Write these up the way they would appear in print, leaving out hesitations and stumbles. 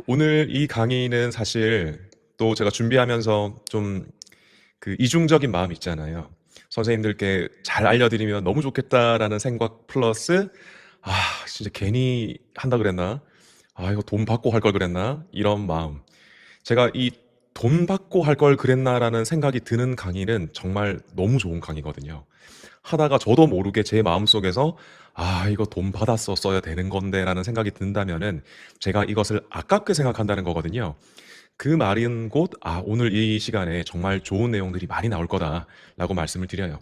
오늘 이 강의는 사실 또 제가 준비하면서 좀 그 이중적인 마음이 있잖아요. 선생님들께 잘 알려드리면 너무 좋겠다라는 생각 플러스, 아, 진짜 괜히 한다 그랬나? 아, 이거 돈 받고 할 걸 그랬나? 이런 마음. 제가 이 돈 받고 할 걸 그랬나라는 생각이 드는 강의는 정말 너무 좋은 강의거든요. 하다가 저도 모르게 제 마음속에서 아, 이거 돈 받았어 써야 되는 건데라는 생각이 든다면은 제가 이것을 아깝게 생각한다는 거거든요. 그 말인 곳, 아, 오늘 이 시간에 정말 좋은 내용들이 많이 나올 거다라고 말씀을 드려요.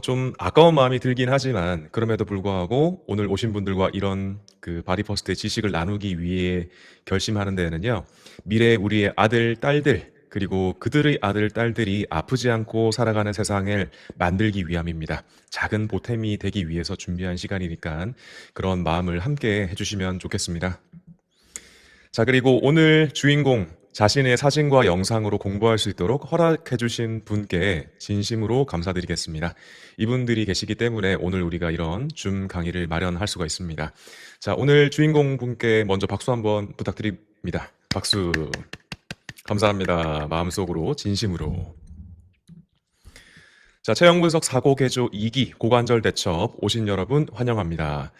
좀 아까운 마음이 들긴 하지만 그럼에도 불구하고 오늘 오신 분들과 이런 그 바디퍼스트의 지식을 나누기 위해 결심하는 데에는요. 미래 우리의 아들, 딸들 그리고 그들의 아들, 딸들이 아프지 않고 살아가는 세상을 만들기 위함입니다. 작은 보탬이 되기 위해서 준비한 시간이니까 그런 마음을 함께 해주시면 좋겠습니다. 자, 그리고 오늘 주인공 자신의 사진과 영상으로 공부할 수 있도록 허락해주신 분께 진심으로 감사드리겠습니다. 이분들이 계시기 때문에 오늘 우리가 이런 줌 강의를 마련할 수가 있습니다. 자, 오늘 주인공 분께 먼저 박수 한번 부탁드립니다. 박수. 감사합니다. 마음속으로, 진심으로. 자, 체형 분석 사고 개조 2기 고관절 대첩 오신 여러분 환영합니다.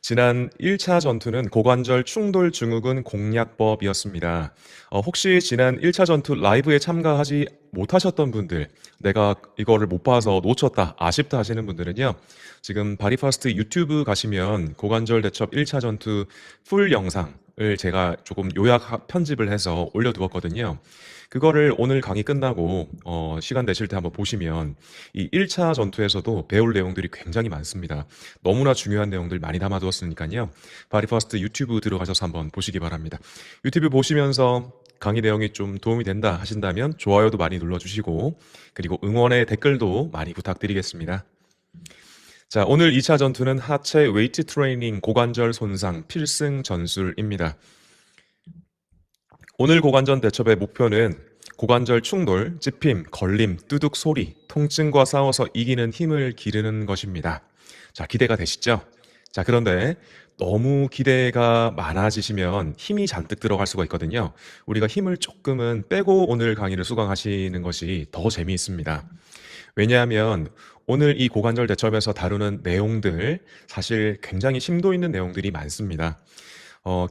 지난 1차 전투는 고관절 충돌 증후군 공략법이었습니다. 혹시 지난 1차 전투 라이브에 참가하지 못하셨던 분들, 내가 이거를 못 봐서 놓쳤다, 아쉽다 하시는 분들은요. 지금 바디퍼스트 유튜브 가시면 고관절 대첩 1차 전투 풀 영상을 제가 조금 요약 편집을 해서 올려두었거든요. 그거를 오늘 강의 끝나고 시간 되실 때 한번 보시면 이 1차 전투에서도 배울 내용들이 굉장히 많습니다. 너무나 중요한 내용들 많이 담아두었으니까요. 바디퍼스트 유튜브 들어가셔서 한번 보시기 바랍니다. 유튜브 보시면서 강의 내용이 좀 도움이 된다 하신다면 좋아요도 많이 눌러주시고 그리고 응원의 댓글도 많이 부탁드리겠습니다. 자, 오늘 2차 전투는 하체 웨이트 트레이닝 고관절 손상 필승 전술입니다. 오늘 고관절 대첩의 목표는 고관절 충돌, 찝힘, 걸림, 뚜둑 소리, 통증과 싸워서 이기는 힘을 기르는 것입니다. 자, 기대가 되시죠? 자, 그런데 너무 기대가 많아지시면 힘이 잔뜩 들어갈 수가 있거든요. 우리가 힘을 조금은 빼고 오늘 강의를 수강하시는 것이 더 재미있습니다. 왜냐하면 오늘 이 고관절 대첩에서 다루는 내용들 사실 굉장히 심도 있는 내용들이 많습니다.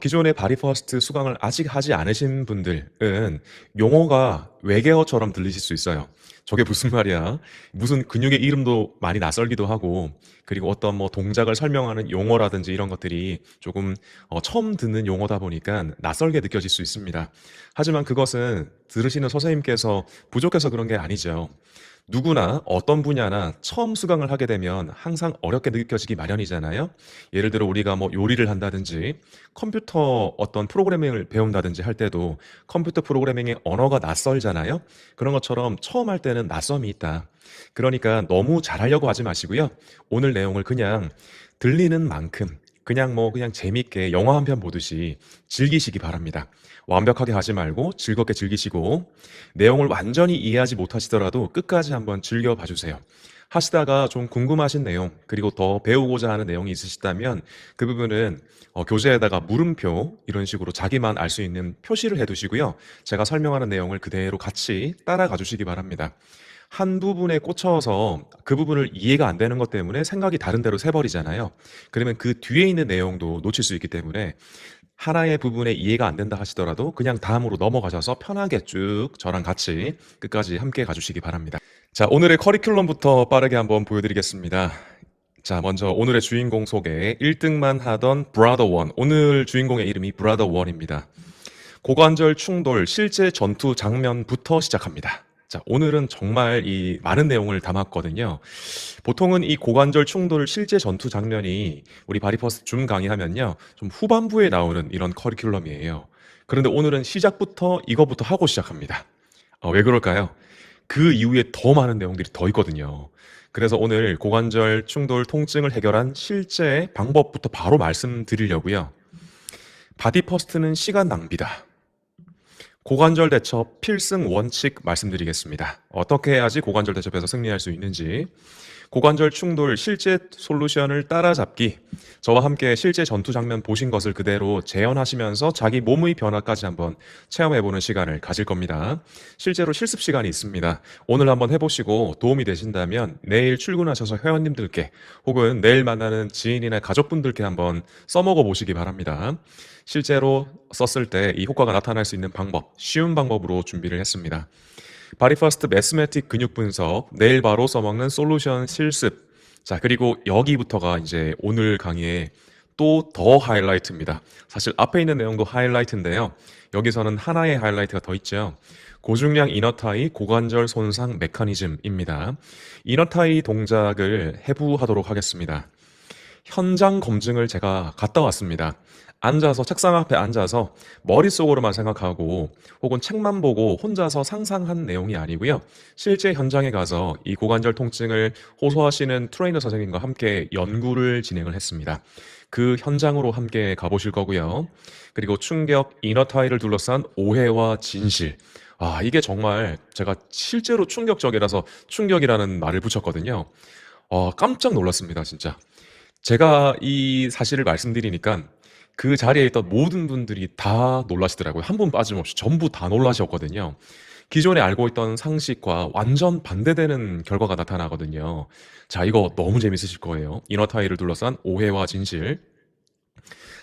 기존의 바디퍼스트 수강을 아직 하지 않으신 분들은 용어가 외계어처럼 들리실 수 있어요. 저게 무슨 말이야? 무슨 근육의 이름도 많이 낯설기도 하고, 그리고 어떤 뭐 동작을 설명하는 용어라든지 이런 것들이 조금 처음 듣는 용어다 보니까 낯설게 느껴질 수 있습니다. 하지만 그것은 들으시는 선생님께서 부족해서 그런 게 아니죠. 누구나 어떤 분야나 처음 수강을 하게 되면 항상 어렵게 느껴지기 마련이잖아요. 예를 들어 우리가 뭐 요리를 한다든지 컴퓨터 어떤 프로그래밍을 배운다든지 할 때도 컴퓨터 프로그래밍의 언어가 낯설잖아요. 그런 것처럼 처음 할 때는 낯섦이 있다. 그러니까 너무 잘하려고 하지 마시고요. 오늘 내용을 그냥 들리는 만큼 그냥 재밌게 영화 한 편 보듯이 즐기시기 바랍니다. 완벽하게 하지 말고 즐겁게 즐기시고 내용을 완전히 이해하지 못하시더라도 끝까지 한번 즐겨봐 주세요. 하시다가 좀 궁금하신 내용 그리고 더 배우고자 하는 내용이 있으시다면 그 부분은 교재에다가 물음표 이런 식으로 자기만 알 수 있는 표시를 해두시고요. 제가 설명하는 내용을 그대로 같이 따라가 주시기 바랍니다. 한 부분에 꽂혀서 그 부분을 이해가 안 되는 것 때문에 생각이 다른 데로 새버리잖아요. 그러면 그 뒤에 있는 내용도 놓칠 수 있기 때문에 하나의 부분에 이해가 안 된다 하시더라도 그냥 다음으로 넘어가셔서 편하게 쭉 저랑 같이 끝까지 함께 가주시기 바랍니다. 자, 오늘의 커리큘럼부터 빠르게 한번 보여드리겠습니다. 자, 먼저 오늘의 주인공 소개. 1등만 하던 브라더 원. 오늘 주인공의 이름이 브라더 원입니다. 고관절 충돌 실제 전투 장면부터 시작합니다. 자, 오늘은 정말 이 많은 내용을 담았거든요. 보통은 이 고관절 충돌 실제 전투 장면이 우리 바디퍼스트 줌 강의하면요. 좀 후반부에 나오는 이런 커리큘럼이에요. 그런데 오늘은 시작부터 이거부터 하고 시작합니다. 왜 그럴까요? 그 이후에 더 많은 내용들이 더 있거든요. 그래서 오늘 고관절 충돌 통증을 해결한 실제 방법부터 바로 말씀드리려고요. 바디퍼스트는 시간 낭비다. 고관절 대첩 필승 원칙 말씀드리겠습니다. 어떻게 해야지 고관절 대첩에서 승리할 수 있는지. 고관절 충돌 실제 솔루션을 따라잡기. 저와 함께 실제 전투 장면 보신 것을 그대로 재현하시면서 자기 몸의 변화까지 한번 체험해보는 시간을 가질 겁니다. 실제로 실습 시간이 있습니다. 오늘 한번 해보시고 도움이 되신다면 내일 출근하셔서 회원님들께 혹은 내일 만나는 지인이나 가족분들께 한번 써먹어 보시기 바랍니다. 실제로 썼을 때 이 효과가 나타날 수 있는 방법, 쉬운 방법으로 준비를 했습니다. 바디퍼스트 매스매틱 근육 분석, 내일 바로 써먹는 솔루션 실습. 자, 그리고 여기부터가 이제 오늘 강의의 또 더 하이라이트입니다. 사실 앞에 있는 내용도 하이라이트인데요. 여기서는 하나의 하이라이트가 더 있죠. 고중량 이너타이 고관절 손상 메커니즘입니다. 이너타이 동작을 해부하도록 하겠습니다. 현장 검증을 제가 갔다 왔습니다. 앉아서 책상 앞에 앉아서 머릿속으로만 생각하고 혹은 책만 보고 혼자서 상상한 내용이 아니고요. 실제 현장에 가서 이 고관절 통증을 호소하시는 트레이너 선생님과 함께 연구를 진행을 했습니다. 그 현장으로 함께 가보실 거고요. 그리고 충격, 이너타이를 둘러싼 오해와 진실. 아, 이게 정말 제가 실제로 충격적이라서 충격이라는 말을 붙였거든요. 깜짝 놀랐습니다, 진짜. 제가 이 사실을 말씀드리니까 그 자리에 있던 모든 분들이 다 놀라시더라고요. 한 분 빠짐없이 전부 다 놀라셨거든요. 기존에 알고 있던 상식과 완전 반대되는 결과가 나타나거든요. 자, 이거 너무 재밌으실 거예요. 이너타이를 둘러싼 오해와 진실.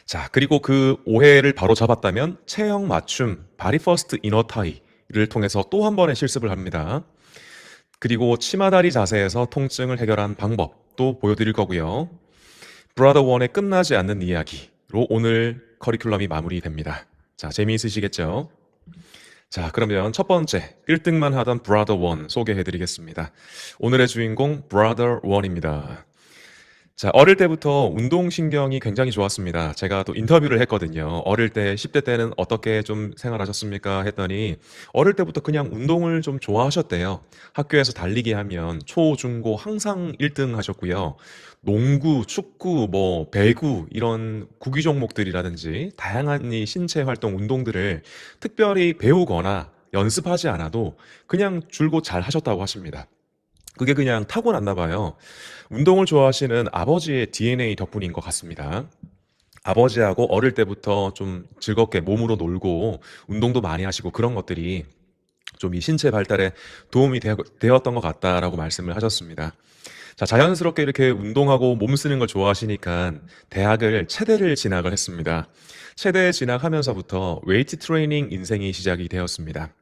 자, 그리고 그 오해를 바로 잡았다면 체형 맞춤 바디퍼스트 이너타이를 통해서 또 한 번의 실습을 합니다. 그리고 치마다리 자세에서 통증을 해결한 방법도 보여드릴 거고요. 브라더 원의 끝나지 않는 이야기로 오늘 커리큘럼이 마무리됩니다. 자, 재미있으시겠죠? 자, 그러면 첫 번째 1등만 하던 브라더 원 소개해드리겠습니다. 오늘의 주인공 브라더 원입니다. 자, 어릴 때부터 운동신경이 굉장히 좋았습니다. 제가 또 인터뷰를 했거든요. 어릴 때, 10대 때는 어떻게 좀 생활하셨습니까? 했더니, 어릴 때부터 그냥 운동을 좀 좋아하셨대요. 학교에서 달리기 하면 초, 중, 고 항상 1등 하셨고요. 농구, 축구, 뭐, 배구, 이런 구기 종목들이라든지, 다양한 이 신체 활동 운동들을 특별히 배우거나 연습하지 않아도 그냥 줄곧 잘 하셨다고 하십니다. 그게 그냥 타고났나 봐요. 운동을 좋아하시는 아버지의 DNA 덕분인 것 같습니다. 아버지하고 어릴 때부터 좀 즐겁게 몸으로 놀고 운동도 많이 하시고 그런 것들이 좀 이 신체 발달에 도움이 되었던 것 같다라고 말씀을 하셨습니다. 자, 자연스럽게 이렇게 운동하고 몸 쓰는 걸 좋아하시니까 대학을 체대를 진학을 했습니다. 체대에 진학하면서부터 웨이트 트레이닝 인생이 시작이 되었습니다.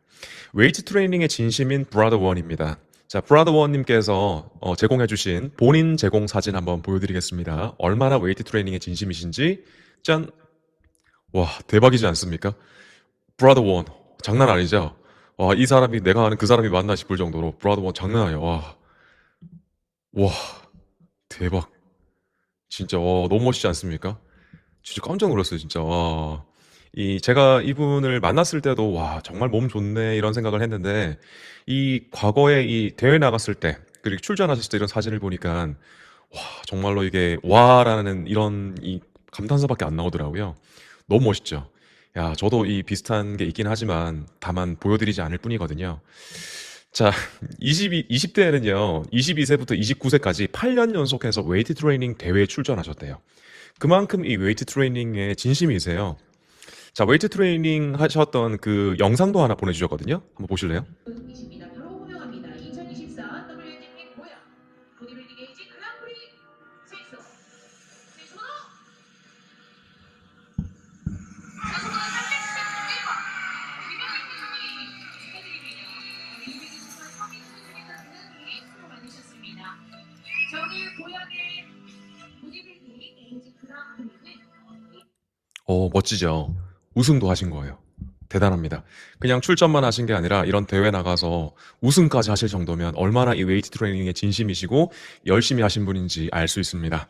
웨이트 트레이닝의 진심인 브라더 원입니다. 자, 브라더 원님께서 제공해주신 본인 제공 사진 한번 보여드리겠습니다. 얼마나 웨이트 트레이닝의 진심이신지. 짠! 와, 대박이지 않습니까? 브라더 원 장난 아니죠? 와, 이 사람이 내가 아는 그 사람이 맞나 싶을 정도로 브라더 원 장난 아니에요. 와, 와, 대박. 진짜 너무 멋있지 않습니까? 진짜 깜짝 놀랐어요, 진짜. 와. 제가 이분을 만났을 때도 와, 정말 몸 좋네 이런 생각을 했는데 이 과거에 이 대회 나갔을 때 그리고 출전하셨을 때 이런 사진을 보니까 와, 정말로 이게 와라는 이런 이 감탄사밖에 안 나오더라고요. 너무 멋있죠. 야, 저도 이 비슷한 게 있긴 하지만 다만 보여드리지 않을 뿐이거든요. 자, 20대에는요, 22세부터 29세까지 8년 연속해서 웨이트 트레이닝 대회에 출전하셨대요. 그만큼 이 웨이트 트레이닝에 진심이세요. 자, 웨이트 트레이닝 하셨던 그 영상도 하나 보내주셨거든요. 한번 보실래요? 이십니다. 바로 호명합니다. 2024 WGP 고양 보디빌딩 에이지 그랑프리 스위스 스위스로 선수가 311번 김영희 축하드립니다. 이백이십번 서민 선수께서는 에이스로 만드셨습니다. 저기 고양의 보디빌딩 에이지 그랑프리는 멋지죠. 우승도 하신 거예요. 대단합니다. 그냥 출전만 하신 게 아니라 이런 대회 나가서 우승까지 하실 정도면 얼마나 이 웨이트 트레이닝에 진심이시고 열심히 하신 분인지 알 수 있습니다.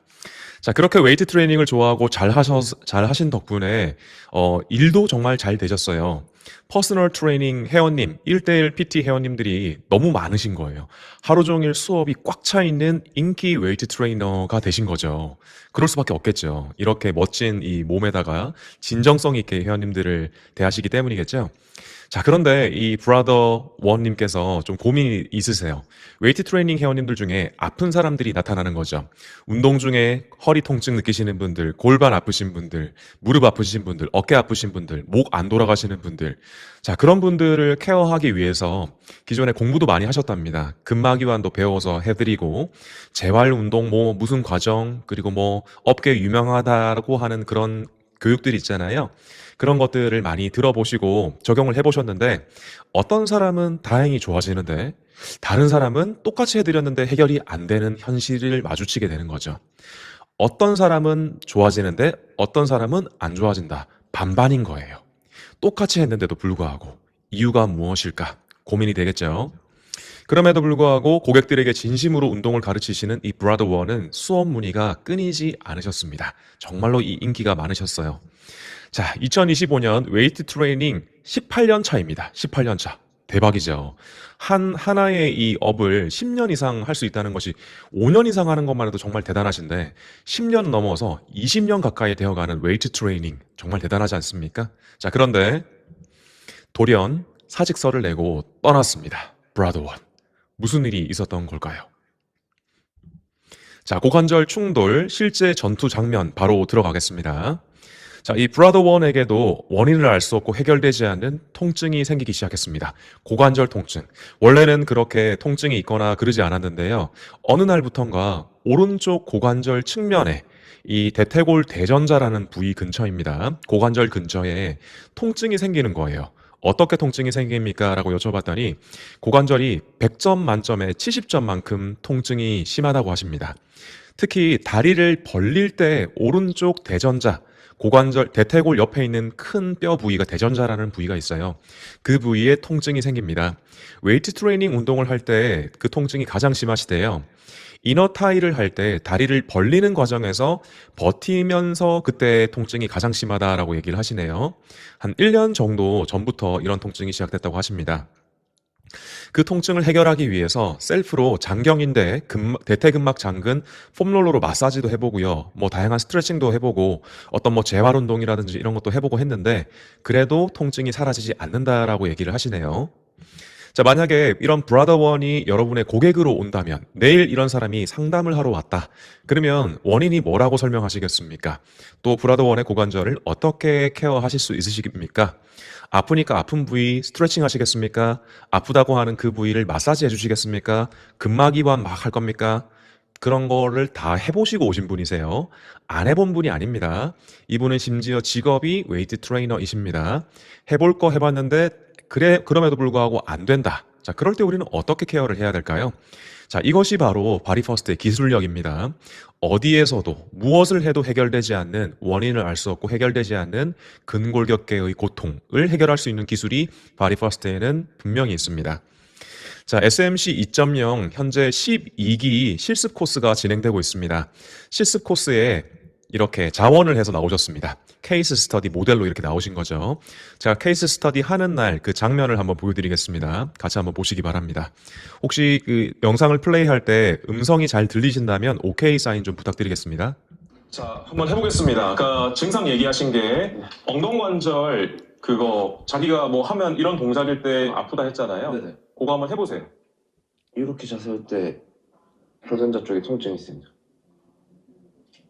자, 그렇게 웨이트 트레이닝을 좋아하고 잘 하신 덕분에, 일도 정말 잘 되셨어요. 퍼스널 트레이닝 회원님, 1대1 PT 회원님들이 너무 많으신 거예요. 하루 종일 수업이 꽉 차 있는 인기 웨이트 트레이너가 되신 거죠. 그럴 수밖에 없겠죠. 이렇게 멋진 이 몸에다가 진정성 있게 회원님들을 대하시기 때문이겠죠. 자, 그런데 이 브라더 원님께서 좀 고민이 있으세요. 웨이트 트레이닝 회원님들 중에 아픈 사람들이 나타나는 거죠. 운동 중에 허리 통증 느끼시는 분들, 골반 아프신 분들, 무릎 아프신 분들, 어깨 아프신 분들, 목 안 돌아가시는 분들. 자, 그런 분들을 케어하기 위해서 기존에 공부도 많이 하셨답니다. 근막이완도 배워서 해드리고, 재활 운동 뭐 무슨 과정, 그리고 뭐 업계 유명하다고 하는 그런 교육들 있잖아요. 그런 것들을 많이 들어보시고 적용을 해보셨는데 어떤 사람은 다행히 좋아지는데 다른 사람은 똑같이 해드렸는데 해결이 안 되는 현실을 마주치게 되는 거죠. 어떤 사람은 좋아지는데 어떤 사람은 안 좋아진다. 반반인 거예요. 똑같이 했는데도 불구하고 이유가 무엇일까? 고민이 되겠죠. 그럼에도 불구하고 고객들에게 진심으로 운동을 가르치시는 이 브라더 원은 수업 문의가 끊이지 않으셨습니다. 정말로 이 인기가 많으셨어요. 자, 2025년 웨이트 트레이닝 18년 차입니다. 18년 차. 대박이죠. 하나의 이 업을 10년 이상 할 수 있다는 것이 5년 이상 하는 것만 해도 정말 대단하신데 10년 넘어서 20년 가까이 되어가는 웨이트 트레이닝 정말 대단하지 않습니까? 자, 그런데 돌연 사직서를 내고 떠났습니다. 브라더 원. 무슨 일이 있었던 걸까요? 자, 고관절 충돌 실제 전투 장면 바로 들어가겠습니다. 자, 이 브라더 원에게도 원인을 알 수 없고 해결되지 않는 통증이 생기기 시작했습니다. 고관절 통증. 원래는 그렇게 통증이 있거나 그러지 않았는데요. 어느 날부턴가 오른쪽 고관절 측면에 이 대퇴골 대전자라는 부위 근처입니다. 고관절 근처에 통증이 생기는 거예요. 어떻게 통증이 생깁니까? 라고 여쭤봤더니 고관절이 100점 만점에 70점만큼 통증이 심하다고 하십니다. 특히 다리를 벌릴 때 오른쪽 대전자, 고관절, 대퇴골 옆에 있는 큰 뼈 부위가 대전자라는 부위가 있어요. 그 부위에 통증이 생깁니다. 웨이트 트레이닝 운동을 할 때 그 통증이 가장 심하시대요. 이너 타이를 할 때 다리를 벌리는 과정에서 버티면서 그때 통증이 가장 심하다라고 얘기를 하시네요. 한 1년 정도 전부터 이런 통증이 시작됐다고 하십니다. 그 통증을 해결하기 위해서 셀프로 장경인대, 대퇴근막 장근, 폼롤러로 마사지도 해보고요. 뭐 다양한 스트레칭도 해보고 어떤 뭐 재활 운동이라든지 이런 것도 해보고 했는데 그래도 통증이 사라지지 않는다라고 얘기를 하시네요. 자, 만약에 이런 브라더 원이 여러분의 고객으로 온다면 내일 이런 사람이 상담을 하러 왔다. 그러면 원인이 뭐라고 설명하시겠습니까? 또 브라더 원의 고관절을 어떻게 케어하실 수 있으십니까? 아프니까 아픈 부위 스트레칭 하시겠습니까? 아프다고 하는 그 부위를 마사지 해주시겠습니까? 근막이완 막 할 겁니까? 그런 거를 다 해보시고 오신 분이세요. 안 해본 분이 아닙니다. 이분은 심지어 직업이 웨이트 트레이너이십니다. 해볼 거 해봤는데 그럼에도 불구하고 안 된다. 자, 그럴 때 우리는 어떻게 케어를 해야 될까요? 자, 이것이 바로 바디퍼스트의 기술력입니다. 어디에서도 무엇을 해도 해결되지 않는 원인을 알 수 없고 해결되지 않는 근골격계의 고통을 해결할 수 있는 기술이 바디퍼스트에는 분명히 있습니다. 자, SMC 2.0 현재 12기 실습 코스가 진행되고 있습니다. 실습 코스에 이렇게 자원을 해서 나오셨습니다. 케이스 스터디 모델로 이렇게 나오신 거죠. 제가 케이스 스터디 하는 날 그 장면을 한번 보여드리겠습니다. 같이 한번 보시기 바랍니다. 혹시 그 영상을 플레이할 때 음성이 잘 들리신다면 OK 사인 좀 부탁드리겠습니다. 자, 한번 해보겠습니다. 아까 증상 얘기하신 게 엉덩관절 그거 자기가 뭐 하면 이런 동작일 때 아프다 했잖아요. 네네. 그거 한번 해보세요. 이렇게 자세할 때 대전자 쪽에 통증이 있습니다.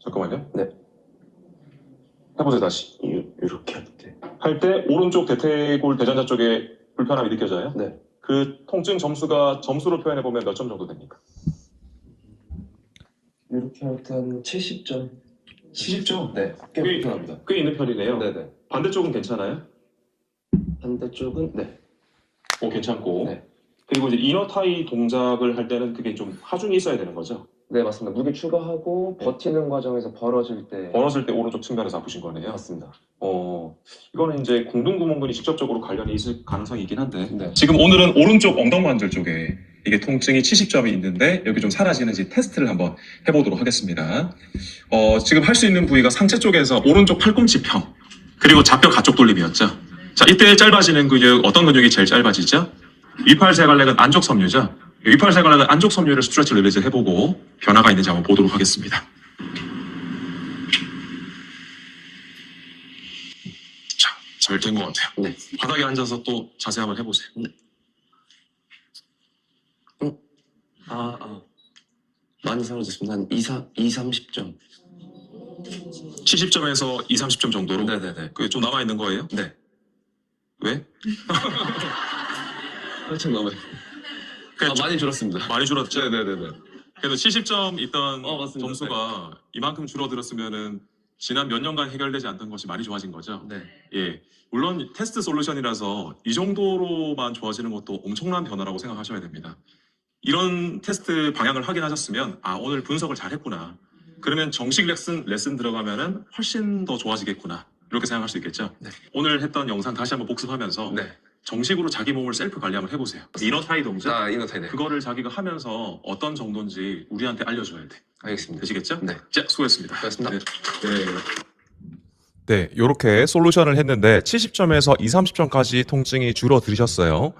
잠깐만요. 네. 해보세요 다시. 이렇게 할 때. 할 때 오른쪽 대퇴골 대전자 쪽에 불편함이 느껴져요? 네. 그 통증 점수가 점수로 표현해보면 몇 점 정도 됩니까? 이렇게 할 때 한 70점. 70점? 네. 꽤 꽤- 불편합니다. 꽤 있는 편이네요. 네네. 반대쪽은 괜찮아요? 반대쪽은 네. 괜찮고. 네. 그리고 이제 이너 타이 동작을 할 때는 그게 좀 하중이 있어야 되는 거죠? 네 맞습니다. 무게 추가하고 네. 버티는 과정에서 벌어질 때 벌어질 때 오른쪽 측면에서 아프신 거네요. 맞습니다. 이거는 이제 공등구멍근이 직접적으로 관련이 있을 가능성이 있긴 한데. 네. 지금 오늘은 오른쪽 엉덩관절 쪽에 이게 통증이 70점이 있는데 여기 좀 사라지는지 테스트를 한번 해보도록 하겠습니다. 지금 할 수 있는 부위가 상체 쪽에서 오른쪽 팔꿈치 펴 그리고 좌뼈 가쪽 돌림이었죠. 자, 이때 짧아지는 근육 어떤 근육이 제일 짧아지죠? 위팔세갈래근 안쪽 섬유죠. 위팔세갈래근 안쪽 섬유를 스트레치 릴리즈 해보고 변화가 있는지 한번 보도록 하겠습니다. 자, 잘 된 것 같아요. 네. 바닥에 앉아서 또 자세 한번 해보세요. 많이 사라졌습니다. 한 30점. 70점에서 30점 정도로. 네네네. 그게 좀 남아있는 거예요? 네. 왜? 한참 남아요. 그냥 좀 많이 줄었습니다. 많이 줄었죠? 네네네네. 그래도 70점 있던 맞습니다. 점수가 이만큼 줄어들었으면은 지난 몇 년간 해결되지 않던 것이 많이 좋아진 거죠? 네. 예. 물론 테스트 솔루션이라서 이 정도로만 좋아지는 것도 엄청난 변화라고 생각하셔야 됩니다. 이런 테스트 방향을 확인하셨으면 오늘 분석을 잘 했구나. 그러면 정식 레슨 들어가면은 훨씬 더 좋아지겠구나. 이렇게 생각할 수 있겠죠? 네. 오늘 했던 영상 다시 한번 복습하면서 네. 정식으로 자기 몸을 셀프 관리 한번 해보세요. 이너 타이 동작 이노타이네. 그거를 자기가 하면서 어떤 정도인지 우리한테 알려줘야 돼. 알겠습니다. 되시겠죠? 네. 자, 수고했습니다. 수고하셨습니다. 네. 네, 요렇게 솔루션을 했는데 70점에서 30점까지 통증이 줄어드셨어요.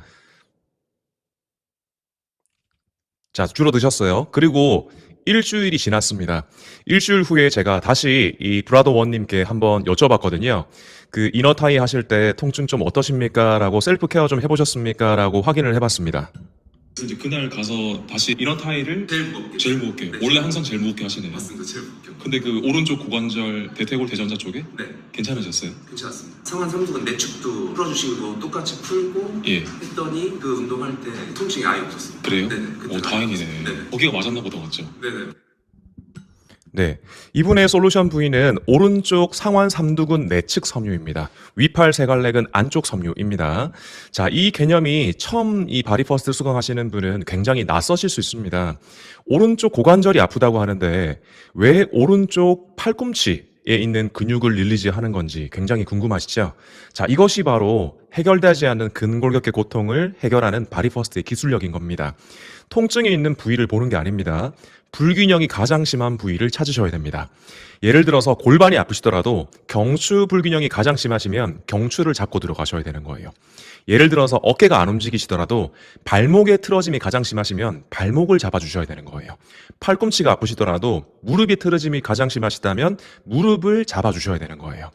자, 줄어드셨어요. 그리고 일주일이 지났습니다. 일주일 후에 제가 다시 이 브라더 원님께 한번 여쭤봤거든요. 그 이너타이 하실 때 통증 좀 어떠십니까? 라고 셀프 케어 좀 해보셨습니까? 라고 확인을 해봤습니다. 이제 그날 가서 다시 이너 타이를 제일 무겁게 원래 항상 제일 무겁게 하시네요. 맞습니다. 제일 무겁게. 근데 그 오른쪽 고관절 대퇴골 대전자 쪽에 네, 괜찮으셨어요? 괜찮았습니다. 상완 삼두근 내축도 풀어주신 거 똑같이 풀고 예. 했더니 그 운동할 때 통증이 아예 없었어요. 그래요? 네네. 그때 오 다행이네. 네네. 거기가 맞았나 보다 맞죠? 네네. 네. 이분의 솔루션 부위는 오른쪽 상완 삼두근 내측 섬유입니다. 위팔 세갈래근 안쪽 섬유입니다. 자, 이 개념이 처음 이 바디퍼스트 수강하시는 분은 굉장히 낯서실 수 있습니다. 오른쪽 고관절이 아프다고 하는데 왜 오른쪽 팔꿈치에 있는 근육을 릴리즈 하는 건지 굉장히 궁금하시죠? 자, 이것이 바로 해결되지 않는 근골격계 고통을 해결하는 바디퍼스트의 기술력인 겁니다. 통증이 있는 부위를 보는 게 아닙니다. 불균형이 가장 심한 부위를 찾으셔야 됩니다. 예를 들어서 골반이 아프시더라도 경추 불균형이 가장 심하시면 경추를 잡고 들어가셔야 되는 거예요. 예를 들어서 어깨가 안 움직이시더라도 발목의 틀어짐이 가장 심하시면 발목을 잡아주셔야 되는 거예요. 팔꿈치가 아프시더라도 무릎이 틀어짐이 가장 심하시다면 무릎을 잡아주셔야 되는 거예요.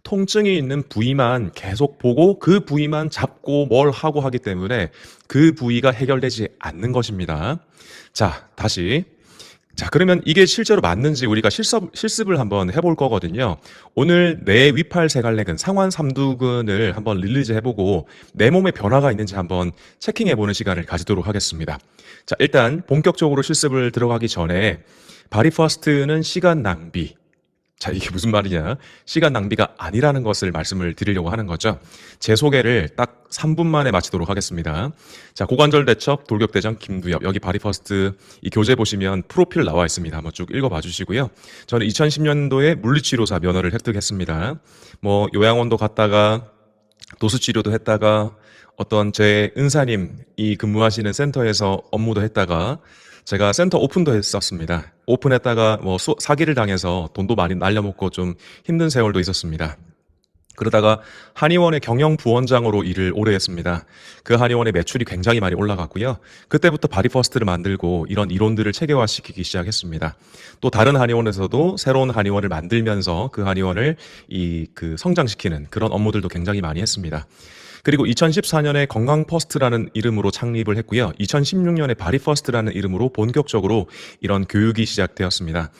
통증이 있는 부위만 계속 보고 그 부위만 잡고 뭘 하고 하기 때문에 그 부위가 해결되지 않는 것입니다. 자, 다시. 자, 그러면 이게 실제로 맞는지 우리가 실습을 한번 해볼 거거든요. 오늘 내 위팔 세갈래근, 상완 삼두근을 한번 릴리즈 해보고 내 몸에 변화가 있는지 한번 체킹해보는 시간을 가지도록 하겠습니다. 자, 일단 본격적으로 실습을 들어가기 전에 바디퍼스트는 시간 낭비. 자, 이게 무슨 말이냐? 시간 낭비가 아니라는 것을 말씀을 드리려고 하는 거죠. 제 소개를 딱 3분 만에 마치도록 하겠습니다. 자, 고관절 대첩, 돌격대장, 김두엽. 여기 바디퍼스트 이 교재 보시면 프로필 나와 있습니다. 한번 쭉 읽어봐 주시고요. 저는 2010년도에 물리치료사 면허를 획득했습니다. 뭐, 요양원도 갔다가 도수치료도 했다가 어떤 제 은사님이 근무하시는 센터에서 업무도 했다가 제가 센터 오픈도 했었습니다. 오픈했다가 뭐 사기를 당해서 돈도 많이 날려먹고 좀 힘든 세월도 있었습니다. 그러다가 한의원의 경영부원장으로 일을 오래 했습니다. 그 한의원의 매출이 굉장히 많이 올라갔고요. 그때부터 바디퍼스트를 만들고 이런 이론들을 체계화시키기 시작했습니다. 또 다른 한의원에서도 새로운 한의원을 만들면서 그 한의원을 성장시키는 그런 업무들도 굉장히 많이 했습니다. 그리고 2014년에 건강퍼스트라는 이름으로 창립을 했고요. 2016년에 바디퍼스트라는 이름으로 본격적으로 이런 교육이 시작되었습니다.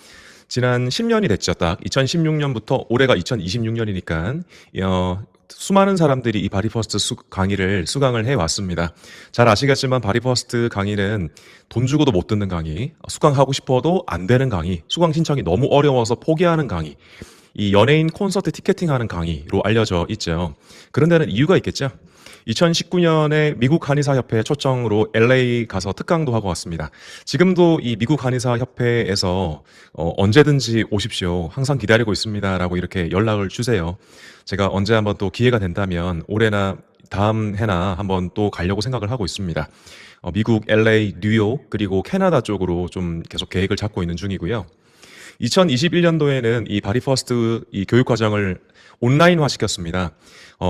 지난 10년이 됐죠. 딱 2016년부터 올해가 2026년이니까 수많은 사람들이 이 바디퍼스트 강의를 수강을 해왔습니다. 잘 아시겠지만 바디퍼스트 강의는 돈 주고도 못 듣는 강의, 수강하고 싶어도 안 되는 강의, 수강 신청이 너무 어려워서 포기하는 강의, 이 연예인 콘서트 티켓팅하는 강의로 알려져 있죠. 그런 데는 이유가 있겠죠. 2019년에 미국 한의사협회 초청으로 LA 가서 특강도 하고 왔습니다. 지금도 이 미국 한의사협회에서 언제든지 오십시오. 항상 기다리고 있습니다라고 이렇게 연락을 주세요. 제가 언제 한번 또 기회가 된다면 올해나 다음 해나 한번 또 가려고 생각을 하고 있습니다. 미국 LA, 뉴욕 그리고 캐나다 쪽으로 좀 계속 계획을 잡고 있는 중이고요. 2021년도에는 이 바디퍼스트 이 교육 과정을 온라인화 시켰습니다.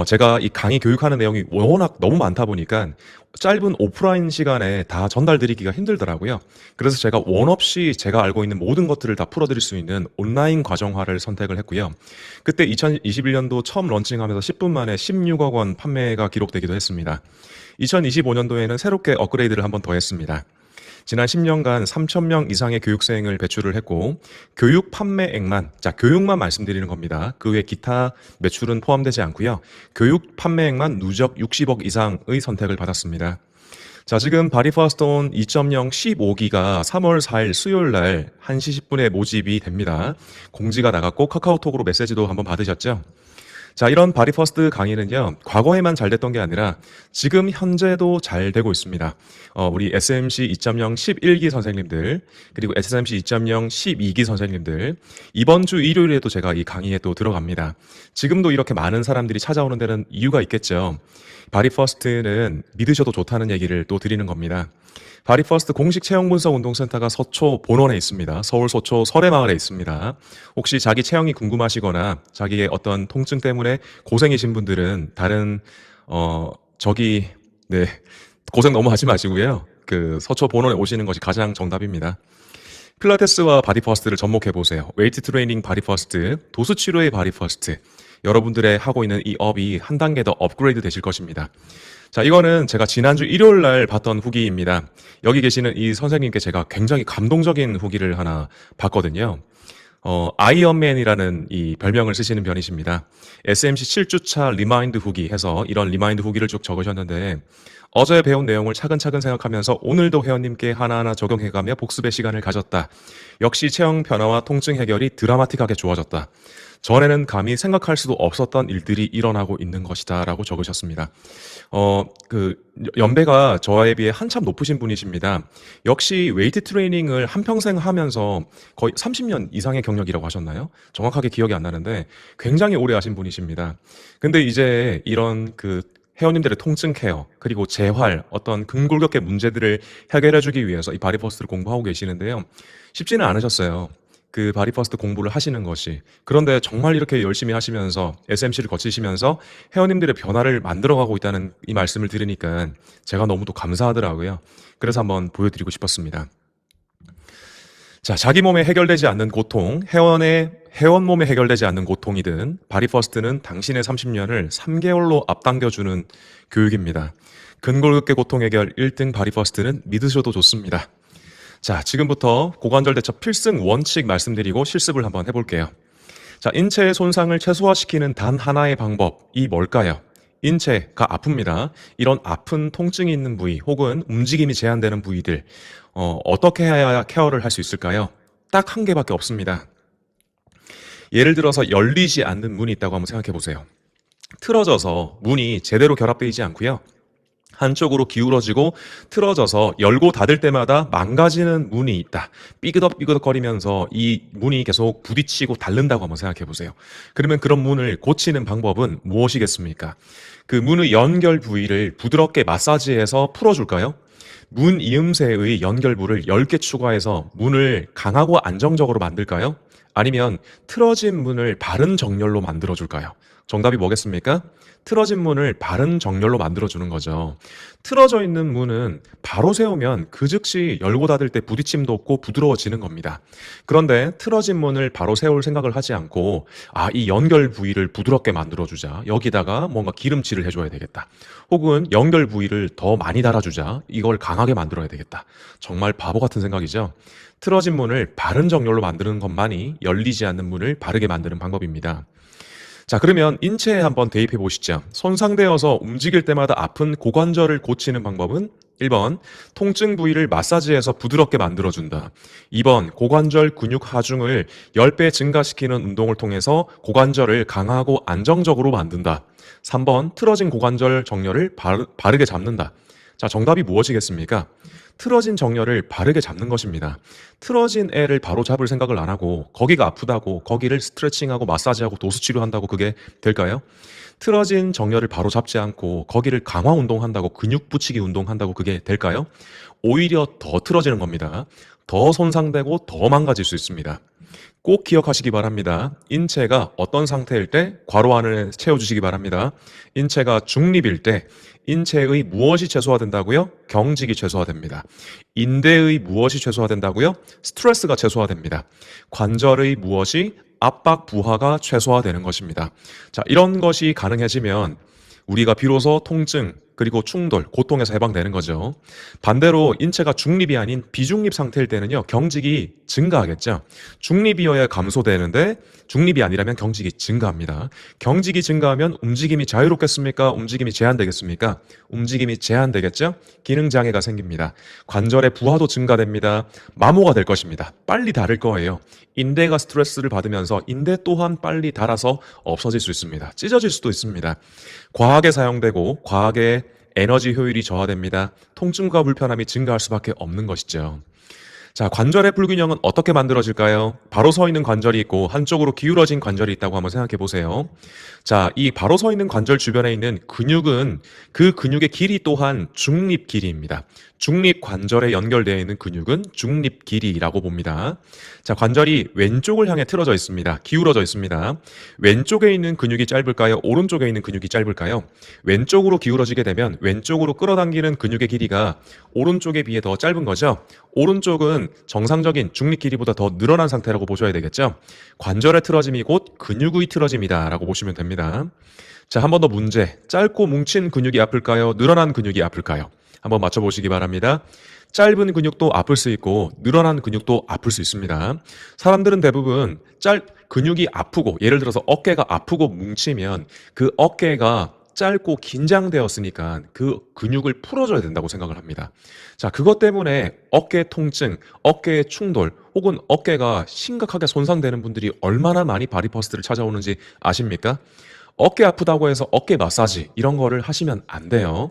제가 이 강의 교육하는 내용이 워낙 너무 많다 보니까 짧은 오프라인 시간에 다 전달드리기가 힘들더라고요. 그래서 제가 원 없이 제가 알고 있는 모든 것들을 다 풀어드릴 수 있는 온라인 과정화를 선택을 했고요. 그때 2021년도 처음 런칭하면서 10분 만에 16억 원 판매가 기록되기도 했습니다. 2025년도에는 새롭게 업그레이드를 한 번 더 했습니다. 지난 10년간 3,000명 이상의 교육생을 배출을 했고 교육 판매액만, 자 교육만 말씀드리는 겁니다. 그 외 기타 매출은 포함되지 않고요. 교육 판매액만 누적 60억 이상의 선택을 받았습니다. 자 지금 바디퍼스트온 2.0 15기가 3월 4일 수요일 날 1시 10분에 모집이 됩니다. 공지가 나갔고 카카오톡으로 메시지도 한번 받으셨죠? 자, 이런 바디퍼스트 강의는요, 과거에만 잘 됐던 게 아니라 지금 현재도 잘 되고 있습니다. 우리 SMC 2.0 11기 선생님들, 그리고 SMC 2.0 12기 선생님들, 이번 주 일요일에도 제가 이 강의에 또 들어갑니다. 지금도 이렇게 많은 사람들이 찾아오는 데는 이유가 있겠죠. 바디퍼스트는 믿으셔도 좋다는 얘기를 또 드리는 겁니다. 바디퍼스트 공식 체형 분석 운동센터가 서초 본원에 있습니다. 서울 서초 설해마을에 있습니다. 혹시 자기 체형이 궁금하시거나 자기의 어떤 통증 때문에 고생이신 분들은 다른 고생 너무 하지 마시고요. 그 서초 본원에 오시는 것이 가장 정답입니다. 필라테스와 바디퍼스트를 접목해 보세요. 웨이트 트레이닝 바디퍼스트, 도수 치료의 바디퍼스트. 여러분들의 하고 있는 이 업이 한 단계 더 업그레이드 되실 것입니다. 자, 이거는 제가 지난주 일요일 날 봤던 후기입니다. 여기 계시는 이 선생님께 제가 굉장히 감동적인 후기를 하나 봤거든요. 아이언맨이라는 이 별명을 쓰시는 편이십니다. SMC 7주차 리마인드 후기 해서 이런 리마인드 후기를 쭉 적으셨는데 어제 배운 내용을 차근차근 생각하면서 오늘도 회원님께 하나하나 적용해가며 복습의 시간을 가졌다. 역시 체형 변화와 통증 해결이 드라마틱하게 좋아졌다. 전에는 감히 생각할 수도 없었던 일들이 일어나고 있는 것이다 라고 적으셨습니다. 연배가 저에 비해 한참 높으신 분이십니다. 역시 웨이트 트레이닝을 한평생 하면서 거의 30년 이상의 경력이라고 하셨나요? 정확하게 기억이 안 나는데 굉장히 오래 하신 분이십니다. 근데 이제 이런 회원님들의 통증 케어, 그리고 재활, 어떤 근골격계 문제들을 해결해주기 위해서 이 바디퍼스트를 공부하고 계시는데요. 쉽지는 않으셨어요. 그 바디퍼스트 공부를 하시는 것이. 그런데 정말 이렇게 열심히 하시면서 SMC를 거치시면서 회원님들의 변화를 만들어가고 있다는 이 말씀을 들으니까 제가 너무도 감사하더라고요. 그래서 한번 보여드리고 싶었습니다. 자, 자기 몸에 해결되지 않는 고통, 회원 몸에 해결되지 않는 고통이든 바디퍼스트는 당신의 30년을 3개월로 앞당겨주는 교육입니다. 근골격계 고통 해결 1등 바디퍼스트는 믿으셔도 좋습니다. 자, 지금부터 고관절 대처 필승 원칙 말씀드리고 실습을 한번 해볼게요. 자, 인체의 손상을 최소화시키는 단 하나의 방법이 뭘까요? 인체가 아픕니다. 이런 아픈 통증이 있는 부위 혹은 움직임이 제한되는 부위들 어떻게 해야 케어를 할 수 있을까요? 딱 한 개밖에 없습니다. 예를 들어서 열리지 않는 문이 있다고 한번 생각해 보세요. 틀어져서 문이 제대로 결합되어 있지 않고요. 한쪽으로 기울어지고 틀어져서 열고 닫을 때마다 망가지는 문이 있다. 삐그덕삐그덕거리면서 이 문이 계속 부딪히고 닳는다고 한번 생각해 보세요. 그러면 그런 문을 고치는 방법은 무엇이겠습니까? 그 문의 연결 부위를 부드럽게 마사지해서 풀어줄까요? 문 이음새의 연결부를 10개 추가해서 문을 강하고 안정적으로 만들까요? 아니면 틀어진 문을 바른 정렬로 만들어줄까요? 정답이 뭐겠습니까? 틀어진 문을 바른 정렬로 만들어주는 거죠. 틀어져 있는 문은 바로 세우면 그 즉시 열고 닫을 때 부딪힘도 없고 부드러워지는 겁니다. 그런데 틀어진 문을 바로 세울 생각을 하지 않고 이 연결 부위를 부드럽게 만들어주자. 여기다가 뭔가 기름칠을 해줘야 되겠다. 혹은 연결 부위를 더 많이 달아주자. 이걸 강하게 만들어야 되겠다. 정말 바보 같은 생각이죠. 틀어진 문을 바른 정렬로 만드는 것만이 열리지 않는 문을 바르게 만드는 방법입니다. 자, 그러면 인체에 한번 대입해 보시죠. 손상되어서 움직일 때마다 아픈 고관절을 고치는 방법은 1번, 통증 부위를 마사지해서 부드럽게 만들어준다. 2번, 고관절 근육 하중을 10배 증가시키는 운동을 통해서 고관절을 강하고 안정적으로 만든다. 3번, 틀어진 고관절 정렬을 바르게 잡는다. 자, 정답이 무엇이겠습니까? 틀어진 정렬을 바르게 잡는 것입니다. 틀어진 애를 바로 잡을 생각을 안 하고 거기가 아프다고 거기를 스트레칭하고 마사지하고 도수치료한다고 그게 될까요? 틀어진 정렬을 바로 잡지 않고 거기를 강화 운동한다고 근육 붙이기 운동한다고 그게 될까요? 오히려 더 틀어지는 겁니다. 더 손상되고 더 망가질 수 있습니다. 꼭 기억하시기 바랍니다. 인체가 어떤 상태일 때 괄호 안을 채워주시기 바랍니다. 인체가 중립일 때 인체의 무엇이 최소화된다고요? 경직이 최소화됩니다. 인대의 무엇이 최소화된다고요? 스트레스가 최소화됩니다. 관절의 무엇이 압박 부하가 최소화되는 것입니다. 자, 이런 것이 가능해지면 우리가 비로소 통증, 그리고 충돌, 고통에서 해방되는 거죠. 반대로 인체가 중립이 아닌 비중립 상태일 때는요, 경직이 증가하겠죠. 중립이어야 감소되는데 중립이 아니라면 경직이 증가합니다. 경직이 증가하면 움직임이 자유롭겠습니까? 움직임이 제한되겠습니까? 움직임이 제한되겠죠? 기능장애가 생깁니다. 관절의 부하도 증가됩니다. 마모가 될 것입니다. 빨리 닳을 거예요. 인대가 스트레스를 받으면서 인대 또한 빨리 닳아서 없어질 수 있습니다. 찢어질 수도 있습니다. 과하게 사용되고 과하게 에너지 효율이 저하됩니다. 통증과 불편함이 증가할 수밖에 없는 것이죠. 자, 관절의 불균형은 어떻게 만들어질까요? 바로 서 있는 관절이 있고 한쪽으로 기울어진 관절이 있다고 한번 생각해 보세요. 자, 이 바로 서 있는 관절 주변에 있는 근육은 그 근육의 길이 또한 중립 길이입니다. 중립 관절에 연결되어 있는 근육은 중립 길이라고 봅니다. 자, 관절이 왼쪽을 향해 틀어져 있습니다. 기울어져 있습니다. 왼쪽에 있는 근육이 짧을까요? 오른쪽에 있는 근육이 짧을까요? 왼쪽으로 기울어지게 되면 왼쪽으로 끌어당기는 근육의 길이가 오른쪽에 비해 더 짧은 거죠. 오른쪽은 정상적인 중립 길이보다 더 늘어난 상태라고 보셔야 되겠죠. 관절의 틀어짐이 곧 근육의 틀어짐이다 라고 보시면 됩니다. 자, 한 번 더 문제. 짧고 뭉친 근육이 아플까요? 늘어난 근육이 아플까요? 한번 맞춰보시기 바랍니다. 짧은 근육도 아플 수 있고 늘어난 근육도 아플 수 있습니다. 사람들은 대부분 근육이 아프고, 예를 들어서 어깨가 아프고 뭉치면 그 어깨가 짧고 긴장되었으니까 그 근육을 풀어줘야 된다고 생각을 합니다. 자, 그것 때문에 어깨 통증, 어깨의 충돌, 혹은 어깨가 심각하게 손상되는 분들이 얼마나 많이 바디퍼스트를 찾아오는지 아십니까? 어깨 아프다고 해서 어깨 마사지 이런 거를 하시면 안 돼요.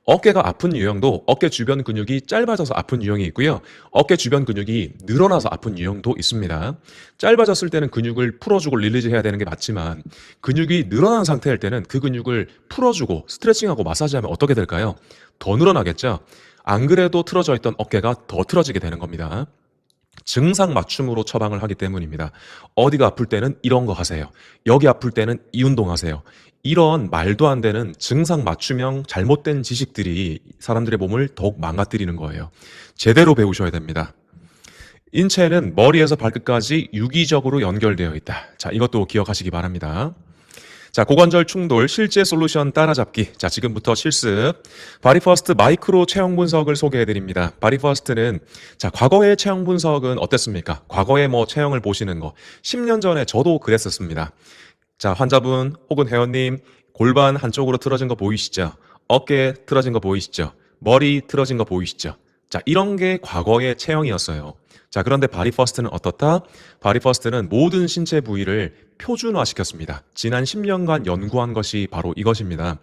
어깨가 아픈 유형도 어깨 주변 근육이 짧아져서 아픈 유형이 있고요. 어깨 주변 근육이 늘어나서 아픈 유형도 있습니다. 짧아졌을 때는 근육을 풀어주고 릴리즈 해야 되는 게 맞지만 근육이 늘어난 상태일 때는 그 근육을 풀어주고 스트레칭하고 마사지하면 어떻게 될까요? 더 늘어나겠죠? 안 그래도 틀어져 있던 어깨가 더 틀어지게 되는 겁니다. 증상 맞춤으로 처방을 하기 때문입니다. 어디가 아플 때는 이런 거 하세요. 여기 아플 때는 이 운동 하세요. 이런 말도 안 되는 증상 맞춤형 잘못된 지식들이 사람들의 몸을 더욱 망가뜨리는 거예요. 제대로 배우셔야 됩니다. 인체는 머리에서 발끝까지 유기적으로 연결되어 있다. 자, 이것도 기억하시기 바랍니다. 자, 고관절 충돌 실제 솔루션 따라잡기. 자, 지금부터 실습. 바디퍼스트 마이크로 체형 분석을 소개해 드립니다. 바디퍼스트는 자, 과거의 체형 분석은 어땠습니까? 과거에 체형을 보시는 거. 10년 전에 저도 그랬었습니다. 자, 환자분 혹은 회원님 골반 한쪽으로 틀어진 거 보이시죠? 어깨 틀어진 거 보이시죠? 머리 틀어진 거 보이시죠? 자, 이런 게 과거의 체형이었어요. 자, 그런데 바디퍼스트는 어떻다? 바디퍼스트는 모든 신체 부위를 표준화시켰습니다. 지난 10년간 연구한 것이 바로 이것입니다.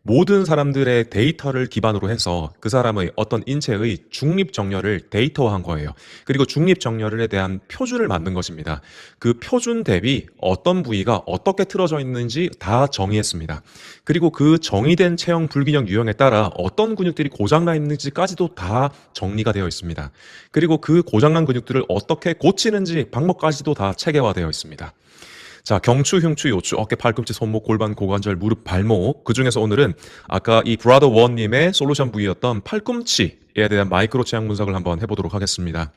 모든 사람들의 데이터를 기반으로 해서 그 사람의 어떤 인체의 중립정렬을 데이터화한 거예요. 그리고 중립정렬에 대한 표준을 만든 것입니다. 그 표준 대비 어떤 부위가 어떻게 틀어져 있는지 다 정의했습니다. 그리고 그 정의된 체형 불균형 유형에 따라 어떤 근육들이 고장나 있는지까지도 다 정리가 되어 있습니다. 그리고 그 고장난 근육들을 어떻게 고치는지 방법까지도 다 체계화되어 있습니다. 자, 경추, 흉추, 요추, 어깨, 팔꿈치, 손목, 골반, 고관절, 무릎, 발목. 그 중에서 오늘은 아까 이 브라더 원님의 솔루션 부위였던 팔꿈치에 대한 마이크로 체형 분석을 한번 해보도록 하겠습니다.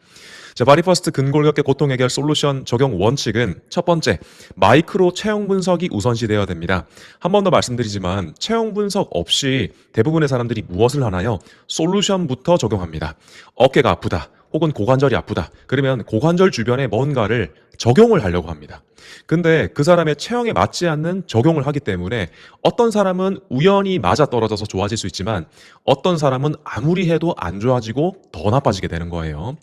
자, 바디퍼스트 근골격계 고통 해결 솔루션 적용 원칙은 첫 번째, 마이크로 체형 분석이 우선시되어야 됩니다. 한 번 더 말씀드리지만 체형 분석 없이 대부분의 사람들이 무엇을 하나요? 솔루션부터 적용합니다. 어깨가 아프다. 혹은 고관절이 아프다. 그러면 고관절 주변에 뭔가를 적용을 하려고 합니다. 근데 그 사람의 체형에 맞지 않는 적용을 하기 때문에 어떤 사람은 우연히 맞아떨어져서 좋아질 수 있지만 어떤 사람은 아무리 해도 안 좋아지고 더 나빠지게 되는 거예요.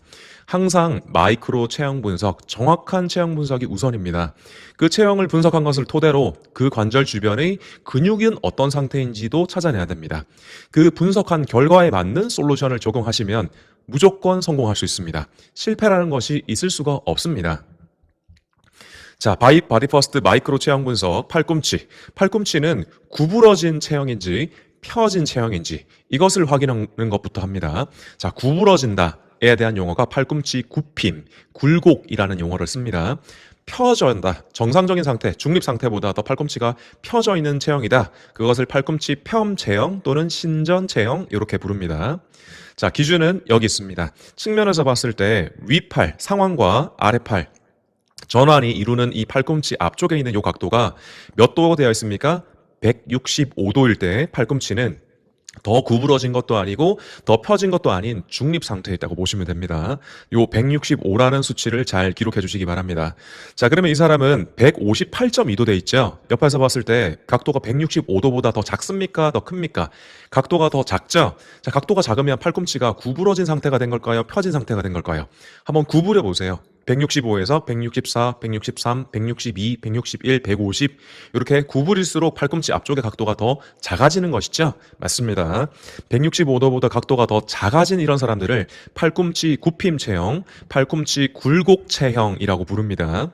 항상 마이크로 체형 분석, 정확한 체형 분석이 우선입니다. 그 체형을 분석한 것을 토대로 그 관절 주변의 근육은 어떤 상태인지도 찾아내야 됩니다. 그 분석한 결과에 맞는 솔루션을 적용하시면 무조건 성공할 수 있습니다. 실패라는 것이 있을 수가 없습니다. 자, 바디퍼스트 마이크로 체형 분석, 팔꿈치. 팔꿈치는 구부러진 체형인지 펴진 체형인지 이것을 확인하는 것부터 합니다. 자, 구부러진다. 대한 용어가 팔꿈치 굽힘, 굴곡이라는 용어를 씁니다. 펴져다. 정상적인 상태, 중립 상태보다 더 팔꿈치가 펴져 있는 체형이다. 그것을 팔꿈치 펴 체형 또는 신전 체형 이렇게 부릅니다. 자, 기준은 여기 있습니다. 측면에서 봤을 때 위팔, 상완과 아래팔 전환이 이루는 이 팔꿈치 앞쪽에 있는 이 각도가 몇 도 되어 있습니까? 165도일 때 팔꿈치는 더 구부러진 것도 아니고 더 펴진 것도 아닌 중립 상태에 있다고 보시면 됩니다. 요 165라는 수치를 잘 기록해 주시기 바랍니다. 자, 그러면 이 사람은 158.2도 돼 있죠? 옆에서 봤을 때 각도가 165도보다 더 작습니까? 더 큽니까? 각도가 더 작죠? 자, 각도가 작으면 팔꿈치가 구부러진 상태가 된 걸까요? 펴진 상태가 된 걸까요? 한번 구부려 보세요. 165에서 164, 163, 162, 161, 150 이렇게 구부릴수록 팔꿈치 앞쪽의 각도가 더 작아지는 것이죠. 맞습니다. 165도보다 각도가 더 작아진 이런 사람들을 팔꿈치 굽힘 체형, 팔꿈치 굴곡 체형이라고 부릅니다.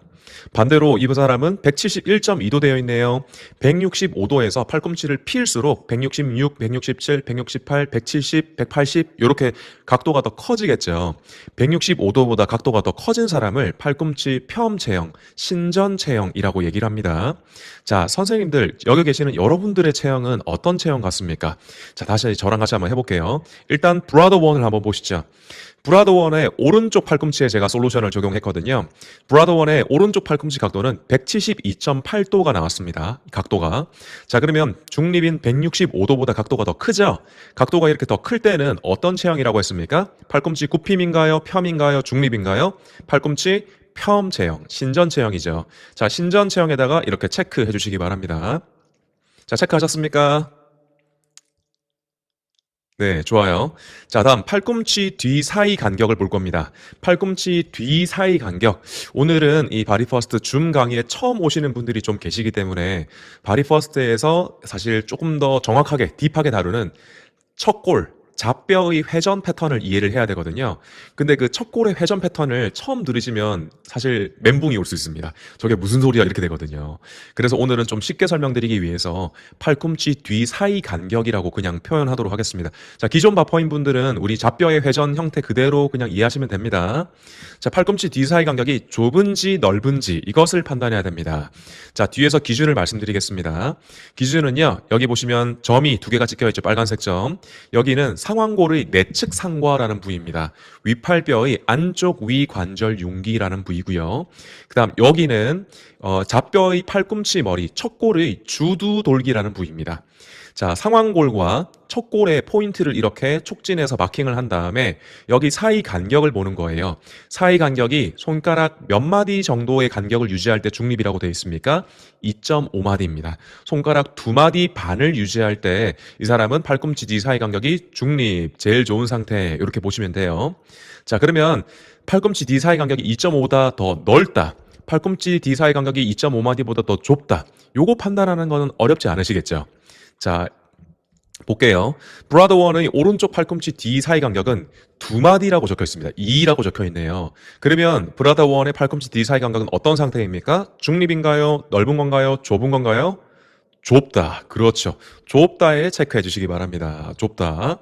반대로 이 사람은 171.2도 되어 있네요. 165도에서 팔꿈치를 필수록 166, 167, 168, 170, 180 이렇게 각도가 더 커지겠죠. 165도보다 각도가 더 커진 사람을 팔꿈치 펴 체형, 신전 체형이라고 얘기를 합니다. 자, 선생님들 여기 계시는 여러분들의 체형은 어떤 체형 같습니까? 자, 다시 저랑 같이 한번 해볼게요. 일단 브라더 원을 한번 보시죠. 브라더 원의 오른쪽 팔꿈치에 제가 솔루션을 적용했거든요. 브라더 원의 오른쪽 팔꿈치 각도는 172.8도가 나왔습니다. 각도가. 자, 그러면 중립인 165도보다 각도가 더 크죠? 각도가 이렇게 더 클 때는 어떤 체형이라고 했습니까? 팔꿈치 굽힘인가요? 펴인가요? 중립인가요? 팔꿈치 펴 체형, 신전 체형이죠. 자, 신전 체형에다가 이렇게 체크해 주시기 바랍니다. 자, 체크하셨습니까? 네, 좋아요. 자, 다음 팔꿈치 뒤 사이 간격을 볼 겁니다. 팔꿈치 뒤 사이 간격. 오늘은 이 바디퍼스트 줌 강의에 처음 오시는 분들이 좀 계시기 때문에 바디퍼스트에서 사실 조금 더 정확하게 딥하게 다루는 첫 골, 잡뼈의 회전 패턴을 이해를 해야 되거든요. 근데 그 첫 골의 회전 패턴을 처음 들으시면 사실 멘붕이 올 수 있습니다. 저게 무슨 소리야 이렇게 되거든요. 그래서 오늘은 좀 쉽게 설명드리기 위해서 팔꿈치 뒤 사이 간격이라고 그냥 표현하도록 하겠습니다. 자, 기존 바퍼인 분들은 우리 잡뼈의 회전 형태 그대로 그냥 이해하시면 됩니다. 자, 팔꿈치 뒤 사이 간격이 좁은지 넓은지 이것을 판단해야 됩니다. 자, 뒤에서 기준을 말씀드리겠습니다. 기준은요, 여기 보시면 점이 두 개가 찍혀 있죠. 빨간색 점. 여기는 상완골의 내측 상과라는 부위입니다. 위팔뼈의 안쪽 위관절 융기라는 부위고요. 그 다음 여기는 잡뼈의 팔꿈치 머리 척골의 주두돌기라는 부위입니다. 자, 상완골과 척골의 포인트를 이렇게 촉진해서 마킹을 한 다음에 여기 사이 간격을 보는 거예요. 사이 간격이 손가락 몇 마디 정도의 간격을 유지할 때 중립이라고 되어 있습니까? 2.5마디입니다. 손가락 2마디 반을 유지할 때 이 사람은 팔꿈치 뒤 사이 간격이 중립, 제일 좋은 상태 이렇게 보시면 돼요. 자, 그러면 팔꿈치 뒤 사이 간격이 2.5보다 더 넓다. 팔꿈치 뒤 사이 간격이 2.5마디보다 더 좁다. 요거 판단하는 거는 어렵지 않으시겠죠? 자, 볼게요. 브라더 원의 오른쪽 팔꿈치 뒤 사이 간격은 2마디라고 적혀 있습니다. 2라고 적혀 있네요. 그러면 브라더 원의 팔꿈치 뒤 사이 간격은 어떤 상태입니까? 중립인가요? 넓은 건가요? 좁은 건가요? 좁다. 그렇죠. 좁다에 체크해 주시기 바랍니다. 좁다.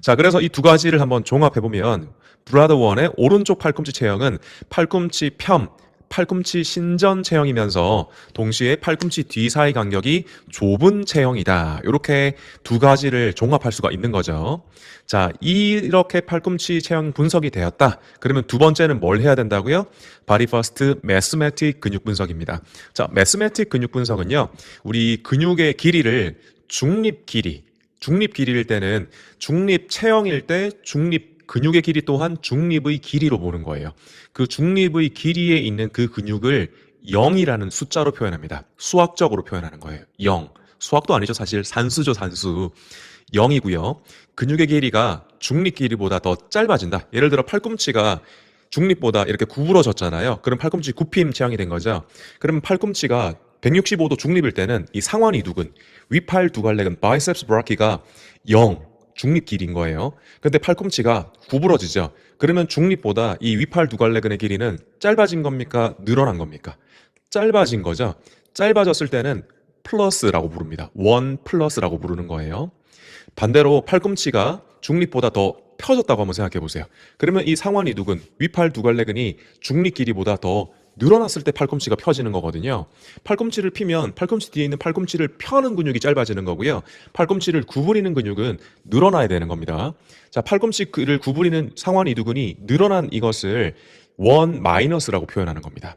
자, 그래서 이 두 가지를 한번 종합해 보면 브라더 원의 오른쪽 팔꿈치 체형은 팔꿈치 펴, 팔꿈치 신전 체형이면서 동시에 팔꿈치 뒤 사이 간격이 좁은 체형이다. 이렇게 두 가지를 종합할 수가 있는 거죠. 자, 이렇게 팔꿈치 체형 분석이 되었다. 그러면 두 번째는 뭘 해야 된다고요? 바디 퍼스트 매스매틱 근육 분석입니다. 자, 매스매틱 근육 분석은요, 우리 근육의 길이를 중립 길이일 때는 중립 체형일 때 중립 근육의 길이 또한 중립의 길이로 보는 거예요. 그 중립의 길이에 있는 그 근육을 0이라는 숫자로 표현합니다. 수학적으로 표현하는 거예요. 0. 수학도 아니죠. 사실 산수죠, 산수. 0이고요. 근육의 길이가 중립 길이보다 더 짧아진다. 예를 들어 팔꿈치가 중립보다 이렇게 구부러졌잖아요. 그럼 팔꿈치 굽힘 체형이 된 거죠. 그러면 팔꿈치가 165도 중립일 때는 이 상완 이두근, 위팔 두갈래근, 바이셉스 브라키가 0. 중립 길이인 거예요. 근데 팔꿈치가 구부러지죠. 그러면 중립보다 이 위팔 두갈래근의 길이는 짧아진 겁니까? 늘어난 겁니까? 짧아진 거죠. 짧아졌을 때는 플러스라고 부릅니다. 1 플러스라고 부르는 거예요. 반대로 팔꿈치가 중립보다 더 펴졌다고 한번 생각해 보세요. 그러면 이 상완 이두근, 위팔 두갈래근이 중립 길이보다 더 늘어났을 때 팔꿈치가 펴지는 거거든요. 팔꿈치를 피면 팔꿈치 뒤에 있는 팔꿈치를 펴는 근육이 짧아지는 거고요. 팔꿈치를 구부리는 근육은 늘어나야 되는 겁니다. 자, 팔꿈치를 구부리는 상완 이두근이 늘어난 이것을 원 마이너스라고 표현하는 겁니다.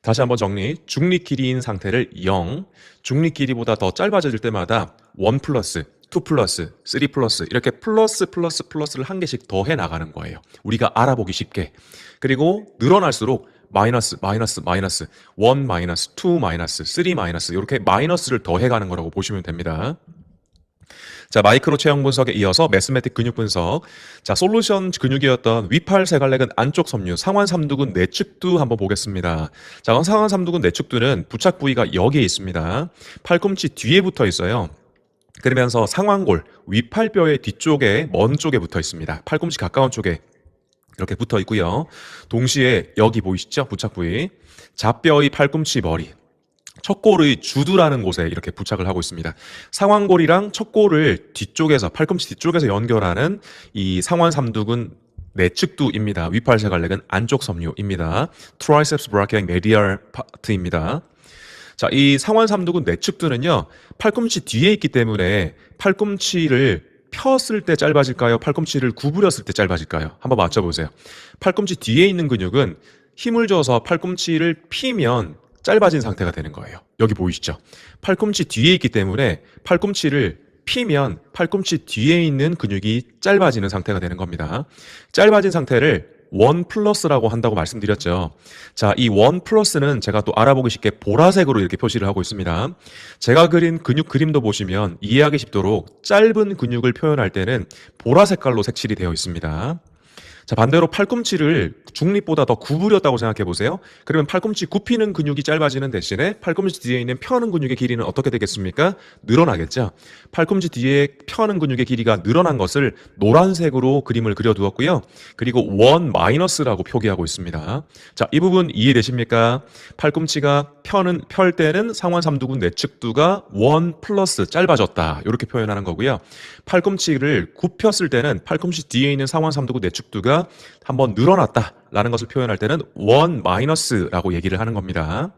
다시 한번 정리. 중립 길이인 상태를 0, 중립 길이보다 더 짧아질 때마다 1 플러스, 2 플러스, 3 플러스 이렇게 플러스를 한 개씩 더 해 나가는 거예요. 우리가 알아보기 쉽게. 그리고 늘어날수록 마이너스, 1 마이너스, 2 마이너스, 3 마이너스 이렇게 마이너스를 더 해가는 거라고 보시면 됩니다. 자, 마이크로 체형 분석에 이어서 매스매틱 근육 분석. 자, 솔루션 근육이었던 위팔 세갈래근 안쪽 섬유, 상완 삼두근 내측두 한번 보겠습니다. 자, 상완 삼두근 내측두는 부착 부위가 여기에 있습니다. 팔꿈치 뒤에 붙어 있어요. 그러면서 상완골, 위팔뼈의 뒤쪽에 먼 쪽에 붙어 있습니다. 팔꿈치 가까운 쪽에 이렇게 붙어 있고요. 동시에 여기 보이시죠? 부착 부위. 좌뼈의 팔꿈치 머리. 척골의 주두라는 곳에 이렇게 부착을 하고 있습니다. 상완골이랑 척골을 뒤쪽에서, 팔꿈치 뒤쪽에서 연결하는 이 상완 삼두근 내측두입니다. 위팔 세갈래근 안쪽 섬유입니다. 트라이셉스 브라키앙 메디얼 파트입니다. 자, 이 상완 삼두근 내측두는요, 팔꿈치 뒤에 있기 때문에 팔꿈치를 폈을 때 짧아질까요? 팔꿈치를 구부렸을 때 짧아질까요? 한번 맞춰보세요. 팔꿈치 뒤에 있는 근육은 힘을 줘서 팔꿈치를 피면 짧아진 상태가 되는 거예요. 여기 보이시죠? 팔꿈치 뒤에 있기 때문에 팔꿈치를 피면 팔꿈치 뒤에 있는 근육이 짧아지는 상태가 되는 겁니다. 짧아진 상태를 1 플러스라고 한다고 말씀드렸죠. 자, 이 1 플러스는 제가 또 알아보기 쉽게 보라색으로 이렇게 표시를 하고 있습니다. 제가 그린 근육 그림도 보시면 이해하기 쉽도록 짧은 근육을 표현할 때는 보라 색깔로 색칠이 되어 있습니다. 자, 반대로 팔꿈치를 중립보다 더 구부렸다고 생각해 보세요. 그러면 팔꿈치 굽히는 근육이 짧아지는 대신에 팔꿈치 뒤에 있는 펴는 근육의 길이는 어떻게 되겠습니까? 늘어나겠죠. 팔꿈치 뒤에 펴는 근육의 길이가 늘어난 것을 노란색으로 그림을 그려두었고요. 그리고 1 마이너스라고 표기하고 있습니다. 자, 이 부분 이해되십니까? 팔꿈치가 펼 때는 상완 삼두근 내측두가 1 플러스 짧아졌다. 이렇게 표현하는 거고요. 팔꿈치를 굽혔을 때는 팔꿈치 뒤에 있는 상완 삼두근 내측두가 한번 늘어났다라는 것을 표현할 때는 1 마이너스라고 얘기를 하는 겁니다.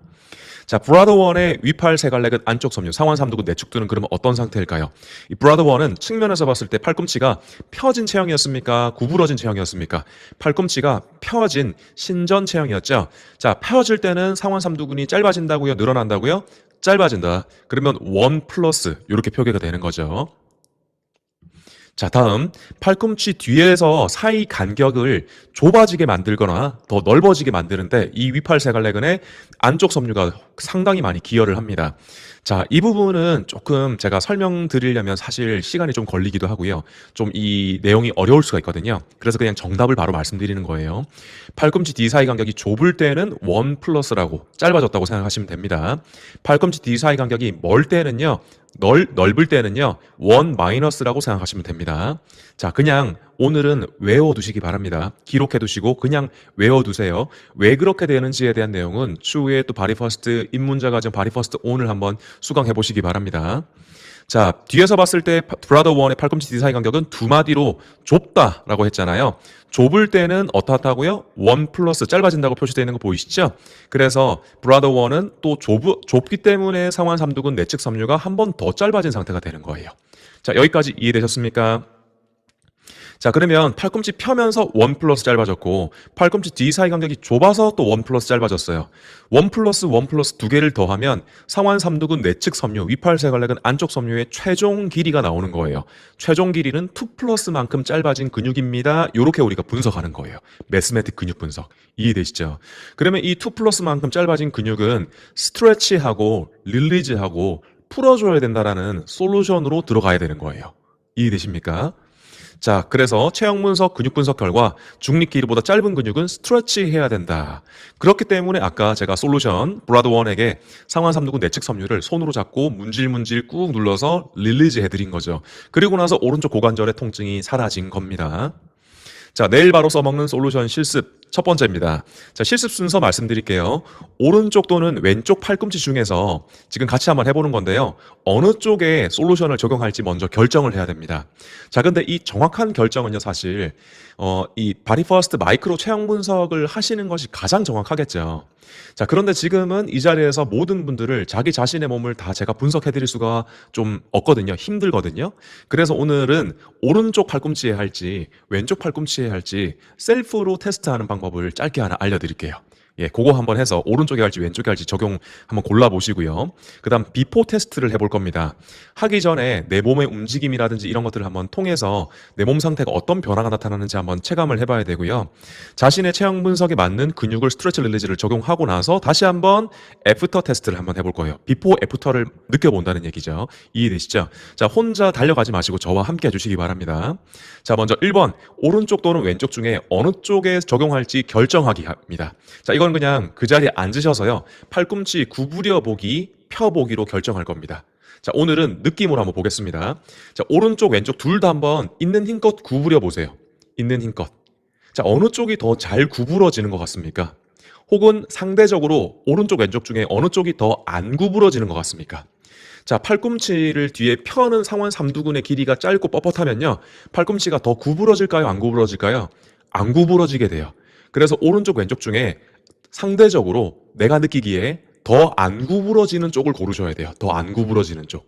자, 브라더 원의 위팔 세갈래근 안쪽 섬유, 상완 삼두근 내측두는 그러면 어떤 상태일까요? 이 브라더 원은 측면에서 봤을 때 팔꿈치가 펴진 체형이었습니까? 구부러진 체형이었습니까? 팔꿈치가 펴진 신전 체형이었죠. 자, 펴질 때는 상완 삼두근이 짧아진다고요? 늘어난다고요? 짧아진다. 그러면 1 플러스 이렇게 표기가 되는 거죠. 자, 다음 팔꿈치 뒤에서 사이 간격을 좁아지게 만들거나 더 넓어지게 만드는데 이 위팔 세갈래근의 안쪽 섬유가 상당히 많이 기여를 합니다. 자, 이 부분은 조금 제가 설명드리려면 사실 시간이 좀 걸리기도 하고요. 좀 이 내용이 어려울 수가 있거든요. 그래서 그냥 정답을 바로 말씀드리는 거예요. 팔꿈치 뒤 사이 간격이 좁을 때는 1 플러스라고 짧아졌다고 생각하시면 됩니다. 팔꿈치 뒤 사이 간격이 멀 때는요, 넓을 때는요 1 마이너스라고 생각하시면 됩니다. 자, 그냥 오늘은 외워두시기 바랍니다. 기록해두시고 그냥 외워두세요. 왜 그렇게 되는지에 대한 내용은 추후에 또 바디퍼스트 입문자 과정 바디퍼스트 오늘 한번 수강해보시기 바랍니다. 자, 뒤에서 봤을 때 브라더 원의 팔꿈치 뒤 사이 간격은 두 마디로 좁다라고 했잖아요. 좁을 때는 어떻다고요? 1 플러스 짧아진다고 표시되어 있는 거 보이시죠? 그래서 브라더 원은 또 좁기 때문에 상완 삼두근 내측 섬유가 한 번 더 짧아진 상태가 되는 거예요. 자, 여기까지 이해되셨습니까? 자, 그러면 팔꿈치 펴면서 1 플러스 짧아졌고 팔꿈치 뒤 사이 간격이 좁아서 또 1 플러스 짧아졌어요. 1 플러스 두 개를 더하면 상완 삼두근 내측 섬유, 위팔 세갈래근 안쪽 섬유의 최종 길이가 나오는 거예요. 최종 길이는 2 플러스만큼 짧아진 근육입니다. 이렇게 우리가 분석하는 거예요. 매스매틱 근육 분석. 이해되시죠? 그러면 이 2 플러스만큼 짧아진 근육은 스트레치하고 릴리즈하고 풀어줘야 된다라는 솔루션으로 들어가야 되는 거예요. 이해되십니까? 자, 그래서 체형 분석, 근육 분석 결과 중립 길이보다 짧은 근육은 스트레치 해야 된다. 그렇기 때문에 아까 제가 솔루션 브라더 원에게 상완 삼두근 내측 섬유를 손으로 잡고 문질문질 꾹 눌러서 릴리즈 해드린 거죠. 그리고 나서 오른쪽 고관절의 통증이 사라진 겁니다. 자, 내일 바로 써먹는 솔루션 실습. 첫 번째입니다. 자, 실습 순서 말씀드릴게요. 오른쪽 또는 왼쪽 팔꿈치 중에서 지금 같이 한번 해보는 건데요. 어느 쪽에 솔루션을 적용할지 먼저 결정을 해야 됩니다. 자, 근데 이 정확한 결정은요, 사실 이 바디 퍼스트 마이크로 체형 분석을 하시는 것이 가장 정확하겠죠. 자, 그런데 지금은 이 자리에서 모든 분들을 자기 자신의 몸을 다 제가 분석해 드릴 수가 좀 없거든요. 힘들거든요. 그래서 오늘은 오른쪽 팔꿈치에 할지 왼쪽 팔꿈치에 할지 셀프로 테스트하는 방법을 짧게 하나 알려드릴게요. 예, 그거 한번 해서 오른쪽에 할지 왼쪽에 할지 적용 한번 골라보시고요. 그 다음 비포 테스트를 해볼 겁니다. 하기 전에 내 몸의 움직임이라든지 이런 것들을 한번 통해서 내 몸 상태가 어떤 변화가 나타나는지 한번 체감을 해봐야 되고요. 자신의 체형 분석에 맞는 근육을 스트레치 릴리즈를 적용하고 나서 다시 한번 애프터 테스트를 한번 해볼 거예요. 비포 애프터를 느껴본다는 얘기죠. 이해되시죠? 자, 혼자 달려가지 마시고 저와 함께 해주시기 바랍니다. 자, 먼저 1번 오른쪽 또는 왼쪽 중에 어느 쪽에 적용할지 결정하기 합니다. 자, 이건 그냥 그 자리에 앉으셔서요. 팔꿈치 구부려 보기, 펴보기로 결정할 겁니다. 자, 오늘은 느낌으로 한번 보겠습니다. 자, 오른쪽, 왼쪽 둘 다 한번 있는 힘껏 구부려 보세요. 있는 힘껏. 자, 어느 쪽이 더 잘 구부러지는 것 같습니까? 혹은 상대적으로 오른쪽, 왼쪽 중에 어느 쪽이 더 안 구부러지는 것 같습니까? 자, 팔꿈치를 뒤에 펴는 상완 삼두근의 길이가 짧고 뻣뻣하면요. 팔꿈치가 더 구부러질까요? 안 구부러질까요? 안 구부러지게 돼요. 그래서 오른쪽, 왼쪽 중에 상대적으로 내가 느끼기에 더 안 구부러지는 쪽을 고르셔야 돼요. 더 안 구부러지는 쪽.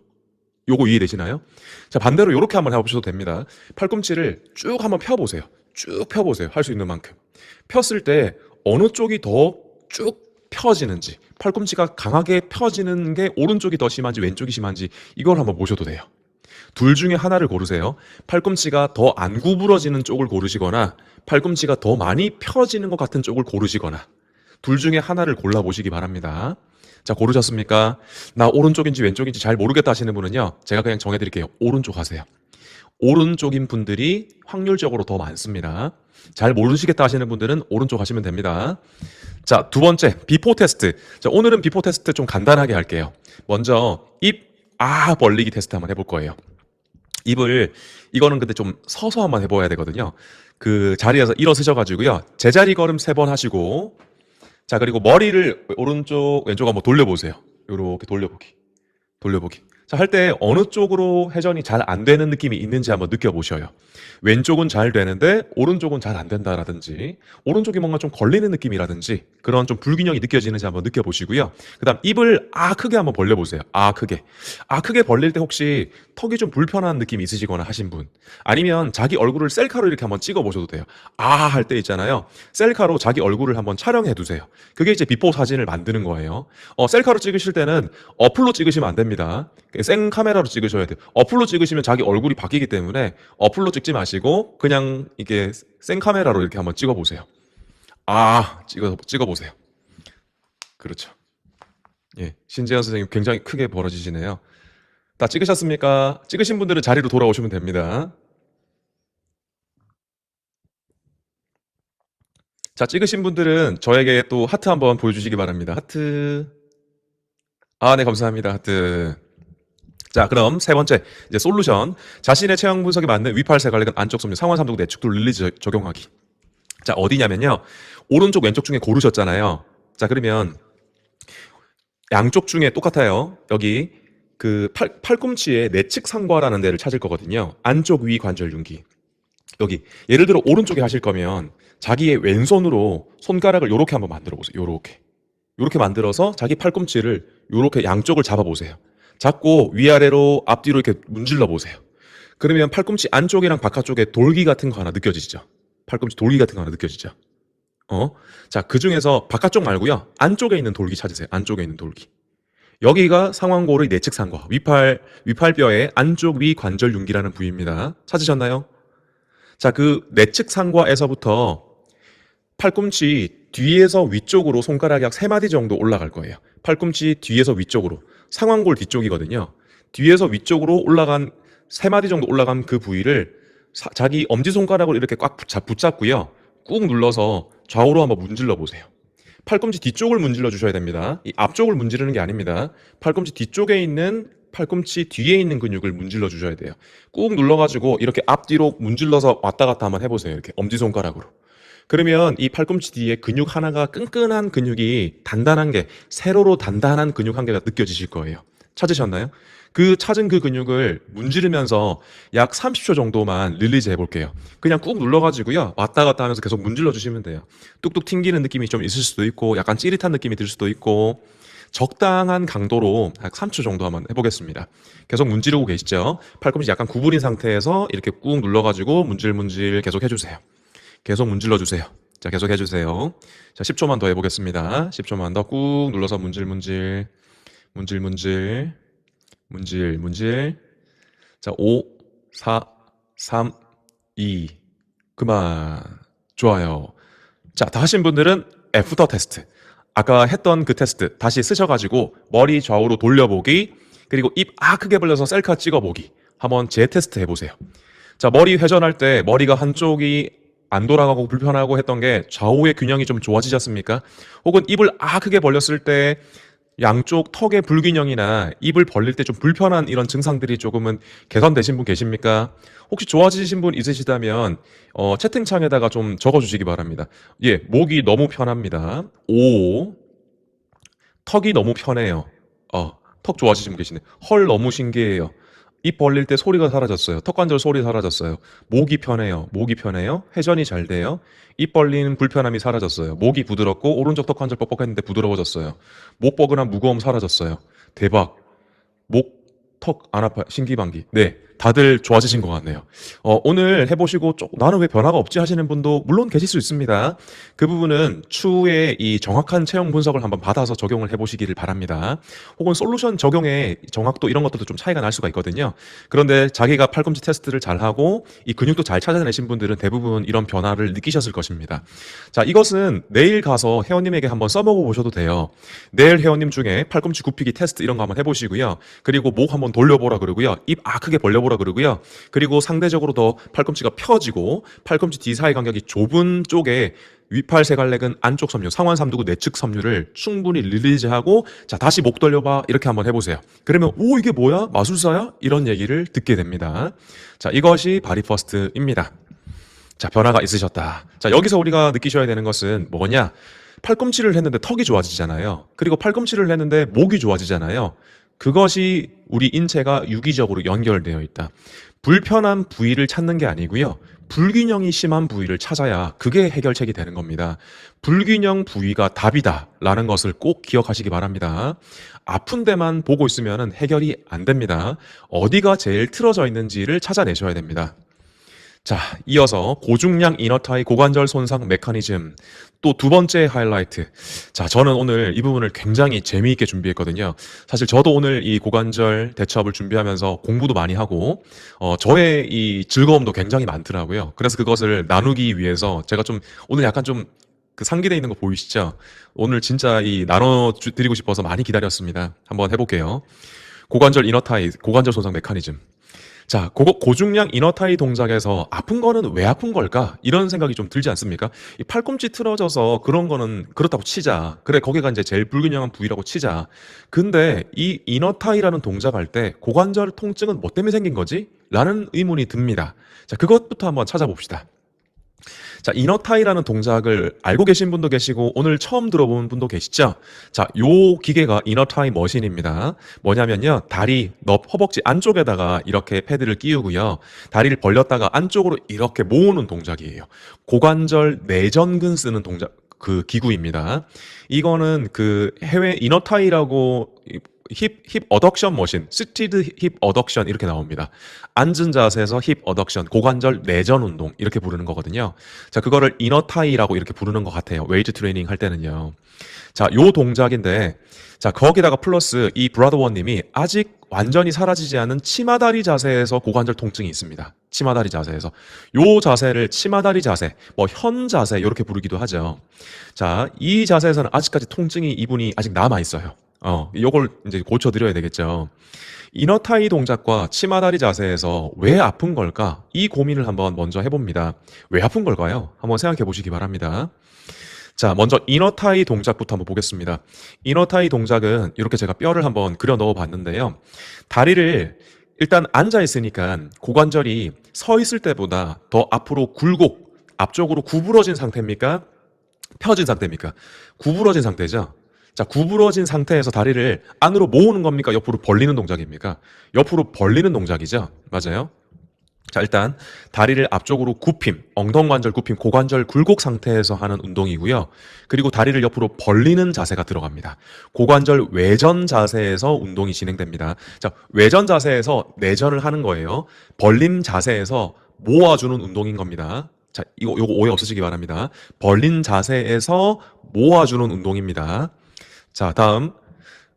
요거 이해되시나요? 자, 반대로 이렇게 한번 해보셔도 됩니다. 팔꿈치를 쭉 한번 펴보세요. 쭉 펴보세요. 할 수 있는 만큼. 폈을 때 어느 쪽이 더 쭉 펴지는지, 팔꿈치가 강하게 펴지는 게 오른쪽이 더 심한지 왼쪽이 심한지 이걸 한번 보셔도 돼요. 둘 중에 하나를 고르세요. 팔꿈치가 더 안 구부러지는 쪽을 고르시거나 팔꿈치가 더 많이 펴지는 것 같은 쪽을 고르시거나 둘 중에 하나를 골라보시기 바랍니다. 자, 고르셨습니까? 나 오른쪽인지 왼쪽인지 잘 모르겠다 하시는 분은요. 제가 그냥 정해드릴게요. 오른쪽 하세요. 오른쪽인 분들이 확률적으로 더 많습니다. 잘 모르시겠다 하시는 분들은 오른쪽 하시면 됩니다. 자, 두 번째, 비포 테스트. 자, 오늘은 비포 테스트 좀 간단하게 할게요. 먼저, 벌리기 테스트 한번 해볼 거예요. 이거는 근데 좀 서서 한번 해봐야 되거든요. 그 자리에서 일어서셔가지고요. 제자리 걸음 3번 하시고, 자, 그리고 머리를 오른쪽, 왼쪽 한번 돌려보세요. 요렇게 돌려보기. 자, 할 때 어느 쪽으로 회전이 잘 안 되는 느낌이 있는지 한번 느껴보셔요. 왼쪽은 잘 되는데 오른쪽은 잘 안 된다라든지 오른쪽이 뭔가 좀 걸리는 느낌이라든지 그런 좀 불균형이 느껴지는지 한번 느껴보시고요. 그 다음 입을 크게 한번 벌려보세요. 크게 벌릴 때 혹시 턱이 좀 불편한 느낌이 있으시거나 하신 분 아니면 자기 얼굴을 셀카로 이렇게 한번 찍어보셔도 돼요. 할 때 있잖아요. 셀카로 자기 얼굴을 한번 촬영해두세요. 그게 이제 비포 사진을 만드는 거예요. 셀카로 찍으실 때는 어플로 찍으시면 안 됩니다. 생 카메라로 찍으셔야 돼요. 어플로 찍으시면 자기 얼굴이 바뀌기 때문에 어플로 찍지 마시고 그냥 이게 생 카메라로 이렇게 한번 찍어보세요. 찍어보세요. 그렇죠. 예, 신재현 선생님 굉장히 크게 벌어지시네요. 다 찍으셨습니까? 찍으신 분들은 자리로 돌아오시면 됩니다. 자, 찍으신 분들은 저에게 또 하트 한번 보여주시기 바랍니다. 하트. 네, 감사합니다. 하트. 자, 그럼 세 번째, 이제 솔루션. 자신의 체형 분석에 맞는 위팔 세관leg은 안쪽 섬유 상완 삼두근 내축도 릴리즈 적용하기. 자, 어디냐면요. 오른쪽, 왼쪽 중에 고르셨잖아요. 자, 그러면 양쪽 중에 똑같아요. 여기 그 팔꿈치의 내측 상과라는 데를 찾을 거거든요. 안쪽 위 관절 융기. 여기 예를 들어 오른쪽에 하실 거면 자기의 왼손으로 손가락을 요렇게 한번 만들어 보세요. 요렇게 만들어서 자기 팔꿈치를 요렇게 양쪽을 잡아 보세요. 잡고 위아래로 앞뒤로 이렇게 문질러 보세요. 그러면 팔꿈치 안쪽이랑 바깥쪽에 돌기 같은 거 하나 느껴지시죠? 팔꿈치 돌기 같은 거 하나 느껴지죠? 자, 그 중에서 바깥쪽 말고요. 안쪽에 있는 돌기 찾으세요. 안쪽에 있는 돌기. 여기가 상완골의 내측 상과, 위팔뼈의 안쪽 위 관절 융기라는 부위입니다. 찾으셨나요? 자, 그 내측 상과에서부터 팔꿈치 뒤에서 위쪽으로 손가락이 약 3마디 정도 올라갈 거예요. 팔꿈치 뒤에서 위쪽으로. 상완골 뒤쪽이거든요. 뒤에서 위쪽으로 올라간 3마디 정도 올라간 그 부위를 자기 엄지손가락으로 이렇게 꽉 붙잡고요. 꾹 눌러서 좌우로 한번 문질러 보세요. 팔꿈치 뒤쪽을 문질러 주셔야 됩니다. 이 앞쪽을 문지르는 게 아닙니다. 팔꿈치 뒤쪽에 있는 팔꿈치 뒤에 있는 근육을 문질러 주셔야 돼요. 꾹 눌러가지고 이렇게 앞뒤로 문질러서 왔다 갔다 한번 해보세요. 이렇게 엄지손가락으로. 그러면 이 팔꿈치 뒤에 근육 하나가 끈끈한 근육이 단단한 게 세로로 단단한 근육 한 개가 느껴지실 거예요. 찾으셨나요? 그 찾은 그 근육을 문지르면서 약 30초 정도만 릴리즈 해볼게요. 그냥 꾹 눌러가지고요. 왔다 갔다 하면서 계속 문질러 주시면 돼요. 뚝뚝 튕기는 느낌이 좀 있을 수도 있고 약간 찌릿한 느낌이 들 수도 있고 적당한 강도로 약 3초 정도 한번 해보겠습니다. 계속 문지르고 계시죠? 팔꿈치 약간 구부린 상태에서 이렇게 꾹 눌러가지고 문질문질 계속 해주세요. 계속 문질러 주세요. 자, 계속 해주세요. 자, 10초만 더 해보겠습니다. 10초만 더 꾹 눌러서 문질문질, 문질문질, 문질문질. 자, 5, 4, 3, 2, 그만. 좋아요. 자, 다 하신 분들은 애프터 테스트. 아까 했던 그 테스트 다시 쓰셔가지고 머리 좌우로 돌려보기, 그리고 입 크게 벌려서 셀카 찍어보기. 한번 재테스트 해보세요. 자, 머리 회전할 때 머리가 한쪽이 안 돌아가고 불편하고 했던 게 좌우의 균형이 좀 좋아지셨습니까? 혹은 입을 크게 벌렸을 때 양쪽 턱의 불균형이나 입을 벌릴 때 좀 불편한 이런 증상들이 조금은 개선되신 분 계십니까? 혹시 좋아지신 분 있으시다면 채팅창에다가 좀 적어주시기 바랍니다. 예, 목이 너무 편합니다. 오, 턱이 너무 편해요. 턱 좋아지신 분 계시네. 헐, 너무 신기해요. 입 벌릴 때 소리가 사라졌어요. 턱관절 소리 사라졌어요. 목이 편해요. 목이 편해요. 회전이 잘 돼요. 입 벌리는 불편함이 사라졌어요. 목이 부드럽고 오른쪽 턱관절 뻑뻑했는데 부드러워졌어요. 목 뻐근한 무거움 사라졌어요. 대박. 목, 턱 안 아파요. 신기방기. 네, 다들 좋아지신 것 같네요. 오늘 해보시고 나는 왜 변화가 없지 하시는 분도 물론 계실 수 있습니다. 그 부분은 추후에 이 정확한 체형 분석을 한번 받아서 적용을 해보시기를 바랍니다. 혹은 솔루션 적용의 정확도 이런 것들도 좀 차이가 날 수가 있거든요. 그런데 자기가 팔꿈치 테스트를 잘하고 이 근육도 잘 찾아내신 분들은 대부분 이런 변화를 느끼셨을 것입니다. 자, 이것은 내일 가서 회원님에게 한번 써먹어 보셔도 돼요. 내일 회원님 중에 팔꿈치 굽히기 테스트 이런 거 한번 해보시고요. 그리고 목 한번 돌려보라 그러고요. 입 크게 벌려보라 그러고요. 그리고 상대적으로 더 팔꿈치가 펴지고 팔꿈치 뒤 사이 간격이 좁은 쪽에 위팔 세갈래근 안쪽 섬유, 상완 삼두구 내측 섬유를 충분히 릴리즈하고 자, 다시 목 돌려봐 이렇게 한번 해보세요. 그러면 오, 이게 뭐야? 마술사야? 이런 얘기를 듣게 됩니다. 자, 이것이 바디퍼스트입니다. 자, 변화가 있으셨다. 자, 여기서 우리가 느끼셔야 되는 것은 뭐냐? 팔꿈치를 했는데 턱이 좋아지잖아요. 그리고 팔꿈치를 했는데 목이 좋아지잖아요. 그것이 우리 인체가 유기적으로 연결되어 있다. 불편한 부위를 찾는 게 아니고요. 불균형이 심한 부위를 찾아야 그게 해결책이 되는 겁니다. 불균형 부위가 답이다라는 것을 꼭 기억하시기 바랍니다. 아픈 데만 보고 있으면 해결이 안 됩니다. 어디가 제일 틀어져 있는지를 찾아내셔야 됩니다. 자, 이어서 고중량 이너타이 고관절 손상 메커니즘 또 두 번째 하이라이트. 자, 저는 오늘 이 부분을 굉장히 재미있게 준비했거든요. 사실 저도 오늘 이 고관절 대처업을 준비하면서 공부도 많이 하고 저의 이 즐거움도 굉장히 많더라고요. 그래서 그것을 나누기 위해서 제가 좀 오늘 약간 좀 그 상기되어 있는 거 보이시죠? 오늘 진짜 이 나눠드리고 싶어서 많이 기다렸습니다. 한번 해볼게요. 고관절 이너타이 고관절 손상 메커니즘. 자, 고중량 이너타이 동작에서 아픈 거는 왜 아픈 걸까? 이런 생각이 좀 들지 않습니까? 이 팔꿈치 틀어져서 그런 거는 그렇다고 치자. 그래, 거기가 이제 제일 불균형한 부위라고 치자. 근데 이 이너타이라는 동작할 때 고관절 통증은 뭐 때문에 생긴 거지? 라는 의문이 듭니다. 자, 그것부터 한번 찾아봅시다. 자, 이너타이라는 동작을 알고 계신 분도 계시고 오늘 처음 들어본 분도 계시죠? 자, 요 기계가 이너타이 머신입니다. 뭐냐면요, 다리, 허벅지 안쪽에다가 이렇게 패드를 끼우고요. 다리를 벌렸다가 안쪽으로 이렇게 모으는 동작이에요. 고관절 내전근 쓰는 동작, 그 기구입니다. 이거는 그 해외 이너타이라고 힙 어덕션 머신, 시티드 힙 어덕션 이렇게 나옵니다. 앉은 자세에서 힙 어덕션, 고관절 내전 운동 이렇게 부르는 거거든요. 자, 그거를 이너타이라고 이렇게 부르는 것 같아요. 웨이트 트레이닝 할 때는요. 자, 요 동작인데, 자, 거기다가 플러스 이 브라더원 님이 아직 완전히 사라지지 않은 치마다리 자세에서 고관절 통증이 있습니다. 치마다리 자세에서. 요 자세를 치마다리 자세, 뭐 현 자세 이렇게 부르기도 하죠. 자, 이 자세에서는 아직까지 통증이 이분이 아직 남아 있어요. 요걸 이제 고쳐드려야 되겠죠. 이너타이 동작과 치마다리 자세에서 왜 아픈 걸까? 이 고민을 한번 먼저 해봅니다. 왜 아픈 걸까요? 한번 생각해 보시기 바랍니다. 자, 먼저 이너타이 동작부터 한번 보겠습니다. 이너타이 동작은 이렇게 제가 뼈를 한번 그려 넣어 봤는데요. 다리를 일단 앉아 있으니까 고관절이 서 있을 때보다 더 앞으로 굴곡, 앞쪽으로 구부러진 상태입니까? 펴진 상태입니까? 구부러진 상태죠. 자, 구부러진 상태에서 다리를 안으로 모으는 겁니까? 옆으로 벌리는 동작입니까? 옆으로 벌리는 동작이죠. 맞아요. 자, 일단 다리를 앞쪽으로 굽힘, 엉덩관절 굽힘, 고관절 굴곡 상태에서 하는 운동이고요. 그리고 다리를 옆으로 벌리는 자세가 들어갑니다. 고관절 외전 자세에서 운동이 진행됩니다. 자, 외전 자세에서 내전을 하는 거예요. 벌림 자세에서 모아주는 운동인 겁니다. 자, 요거 오해 없으시기 바랍니다. 벌린 자세에서 모아주는 운동입니다. 자, 다음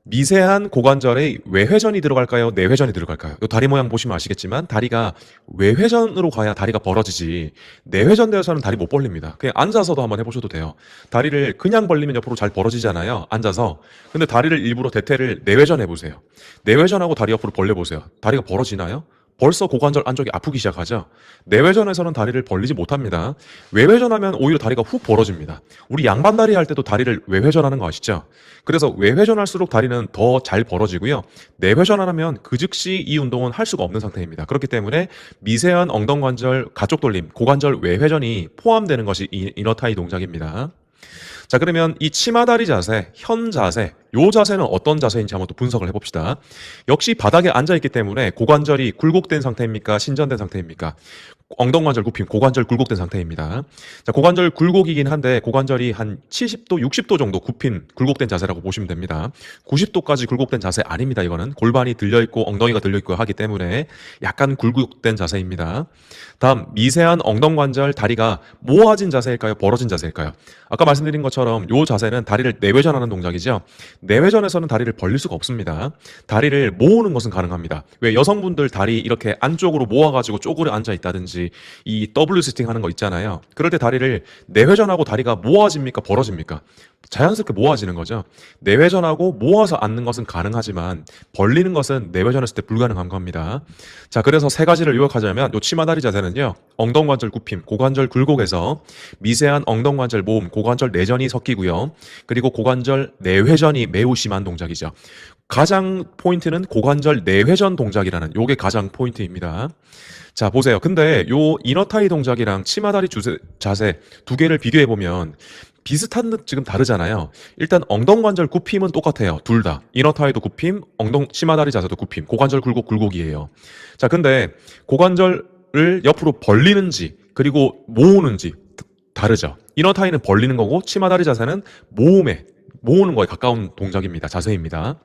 미세한 고관절에 외회전이 들어갈까요? 내회전이 들어갈까요? 이 다리 모양 보시면 아시겠지만 다리가 외회전으로 가야 다리가 벌어지지 내회전 되어서는 다리 못 벌립니다. 그냥 앉아서도 한번 해보셔도 돼요. 다리를 그냥 벌리면 옆으로 잘 벌어지잖아요. 앉아서. 근데 다리를 일부러 대퇴를 내회전 해보세요. 내회전하고 다리 옆으로 벌려보세요. 다리가 벌어지나요? 벌써 고관절 안쪽이 아프기 시작하죠. 내회전에서는 다리를 벌리지 못합니다. 외회전하면 오히려 다리가 훅 벌어집니다. 우리 양반다리 할 때도 다리를 외회전하는 거 아시죠? 그래서 외회전할수록 다리는 더 잘 벌어지고요. 내회전하면 그 즉시 이 운동은 할 수가 없는 상태입니다. 그렇기 때문에 미세한 엉덩관절 가쪽 돌림, 고관절 외회전이 포함되는 것이 이 이너타이 동작입니다. 자, 그러면 이 치마다리 자세, 현 자세, 요 자세는 어떤 자세인지 한번 또 분석을 해봅시다. 역시 바닥에 앉아있기 때문에 고관절이 굴곡된 상태입니까? 신전된 상태입니까? 엉덩관절 굽힘, 고관절 굴곡된 상태입니다. 자, 고관절 굴곡이긴 한데 고관절이 한 70도, 60도 정도 굽힌 굴곡된 자세라고 보시면 됩니다. 90도까지 굴곡된 자세 아닙니다. 이거는 골반이 들려있고 엉덩이가 들려있고 하기 때문에 약간 굴곡된 자세입니다. 다음 미세한 엉덩관절 다리가 모아진 자세일까요? 벌어진 자세일까요? 아까 말씀드린 것처럼 이 자세는 다리를 내회전하는 동작이죠. 내회전에서는 다리를 벌릴 수가 없습니다. 다리를 모으는 것은 가능합니다. 왜 여성분들 다리 이렇게 안쪽으로 모아가지고 쪼그려 앉아있다든지 이 W 시팅 하는 거 있잖아요. 그럴 때 다리를 내회전하고 다리가 모아집니까? 벌어집니까? 자연스럽게 모아지는 거죠. 내회전하고 모아서 앉는 것은 가능하지만 벌리는 것은 내회전했을 때 불가능한 겁니다. 자, 그래서 세 가지를 요약하자면 요 치마다리 자세는요. 엉덩관절 굽힘, 고관절 굴곡에서 미세한 엉덩관절 모음, 고관절 내전이 섞이고요. 그리고 고관절 내회전이 매우 심한 동작이죠. 가장 포인트는 고관절 내회전 동작이라는 요게 가장 포인트입니다. 자, 보세요. 근데 요 이너타이 동작이랑 치마다리 자세 두 개를 비교해 보면 비슷한 듯 지금 다르잖아요. 일단 엉덩관절 굽힘은 똑같아요. 둘 다. 이너타이도 굽힘, 치마다리 자세도 굽힘, 고관절 굴곡이에요. 자, 근데 고관절을 옆으로 벌리는지 그리고 모으는지 다르죠. 이너타이는 벌리는 거고 치마다리 자세는 모으는 거에 가까운 동작입니다. 자세입니다.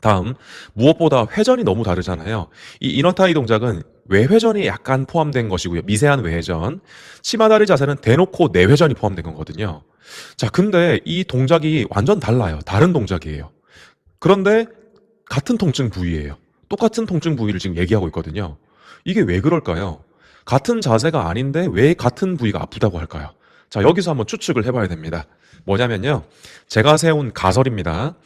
다음, 무엇보다 회전이 너무 다르잖아요. 이 이너타이 동작은 외회전이 약간 포함된 것이고요. 미세한 외회전. 치마다리 자세는 대놓고 내회전이 포함된 거거든요. 자, 근데 이 동작이 완전 달라요. 다른 동작이에요. 그런데 같은 통증 부위예요. 똑같은 통증 부위를 지금 얘기하고 있거든요. 이게 왜 그럴까요? 같은 자세가 아닌데 왜 같은 부위가 아프다고 할까요? 자, 여기서 한번 추측을 해봐야 됩니다. 뭐냐면요. 제가 세운 가설입니다.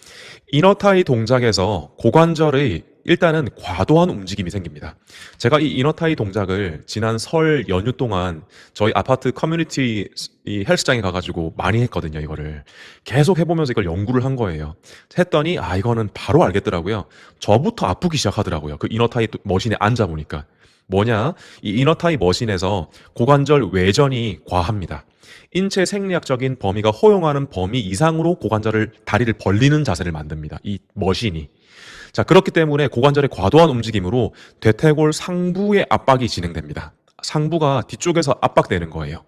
이너타이 동작에서 고관절의 일단은 과도한 움직임이 생깁니다. 제가 이 이너타이 동작을 지난 설 연휴 동안 저희 아파트 커뮤니티 이 헬스장에 가가지고 많이 했거든요. 이거를 계속 해보면서 이걸 연구를 한 거예요. 했더니 이거는 바로 알겠더라고요. 저부터 아프기 시작하더라고요. 그 이너타이 머신에 앉아보니까. 뭐냐? 이 이너타이 머신에서 고관절 외전이 과합니다. 인체 생리학적인 범위가 허용하는 범위 이상으로 다리를 벌리는 자세를 만듭니다. 이 머신이. 자, 그렇기 때문에 고관절의 과도한 움직임으로 대퇴골 상부의 압박이 진행됩니다. 상부가 뒤쪽에서 압박되는 거예요.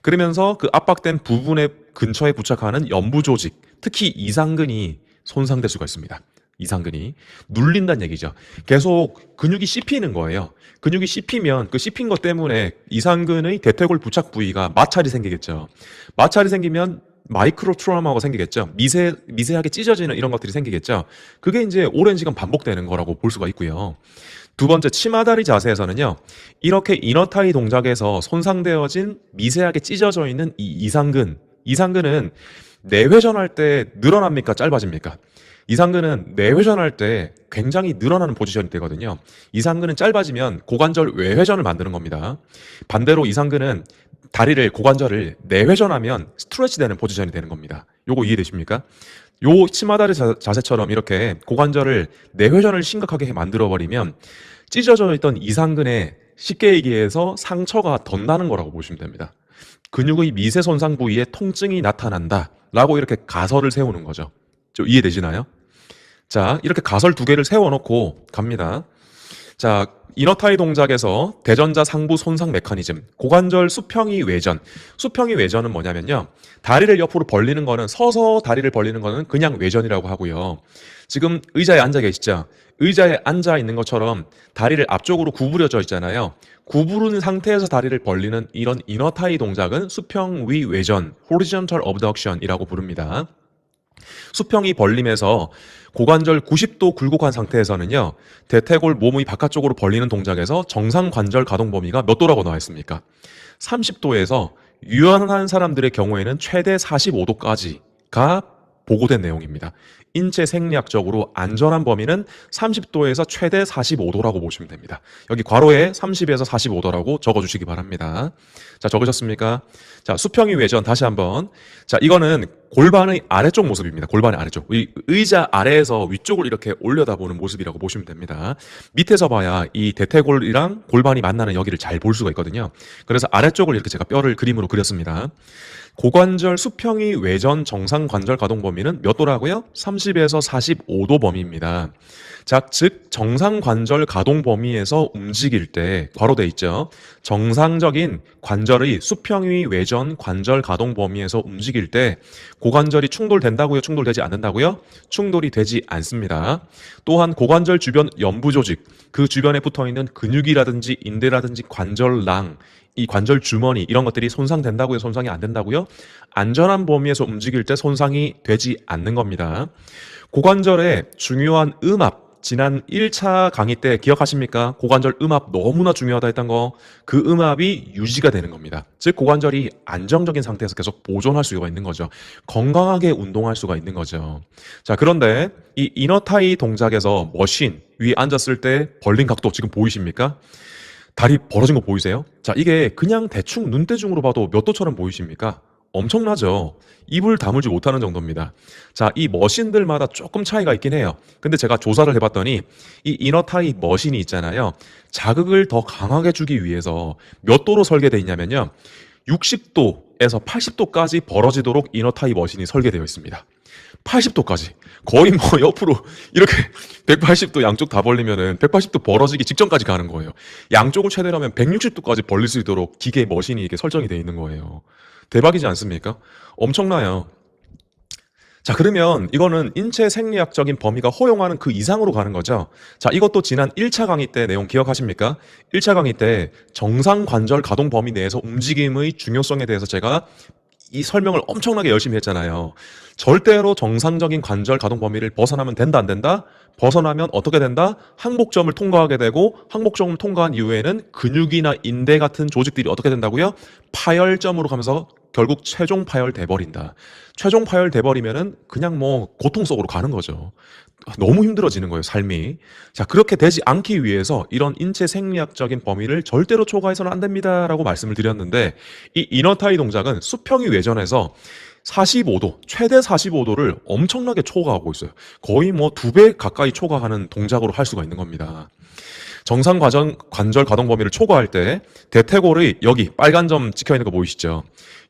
그러면서 그 압박된 부분의 근처에 부착하는 연부 조직, 특히 이상근이 손상될 수가 있습니다. 이상근이 눌린다는 얘기죠. 계속 근육이 씹히는 거예요. 근육이 씹히면 그 씹힌 것 때문에 이상근의 대퇴골 부착 부위가 마찰이 생기겠죠. 마찰이 생기면 마이크로 트라우마가 생기겠죠. 미세하게 찢어지는 이런 것들이 생기겠죠. 그게 이제 오랜 시간 반복되는 거라고 볼 수가 있고요. 두 번째, 치마다리 자세에서는요. 이렇게 이너타이 동작에서 손상되어진 미세하게 찢어져 있는 이 이상근은 내회전할 때 늘어납니까? 짧아집니까? 이상근은 내회전할 때 굉장히 늘어나는 포지션이 되거든요. 이상근은 짧아지면 고관절 외회전을 만드는 겁니다. 반대로 이상근은 고관절을 내회전하면 스트레치 되는 포지션이 되는 겁니다. 요거 이해되십니까? 요 치마다리 자세처럼 이렇게 고관절을 내회전을 심각하게 만들어버리면 찢어져 있던 이상근의 쉽게 얘기해서 상처가 덧나는 거라고 보시면 됩니다. 근육의 미세 손상 부위에 통증이 나타난다 라고 이렇게 가설을 세우는 거죠. 좀 이해되시나요? 자, 이렇게 가설 두 개를 세워놓고 갑니다. 자, 이너타이 동작에서 대전자 상부 손상 메커니즘, 고관절 수평이 외전. 수평이 외전은 뭐냐면요. 다리를 옆으로 벌리는 거는, 서서 다리를 벌리는 거는 그냥 외전이라고 하고요. 지금 의자에 앉아 계시죠? 의자에 앉아 있는 것처럼 다리를 앞쪽으로 구부려져 있잖아요. 구부른 상태에서 다리를 벌리는 이런 이너타이 동작은 수평위 외전, horizontal abduction이라고 부릅니다. 수평이 벌림에서 고관절 90도 굴곡한 상태에서는요, 대퇴골 몸의 바깥쪽으로 벌리는 동작에서 정상 관절 가동 범위가 몇 도라고 나와 있습니까? 30도에서 유연한 사람들의 경우에는 최대 45도까지가 보고된 내용입니다. 인체 생리학적으로 안전한 범위는 30도에서 최대 45도라고 보시면 됩니다. 여기 괄호에 30에서 45도라고 적어주시기 바랍니다. 자, 적으셨습니까? 자, 수평이 외전 다시 한번. 자, 이거는 골반의 아래쪽 모습입니다. 골반의 아래쪽. 의자 아래에서 위쪽을 이렇게 올려다보는 모습이라고 보시면 됩니다. 밑에서 봐야 이 대퇴골이랑 골반이 만나는 여기를 잘 볼 수가 있거든요. 그래서 아래쪽을 이렇게 제가 뼈를 그림으로 그렸습니다. 고관절 수평이 외전 정상 관절 가동 범위는 몇 도라고요? 30에서 45도 범위입니다. 자, 즉 정상 관절 가동 범위에서 움직일 때 괄호돼 있죠. 정상적인 관절의 수평위 외전 관절 가동 범위에서 움직일 때 고관절이 충돌된다고요? 충돌되지 않는다고요? 충돌이 되지 않습니다. 또한 고관절 주변 연부 조직, 그 주변에 붙어 있는 근육이라든지 인대라든지 관절낭, 이 관절 주머니 이런 것들이 손상된다고요? 손상이 안 된다고요? 안전한 범위에서 움직일 때 손상이 되지 않는 겁니다. 고관절의 중요한 음압, 지난 1차 강의 때 기억하십니까? 고관절 음압 너무나 중요하다 했던 거, 그 음압이 유지가 되는 겁니다. 즉 고관절이 안정적인 상태에서 계속 보존할 수가 있는 거죠. 건강하게 운동할 수가 있는 거죠. 자, 그런데 이 이너타이 동작에서 머신 위에 앉았을 때 벌린 각도 지금 보이십니까? 다리 벌어진 거 보이세요? 자, 이게 그냥 대충 눈대중으로 봐도 몇 도처럼 보이십니까? 엄청나죠? 입을 다물지 못하는 정도입니다. 자, 이 머신들마다 조금 차이가 있긴 해요. 근데 제가 조사를 해봤더니 이 이너타이 머신이 있잖아요. 자극을 더 강하게 주기 위해서 몇 도로 설계되어 있냐면요. 60도에서 80도까지 벌어지도록 이너타이 머신이 설계되어 있습니다. 80도까지. 거의 뭐 옆으로 이렇게 180도 양쪽 다 벌리면은 180도 벌어지기 직전까지 가는 거예요. 양쪽을 최대로 하면 160도까지 벌릴 수 있도록 기계 머신이 이렇게 설정이 되어 있는 거예요. 대박이지 않습니까? 엄청나요. 자, 그러면 이거는 인체 생리학적인 범위가 허용하는 그 이상으로 가는 거죠. 자, 이것도 지난 1차 강의 때 내용 기억하십니까? 1차 강의 때 정상 관절 가동 범위 내에서 움직임의 중요성에 대해서 제가 이 설명을 엄청나게 열심히 했잖아요. 절대로 정상적인 관절 가동 범위를 벗어나면 된다, 안 된다? 벗어나면 어떻게 된다? 항복점을 통과하게 되고, 항복점을 통과한 이후에는 근육이나 인대 같은 조직들이 어떻게 된다고요? 파열점으로 가면서 결국 최종 파열돼 버린다. 최종 파열돼 버리면은 그냥 뭐 고통 속으로 가는 거죠. 너무 힘들어지는 거예요, 삶이. 자, 그렇게 되지 않기 위해서 이런 인체 생리학적인 범위를 절대로 초과해서는 안 됩니다라고 말씀을 드렸는데, 이 이너타이 동작은 수평이 외전해서 45도, 최대 45도를 엄청나게 초과하고 있어요. 거의 뭐 2배 가까이 초과하는 동작으로 할 수가 있는 겁니다. 정상 관절 가동 범위를 초과할 때 대퇴골의 여기 빨간 점 찍혀 있는 거 보이시죠?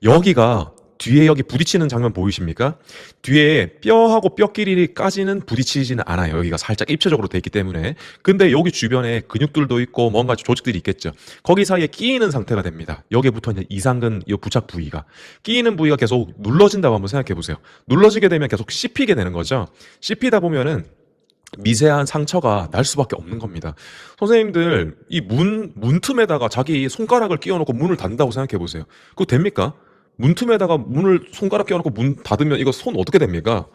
여기가 뒤에 여기 부딪히는 장면 보이십니까? 뒤에 뼈하고 뼈끼리까지는 부딪히지는 않아요. 여기가 살짝 입체적으로 돼 있기 때문에. 근데 여기 주변에 근육들도 있고 뭔가 조직들이 있겠죠. 거기 사이에 끼이는 상태가 됩니다. 여기에 붙어있는 이상근 이 부착 부위가. 끼이는 부위가 계속 눌러진다고 한번 생각해 보세요. 눌러지게 되면 계속 씹히게 되는 거죠. 씹히다 보면은 미세한 상처가 날 수밖에 없는 겁니다. 선생님들 이 문틈에다가 자기 손가락을 끼워놓고 문을 닫는다고 생각해 보세요. 그거 됩니까? 문틈에다가 문을 손가락 끼워놓고 문 닫으면 이거 손 어떻게 됩니까?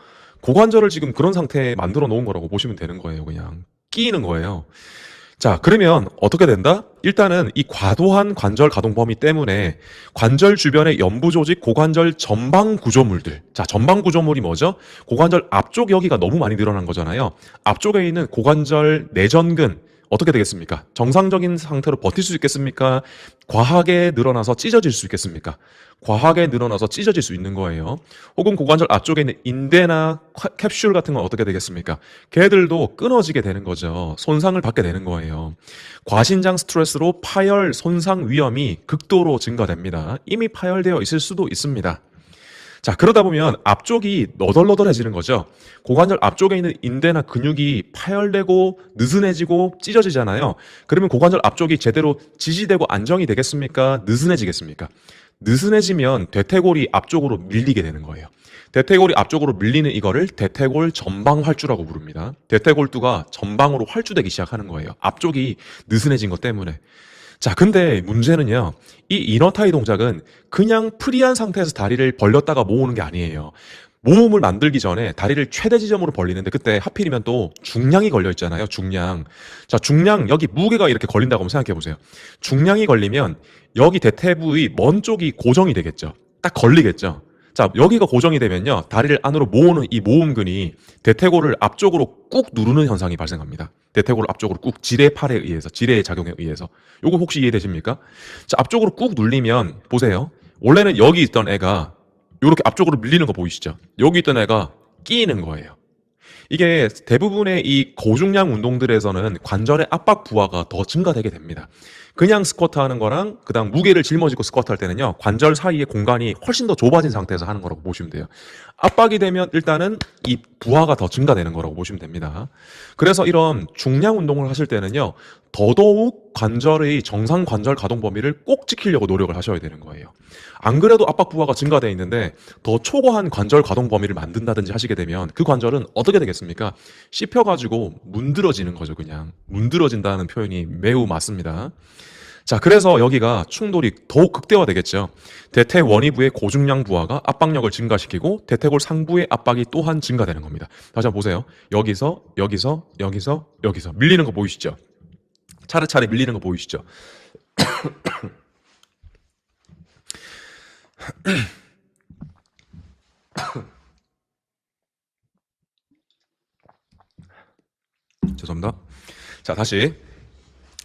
고관절을 지금 그런 상태에 만들어 놓은 거라고 보시면 되는 거예요. 그냥 끼이는 거예요. 자, 그러면 어떻게 된다? 일단은 이 과도한 관절 가동 범위 때문에 관절 주변의 연부 조직, 고관절 전방 구조물들. 자, 전방 구조물이 뭐죠? 고관절 앞쪽 여기가 너무 많이 늘어난 거잖아요. 앞쪽에 있는 고관절 내전근, 어떻게 되겠습니까? 정상적인 상태로 버틸 수 있겠습니까? 과하게 늘어나서 찢어질 수 있겠습니까? 과하게 늘어나서 찢어질 수 있는 거예요. 혹은 고관절 앞쪽에 있는 인대나 캡슐 같은 건 어떻게 되겠습니까? 걔들도 끊어지게 되는 거죠. 손상을 받게 되는 거예요. 과신장 스트레스로 파열, 손상 위험이 극도로 증가됩니다. 이미 파열되어 있을 수도 있습니다. 자, 그러다 보면 앞쪽이 너덜너덜해지는 거죠. 고관절 앞쪽에 있는 인대나 근육이 파열되고 느슨해지고 찢어지잖아요. 그러면 고관절 앞쪽이 제대로 지지되고 안정이 되겠습니까? 느슨해지겠습니까? 느슨해지면 대퇴골이 앞쪽으로 밀리게 되는 거예요. 대퇴골이 앞쪽으로 밀리는 이거를 대퇴골 전방 활주라고 부릅니다. 대퇴골두가 전방으로 활주되기 시작하는 거예요. 앞쪽이 느슨해진 것 때문에. 자, 근데 문제는요, 이 이너타이 동작은 그냥 프리한 상태에서 다리를 벌렸다가 모으는 게 아니에요. 모음을 만들기 전에 다리를 최대 지점으로 벌리는데 그때 하필이면 또 중량이 걸려 있잖아요. 중량. 자, 중량, 여기 무게가 이렇게 걸린다고 한번 생각해 보세요. 중량이 걸리면 여기 대퇴부의 먼 쪽이 고정이 되겠죠. 딱 걸리겠죠. 자, 여기가 고정이 되면요, 다리를 안으로 모으는 이 모음근이 대퇴골을 앞쪽으로 꾹 누르는 현상이 발생합니다. 대퇴골을 앞쪽으로 꾹, 지뢰 팔에 의해서, 지뢰의 작용에 의해서. 요거 혹시 이해되십니까? 자, 앞쪽으로 꾹 눌리면 보세요. 원래는 여기 있던 애가 요렇게 앞쪽으로 밀리는 거 보이시죠? 여기 있던 애가 끼이는 거예요. 이게 대부분의 이 고중량 운동들에서는 관절의 압박 부하가 더 증가되게 됩니다. 그냥 스쿼트 하는 거랑 그다음 무게를 짊어지고 스쿼트 할 때는요, 관절 사이의 공간이 훨씬 더 좁아진 상태에서 하는 거라고 보시면 돼요. 압박이 되면 일단은 이 부하가 더 증가되는 거라고 보시면 됩니다. 그래서 이런 중량 운동을 하실 때는요, 더더욱 관절의 정상 관절 가동 범위를 꼭 지키려고 노력을 하셔야 되는 거예요. 안 그래도 압박 부하가 증가되어 있는데 더 초고한 관절 가동 범위를 만든다든지 하시게 되면 그 관절은 어떻게 되겠습니까? 씹혀가지고 문드러지는 거죠. 그냥 문드러진다는 표현이 매우 맞습니다. 자, 그래서 여기가 충돌이 더욱 극대화되겠죠. 대퇴 원위부의 고중량 부하가 압박력을 증가시키고 대퇴골 상부의 압박이 또한 증가되는 겁니다. 다시 한번 보세요. 여기서 밀리는 거 보이시죠? 차례차례 밀리는 거 보이시죠? 죄송합니다. 자, 다시.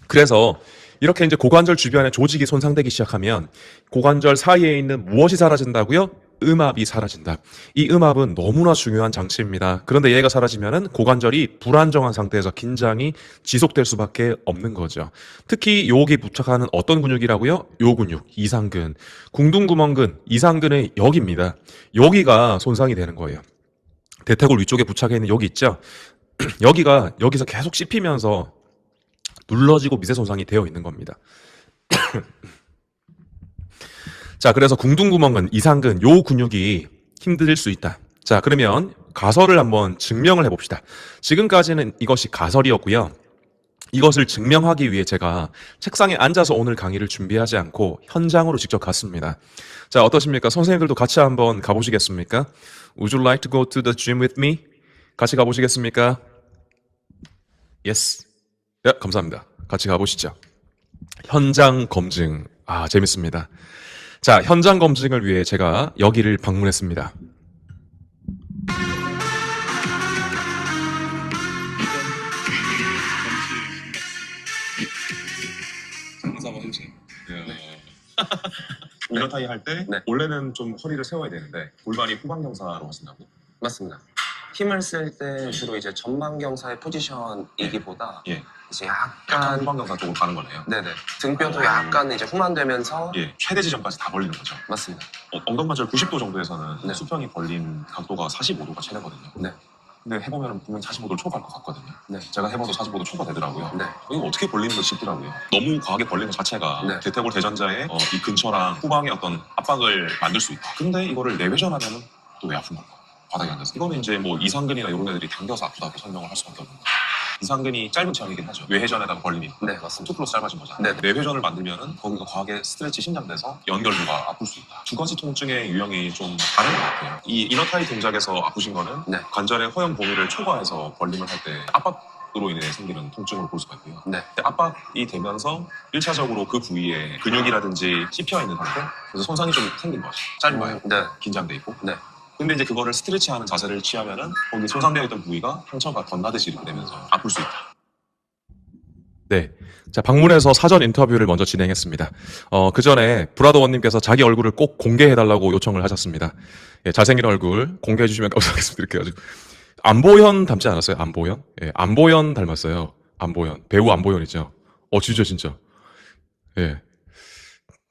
그래서 이렇게 이제 고관절 주변에 조직이 손상되기 시작하면 고관절 사이에 있는 무엇이 사라진다고요? 음압이 사라진다. 이 음압은 너무나 중요한 장치입니다. 그런데 얘가 사라지면은 고관절이 불안정한 상태에서 긴장이 지속될 수밖에 없는 거죠. 특히 여기 부착하는 어떤 근육이라고요? 요 근육, 이상근, 궁둥구멍근, 이상근의 여기입니다. 여기가 손상이 되는 거예요. 대퇴골 위쪽에 부착해 있는 여기 있죠? 여기서 계속 씹히면서 눌러지고 미세 손상이 되어 있는 겁니다. 자, 그래서 궁둥구멍근, 이상근, 요 근육이 힘들 수 있다. 자, 그러면 가설을 한번 증명을 해봅시다. 지금까지는 이것이 가설이었고요. 이것을 증명하기 위해 제가 책상에 앉아서 오늘 강의를 준비하지 않고 현장으로 직접 갔습니다. 자, 어떠십니까? 선생님들도 같이 한번 가보시겠습니까? Would you like to go to the gym with me? 같이 가보시겠습니까? Yes. 네, 감사합니다. 같이 가보시죠. 현장 검증. 아, 재밌습니다. 자, 현장 검증을 위해 제가 여기를 방문했습니다. 이너타이 할 때 네. 원래는 좀 허리를 세워야 되는데 골반이 후방경사로 하신다고? 맞습니다. 힘을 쓸 때 주로 이제 전방경사의 포지션이기보다 예. 이제 약간 약간 후방경사 쪽으로 가는 거네요. 네네 등뼈도 약간 이제 후만되면서 예, 최대 지점까지 다 벌리는 거죠. 맞습니다. 엉덩관절 90도 정도에서는 네. 수평이 벌린 각도가 45도가 최대거든요. 네. 근데 해보면 분명 45도를 초과할 것 같거든요. 네. 제가 해봐도 45도 초과되더라고요. 네. 이거 어떻게 벌리는 걸 싶더라고요. 너무 과하게 벌리는 것 자체가 네. 대퇴골 대전자의 이 근처랑 후방의 어떤 압박을 만들 수 있다. 근데 이거를 내외전하면은 또 왜 아픈 걸까? 바닥에 앉아서. 이거는 이제 뭐 이상근이나 이런 애들이 당겨서 아프다고 설명을 할 수밖에 없는 거예요. 이상근이 짧은 체형이긴 하죠. 외회전에다가 벌림이 네, 맞습니다. 2 플러스 짧아진 거잖아요. 네. 내회전을 만들면은 거기가 과하게 스트레치 신장돼서 연결부가 아플 수 있다. 두 가지 통증의 유형이 좀 다른 것 같아요. 이 이너타이 동작에서 아프신 거는 네. 관절의 허용 범위를 초과해서 벌림을 할 때 압박으로 인해 생기는 통증을 볼 수가 있고요. 네. 근데 압박이 되면서 1차적으로 그 부위에 근육이라든지 씹혀 있는 상태, 그래서 손상이 좀 생긴 거죠. 짧아요. 네. 긴장돼 있고. 네. 근데 이제 그거를 스트레치하는 자세를 취하면은 거기 손상되어 있던 부위가 상처가 덧나듯이 이렇게 되면서 아플 수 있다. 네. 자, 방문해서 사전 인터뷰를 먼저 진행했습니다. 그 전에 브라더원님께서 자기 얼굴을 꼭 공개해달라고 요청을 하셨습니다. 예, 잘생긴 얼굴 공개해주시면 감사하겠습니다. 이렇게 해가지고. 안보현 닮지 않았어요? 안보현? 예, 안보현 닮았어요. 안보현. 배우 안보현이죠. 진짜. 예.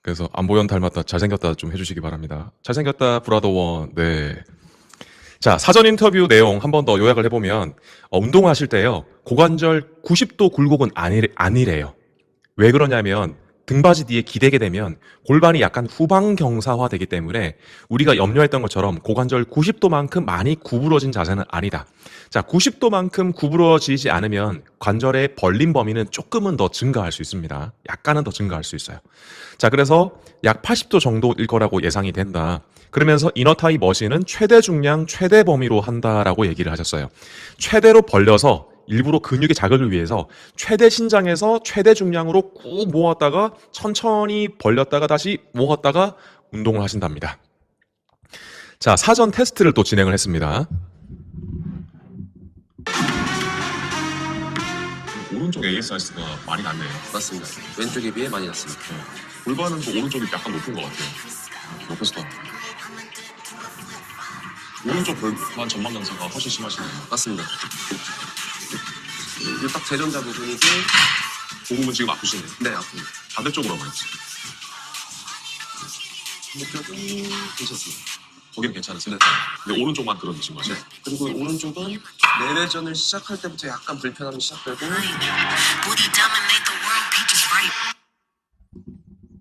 그래서 안보현 닮았다, 잘생겼다 좀 해주시기 바랍니다. 잘생겼다, 브라더원. 네. 자, 사전 인터뷰 내용 한 번 더 요약을 해보면, 운동하실 때요, 고관절 90도 굴곡은 아니래요. 왜 그러냐면, 등받이 뒤에 기대게 되면 골반이 약간 후방 경사화 되기 때문에 우리가 염려했던 것처럼 고관절 90도만큼 많이 구부러진 자세는 아니다. 자, 90도만큼 구부러지지 않으면 관절의 벌림 범위는 조금은 더 증가할 수 있습니다. 약간은 더 증가할 수 있어요. 자, 그래서 약 80도 정도일 거라고 예상이 된다. 그러면서 이너타이 머신은 최대 중량, 최대 범위로 한다라고 얘기를 하셨어요. 최대로 벌려서 일부러 근육의 자극을 위해서 최대 신장에서 최대 중량으로 꾹 모았다가 천천히 벌렸다가 다시 모았다가 운동을 하신답니다. 자, 사전 테스트를 또 진행을 했습니다. 오른쪽 ASRS가 많이 낮네요. 맞습니다. 왼쪽에 비해 많이 낮습니다. 골반은 또 오른쪽이 약간 높은 것 같아요. 높여서 오른쪽 골반 전방 경사가 훨씬 심하시네요. 맞습니다. 이 딱 대전자 부분이고, 그 부분 지금 아프시네요. 네, 아픕니다. 반대쪽으로 한번 해주세요. 반대쪽은 괜찮습니다. 거기는 괜찮으세요? 네. 근데 오른쪽만 그러신 거죠? 네. 그리고 오른쪽은 내외전을 시작할 때부터 약간 불편함이 시작되고,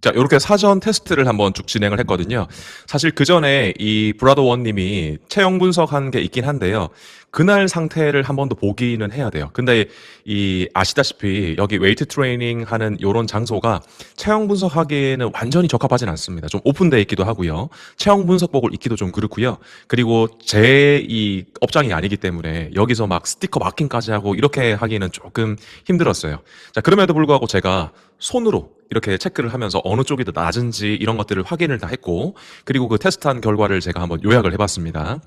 자, 이렇게 사전 테스트를 한번 쭉 진행을 했거든요. 사실 그 전에 이 브라더원님이 체형 분석한 게 있긴 한데요. 그날 상태를 한 번 더 보기는 해야 돼요. 근데 이 아시다시피 여기 웨이트 트레이닝 하는 요런 장소가 체형 분석하기에는 완전히 적합하진 않습니다. 좀 오픈되어 있기도 하고요. 체형 분석복을 입기도 좀 그렇고요. 그리고 제 이 업장이 아니기 때문에 여기서 막 스티커 마킹까지 하고 이렇게 하기는 조금 힘들었어요. 자, 그럼에도 불구하고 제가 손으로 이렇게 체크를 하면서 어느 쪽이 더 낮은지 이런 것들을 확인을 다 했고, 그리고 그 테스트한 결과를 제가 한번 요약을 해봤습니다.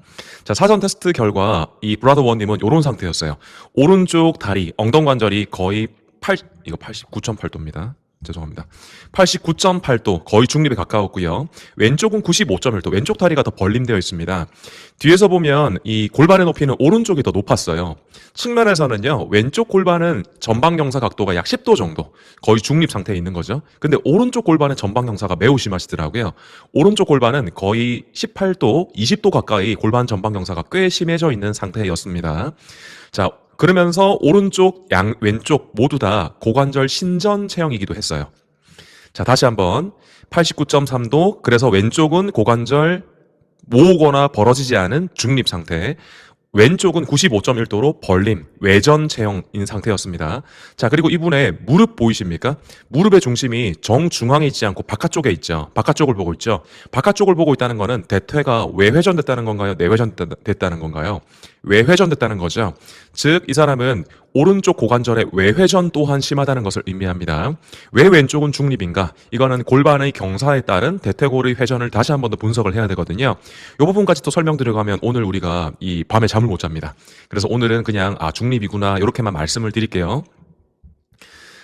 자, 사전 테스트 결과 이 브라더원님은 이런 상태였어요. 오른쪽 다리 엉덩관절이 거의 89.8도입니다. 죄송합니다. 89.8도, 거의 중립에 가까웠고요. 왼쪽은 95.1도, 왼쪽 다리가 더 벌림되어 있습니다. 뒤에서 보면 이 골반의 높이는 오른쪽이 더 높았어요. 측면에서는요, 왼쪽 골반은 전방경사 각도가 약 10도 정도, 거의 중립 상태에 있는 거죠. 근데 오른쪽 골반의 전방경사가 매우 심하시더라고요. 오른쪽 골반은 거의 18도, 20도 가까이 골반 전방경사가 꽤 심해져 있는 상태였습니다. 자, 그러면서 오른쪽, 왼쪽 모두 다 고관절 신전 체형이기도 했어요. 자, 다시 한번 89.3도, 그래서 왼쪽은 고관절 모으거나 벌어지지 않은 중립 상태, 왼쪽은 95.1도로 벌림, 외전 체형인 상태였습니다. 자, 그리고 이분의 무릎 보이십니까? 무릎의 중심이 정중앙에 있지 않고 바깥쪽에 있죠. 바깥쪽을 보고 있죠. 바깥쪽을 보고 있다는 거는 대퇴가 외회전됐다는 건가요? 내회전됐다는 건가요? 외회전됐다는 거죠. 즉, 이 사람은 오른쪽 고관절의 외회전 또한 심하다는 것을 의미합니다. 왜 왼쪽은 중립인가? 이거는 골반의 경사에 따른 대퇴골의 회전을 다시 한 번 더 분석을 해야 되거든요. 이 부분까지 또 설명드려가면 오늘 우리가 이 밤에 잠을 못 잡니다. 그래서 오늘은 그냥 중립이구나 이렇게만 말씀을 드릴게요.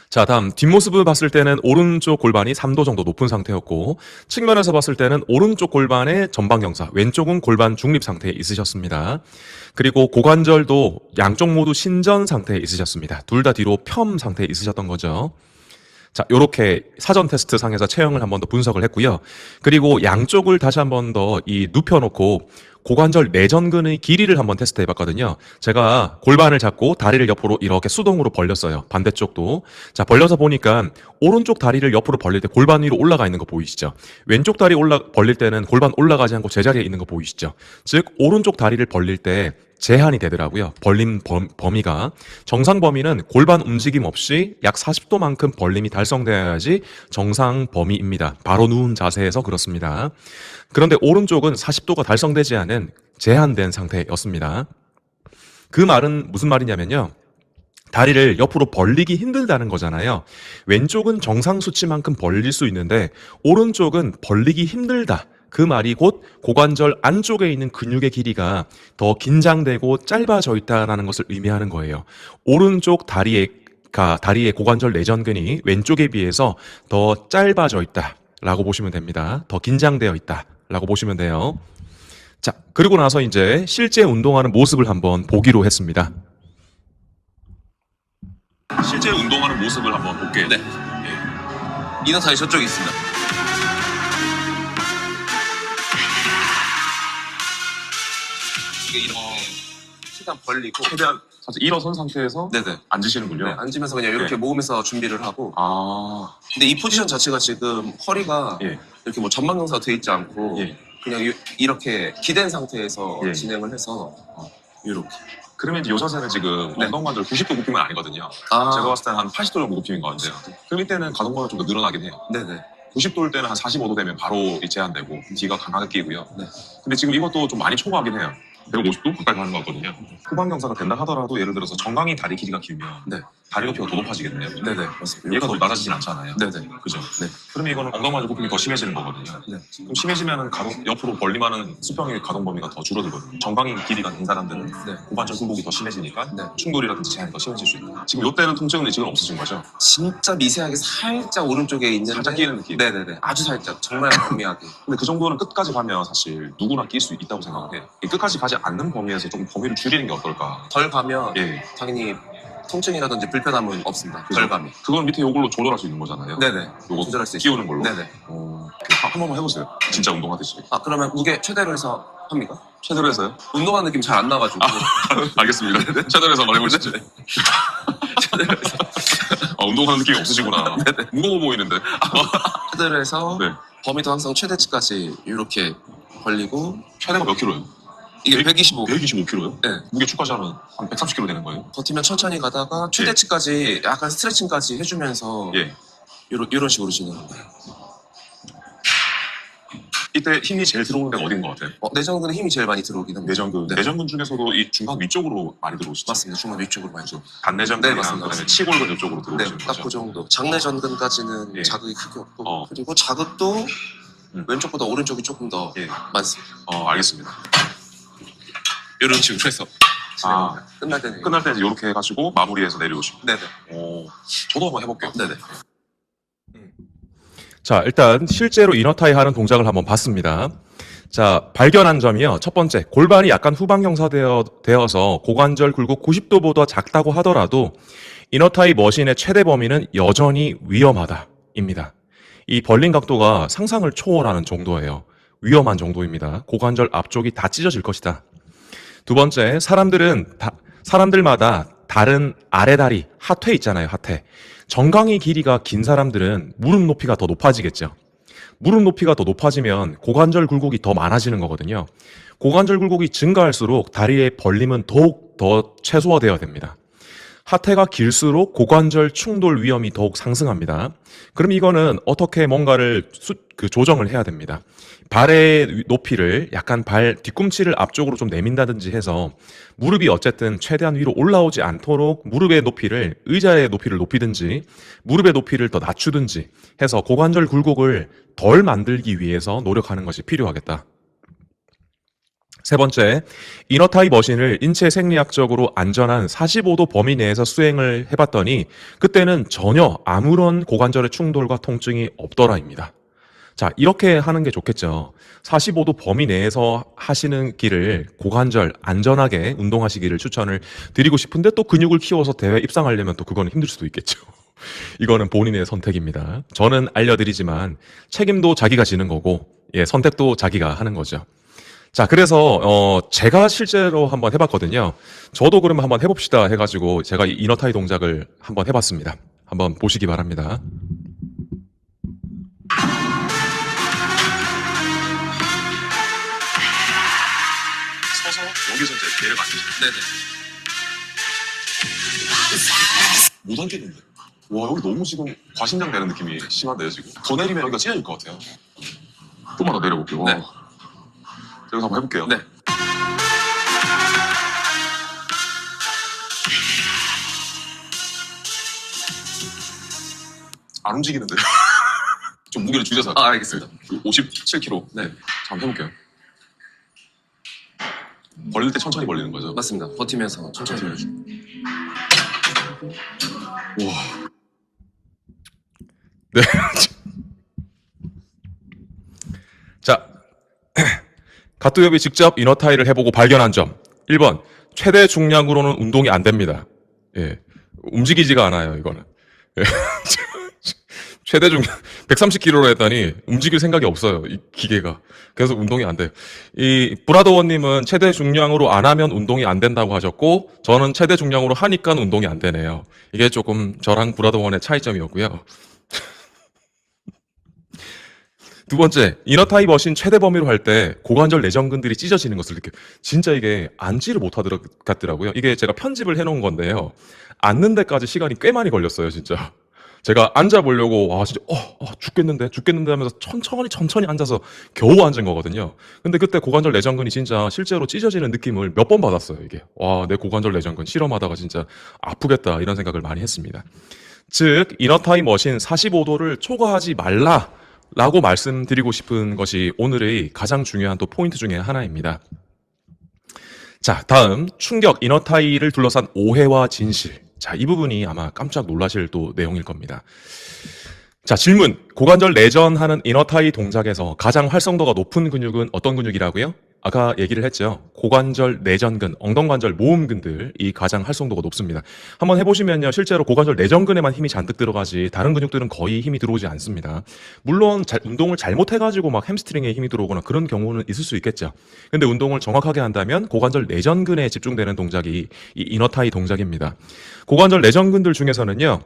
자, 다음 뒷모습을 봤을 때는 오른쪽 골반이 3도 정도 높은 상태였고, 측면에서 봤을 때는 오른쪽 골반의 전방경사, 왼쪽은 골반 중립 상태에 있으셨습니다. 그리고 고관절도 양쪽 모두 신전 상태에 있으셨습니다. 둘 다 뒤로 펴 상태에 있으셨던 거죠. 자, 요렇게 사전 테스트 상에서 체형을 한 번 더 분석을 했고요. 그리고 양쪽을 다시 한 번 더 눕혀놓고 고관절 내전근의 길이를 한번 테스트 해봤거든요. 제가 골반을 잡고 다리를 옆으로 이렇게 수동으로 벌렸어요. 반대쪽도. 자, 벌려서 보니까 오른쪽 다리를 옆으로 벌릴 때 골반 위로 올라가 있는 거 보이시죠? 왼쪽 다리 벌릴 때는 골반 올라가지 않고 제자리에 있는 거 보이시죠? 즉, 오른쪽 다리를 벌릴 때 제한이 되더라고요. 벌림 범위가. 정상 범위는 골반 움직임 없이 약 40도만큼 벌림이 달성되어야지 정상 범위입니다. 바로 누운 자세에서 그렇습니다. 그런데 오른쪽은 40도가 달성되지 않은 제한된 상태였습니다. 그 말은 무슨 말이냐면요. 다리를 옆으로 벌리기 힘들다는 거잖아요. 왼쪽은 정상 수치만큼 벌릴 수 있는데 오른쪽은 벌리기 힘들다. 그 말이 곧 고관절 안쪽에 있는 근육의 길이가 더 긴장되고 짧아져 있다는 것을 의미하는 거예요. 오른쪽 다리의 다리의 고관절 내전근이 왼쪽에 비해서 더 짧아져 있다라고 보시면 됩니다. 더 긴장되어 있다라고 보시면 돼요. 자, 그리고 나서 이제 실제 운동하는 모습을 한번 보기로 했습니다. 실제 운동하는 모습을 한번 볼게요. 네. 이너타이 저쪽에 있습니다. 이게 이렇게 최대한 벌리고 최대한 사실 일어선 상태에서 네네. 앉으시는군요. 네, 앉으면서 그냥 이렇게 네. 모으면서 준비를 하고 아, 근데 이 포지션 자체가 지금 허리가 예. 이렇게 뭐 전방경사가 돼 있지 않고 예. 그냥 이렇게 기댄 상태에서 예. 진행을 해서 이렇게 그러면 이제 요 자세는 지금 네. 엉덩관절 90도 굽히면 아니거든요. 아. 제가 봤을 때는 한 80도 정도 굽히는 것 같아요. 그럼 이때는 가동범위가 좀 더 늘어나긴 해요. 네네 90도일 때는 한 45도 되면 바로 제한되고 뒤가 강하게 끼고요. 네. 근데 지금 이것도 좀 많이 초과하긴 해요. 150도 가까이 가는 것 같거든요. 후방 경사가 된다 하더라도 예를 들어서 정강이 다리 길이가 길면 네. 다리 높이가 더 높아지겠네요. 네네 맞습니다. 얘가 더 낮아지진 않잖아요. 네네 그죠? 네. 그러면 이거는 엉덩관절 굽힘이 더 심해지는 거거든요. 네. 그럼 심해지면 옆으로 벌림하는 수평의 가동 범위가 더 줄어들거든요. 정강이 길이가 긴 사람들은 네. 고관절 굴곡이 더 심해지니까 네. 충돌이라든지 제한이 더 심해질 수 있고 지금 이때는 통증은 지금 없으신 거죠? 진짜 미세하게 살짝 오른쪽에 있는데 살짝 끼는 느낌. 네네네 아주 살짝 정말 미하게 근데 그 정도는 끝까지 가면 사실 누구나 낄 수 있다고 생각을 해요. 이 끝까지 가지 않는 범위에서 좀 범위를 줄이는 게 어떨까? 덜 가면 예. 당연히 통증이라든지 불편함은 없습니다. 덜 가면 그건 밑에 요걸로 조절할 수 있는 거잖아요. 네네 요거 조절할 수 있어요. 끼우는 걸로. 네네 한 번만 해보세요. 진짜 운동하듯이. 아 그러면 무게 최대로 해서 합니까? 최대로 해서요? 운동하는 느낌 잘 안 나가지고 알겠습니다. 최대로 해서 한번 해보시죠. 운동하는 느낌이 없으시구나. 무거워 보이는데. 최대로 해서 네. 범위도 항상 최대치까지 이렇게 벌리고 최대가 몇 킬로예요? 이게 125 125킬로요? 네. 무게 추가시 하면 한 130킬로 되는 거예요? 버티면 천천히 가다가 최대치까지 약간 스트레칭까지 해주면서 예. 이런 식으로 진행을 해요. 이때 힘이 제일 들어오는 데가 어딘 것 같아요? 내전근에 힘이 제일 많이 들어오긴 합니다. 내전근. 네. 내전근 중에서도 이 중간 위쪽으로 많이 들어오시죠? 맞습니다. 중간 위쪽으로 많이 들어. 단내전근이랑 네, 맞습니다. 그다음에 치골근 이쪽으로 네, 들어오시는 딱 거죠? 그 정도. 장내전근까지는 예. 자극이 크게 없고 그리고 자극도 왼쪽보다 오른쪽이 조금 더 예. 많습니다. 알겠습니다. 이런 식으로 해서 아, 끝날 때는 끝날 때 이렇게 해가지고 마무리해서 내려오시고. 네네. 저도 한번 해볼게요. 네네. 자, 일단 실제로 이너타이 하는 동작을 한번 봤습니다. 자, 발견한 점이요. 첫 번째, 골반이 약간 후방 경사되어서 고관절 굴곡 90도보다 작다고 하더라도 이너타이 머신의 최대 범위는 여전히 위험하다입니다. 이 벌린 각도가 상상을 초월하는 정도예요. 위험한 정도입니다. 고관절 앞쪽이 다 찢어질 것이다. 두 번째, 사람들마다 다른 아래다리, 하퇴 있잖아요, 하퇴. 정강이 길이가 긴 사람들은 무릎 높이가 더 높아지겠죠. 무릎 높이가 더 높아지면 고관절 굴곡이 더 많아지는 거거든요. 고관절 굴곡이 증가할수록 다리의 벌림은 더욱 더 최소화되어야 됩니다. 하태가 길수록 고관절 충돌 위험이 더욱 상승합니다. 그럼 이거는 어떻게 뭔가를 조정을 해야 됩니다. 발의 높이를 약간 발 뒤꿈치를 앞쪽으로 좀 내민다든지 해서 무릎이 어쨌든 최대한 위로 올라오지 않도록 무릎의 높이를 의자의 높이를 높이든지 무릎의 높이를 더 낮추든지 해서 고관절 굴곡을 덜 만들기 위해서 노력하는 것이 필요하겠다. 세 번째, 이너타이 머신을 인체 생리학적으로 안전한 45도 범위 내에서 수행을 해봤더니 그때는 전혀 아무런 고관절의 충돌과 통증이 없더라입니다. 자, 이렇게 하는 게 좋겠죠. 45도 범위 내에서 하시는 길을 고관절 안전하게 운동하시기를 추천을 드리고 싶은데 또 근육을 키워서 대회 입상하려면 또 그거는 힘들 수도 있겠죠. 이거는 본인의 선택입니다. 저는 알려드리지만 책임도 자기가 지는 거고 선택도 자기가 하는 거죠. 자, 그래서 제가 실제로 한번 해봤거든요. 저도 그러면 한번 해봅시다 해가지고 제가 이 이너타이 동작을 한번 해봤습니다. 한번 보시기 바랍니다. 서서 여기서 이제 배를 만드시면 네네. 못 앉겠는데. 와, 여기 너무 지금 과신장 되는 느낌이 심한데요, 지금. 더 내리면 여기가 찢어질 것 같아요. 좀만 더 내려볼게요. 네. 여기서 한번 해볼게요. 네. 안 움직이는데요? 좀 무게를 줄여서. 알겠습니다. 57kg. 네. 자, 한번 해볼게요. 벌릴 때 천천히 벌리는 거죠? 맞습니다. 버티면서 천천히 해주고. 네. 자, 갓두엽이 직접 이너타이를 해보고 발견한 점. 1번, 최대 중량으로는 운동이 안 됩니다. 예. 움직이지가 않아요, 이거는. 예. 최대 중량 130kg로 했더니 움직일 생각이 없어요, 이 기계가. 그래서 운동이 안 돼요. 이 브라더원님은 최대 중량으로 안 하면 운동이 안 된다고 하셨고, 저는 최대 중량으로 하니까 운동이 안 되네요. 이게 조금 저랑 브라더원의 차이점이었고요. 두 번째, 이너타이 머신 최대 범위로 할 때 고관절 내전근들이 찢어지는 것을 느껴요. 진짜 이게 앉지를 못하더라고요. 이게 제가 편집을 해놓은 건데요. 앉는 데까지 시간이 꽤 많이 걸렸어요, 진짜. 제가 앉아보려고, 와, 진짜, 죽겠는데 하면서 천천히 앉아서 겨우 앉은 거거든요. 근데 그때 고관절 내전근이 진짜 실제로 찢어지는 느낌을 몇 번 받았어요, 이게. 와, 내 고관절 내전근 실험하다가 진짜 아프겠다, 이런 생각을 많이 했습니다. 즉, 이너타이 머신 45도를 초과하지 말라. 라고 말씀드리고 싶은 것이 오늘의 가장 중요한 또 포인트 중에 하나입니다. 자, 다음 충격 이너타이를 둘러싼 오해와 진실. 자, 이 부분이 아마 깜짝 놀라실 또 내용일 겁니다. 자, 질문. 고관절 내전하는 이너타이 동작에서 가장 활성도가 높은 근육은 어떤 근육이라고요? 아까 얘기를 했죠. 고관절 내전근, 엉덩관절 모음근들이 가장 활성도가 높습니다. 한번 해보시면요. 실제로 고관절 내전근에만 힘이 잔뜩 들어가지 다른 근육들은 거의 힘이 들어오지 않습니다. 물론 운동을 잘못해가지고 막 햄스트링에 힘이 들어오거나 그런 경우는 있을 수 있겠죠. 근데 운동을 정확하게 한다면 고관절 내전근에 집중되는 동작이 이 이너타이 동작입니다. 고관절 내전근들 중에서는요.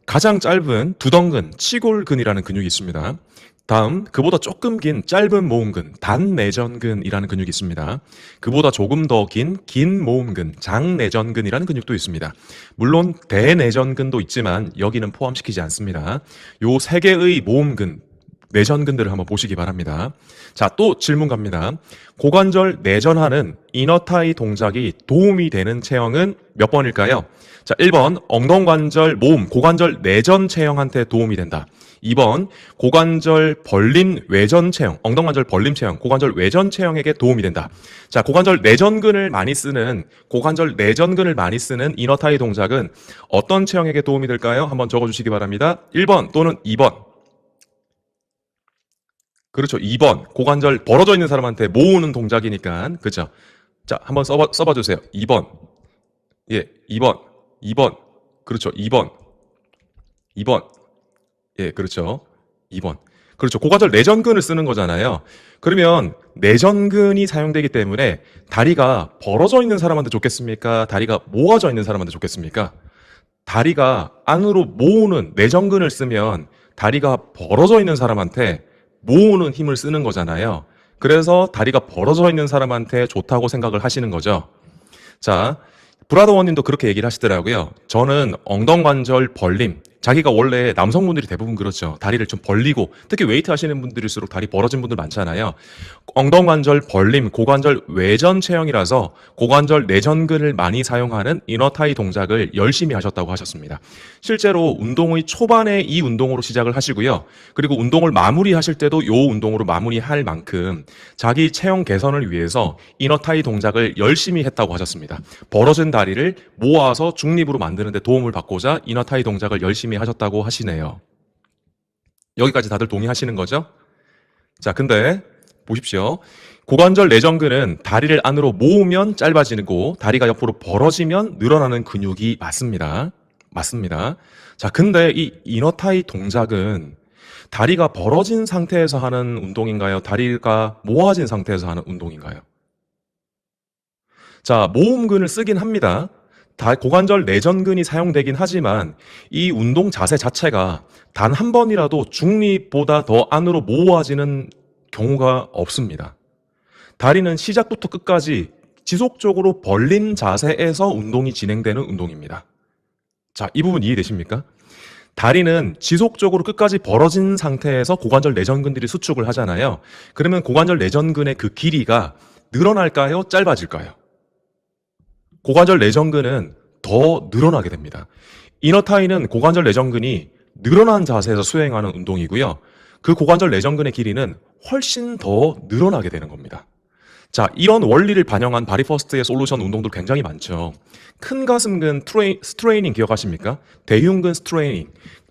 가장 짧은 두덩근, 치골근이라는 근육이 있습니다. 다음, 그보다 조금 긴 짧은 모음근, 단내전근이라는 근육이 있습니다. 그보다 조금 더 긴 모음근, 장내전근이라는 근육도 있습니다. 물론 대내전근도 있지만 여기는 포함시키지 않습니다. 요 세 개의 모음근, 내전근들을 한번 보시기 바랍니다. 자, 또 질문 갑니다. 고관절 내전하는 이너타이 동작이 도움이 되는 체형은 몇 번일까요? 자, 1번 엉덩관절 모음, 고관절 내전 체형한테 도움이 된다. 2번 고관절 벌림 외전 체형, 엉덩관절 벌림 체형, 고관절 외전 체형에게 도움이 된다. 자, 고관절 내전근을 많이 쓰는 이너타이 동작은 어떤 체형에게 도움이 될까요? 한번 적어주시기 바랍니다. 1번 또는 2번. 그렇죠. 2번. 고관절 벌어져 있는 사람한테 모으는 동작이니까. 그죠. 자, 한번 써봐 주세요. 2번. 예, 2번. 2번. 그렇죠. 2번. 2번. 예, 그렇죠. 2번. 그렇죠. 고관절 내전근을 쓰는 거잖아요. 그러면 내전근이 사용되기 때문에 다리가 벌어져 있는 사람한테 좋겠습니까? 다리가 모아져 있는 사람한테 좋겠습니까? 다리가 안으로 모으는 내전근을 쓰면 다리가 벌어져 있는 사람한테 모으는 힘을 쓰는 거잖아요. 그래서 다리가 벌어져 있는 사람한테 좋다고 생각을 하시는 거죠. 자, 브라더원님도 그렇게 얘기를 하시더라고요. 저는 엉덩관절 벌림, 자기가 원래 남성분들이 대부분 그렇죠. 다리를 좀 벌리고, 특히 웨이트 하시는 분들일수록 다리 벌어진 분들 많잖아요. 엉덩관절 벌림, 고관절 외전 체형이라서 고관절 내전근을 많이 사용하는 이너타이 동작을 열심히 하셨다고 하셨습니다. 실제로 운동의 초반에 이 운동으로 시작을 하시고요. 그리고 운동을 마무리하실 때도 이 운동으로 마무리할 만큼 자기 체형 개선을 위해서 이너타이 동작을 열심히 했다고 하셨습니다. 벌어진 다리를 모아서 중립으로 만드는 데 도움을 받고자 이너타이 동작을 열심히 하셨다고 하시네요. 여기까지 다들 동의하시는 거죠? 자, 근데 보십시오. 고관절 내전근은 다리를 안으로 모으면 짧아지고 다리가 옆으로 벌어지면 늘어나는 근육이 맞습니다. 맞습니다. 자, 근데 이 이너타이 동작은 다리가 벌어진 상태에서 하는 운동인가요? 다리가 모아진 상태에서 하는 운동인가요? 자, 모음근을 쓰긴 합니다. 고관절 내전근이 사용되긴 하지만 이 운동 자세 자체가 단 한 번이라도 중립보다 더 안으로 모아지는 경우가 없습니다. 다리는 시작부터 끝까지 지속적으로 벌린 자세에서 운동이 진행되는 운동입니다. 자, 이 부분 이해되십니까? 다리는 지속적으로 끝까지 벌어진 상태에서 고관절 내전근들이 수축을 하잖아요. 그러면 고관절 내전근의 그 길이가 늘어날까요? 짧아질까요? 고관절 내전근은 더 늘어나게 됩니다. 이너타이는 고관절 내전근이 늘어난 자세에서 수행하는 운동이고요. 그 고관절 내전근의 길이는 훨씬 더 늘어나게 되는 겁니다. 자, 이런 원리를 반영한 바디퍼스트의 솔루션 운동도 굉장히 많죠. 큰 가슴근 스트레이닝 기억하십니까? 대흉근 스트레이닝.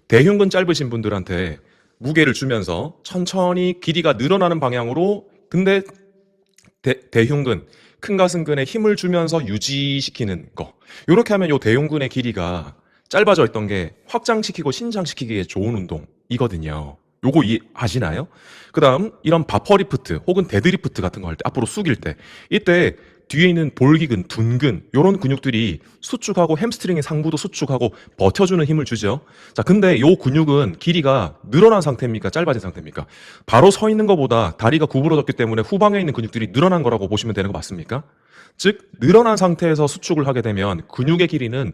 대흉근 짧으신 분들한테 무게를 주면서 천천히 길이가 늘어나는 방향으로, 근데 대흉근, 큰 가슴근에 힘을 주면서 유지시키는 거. 이렇게 하면 요 대흉근의 길이가 짧아져 있던 게 확장시키고 신장시키기에 좋은 운동이거든요. 요거 이해하시나요? 그 다음 이런 바퍼리프트 혹은 데드리프트 같은 거 할 때, 앞으로 숙일 때, 이때 뒤에 있는 볼기근, 둔근 요런 근육들이 수축하고 햄스트링의 상부도 수축하고 버텨주는 힘을 주죠. 자, 근데 요 근육은 길이가 늘어난 상태입니까? 짧아진 상태입니까? 바로 서 있는 것보다 다리가 구부러졌기 때문에 후방에 있는 근육들이 늘어난 거라고 보시면 되는 거 맞습니까? 즉, 늘어난 상태에서 수축을 하게 되면 근육의 길이는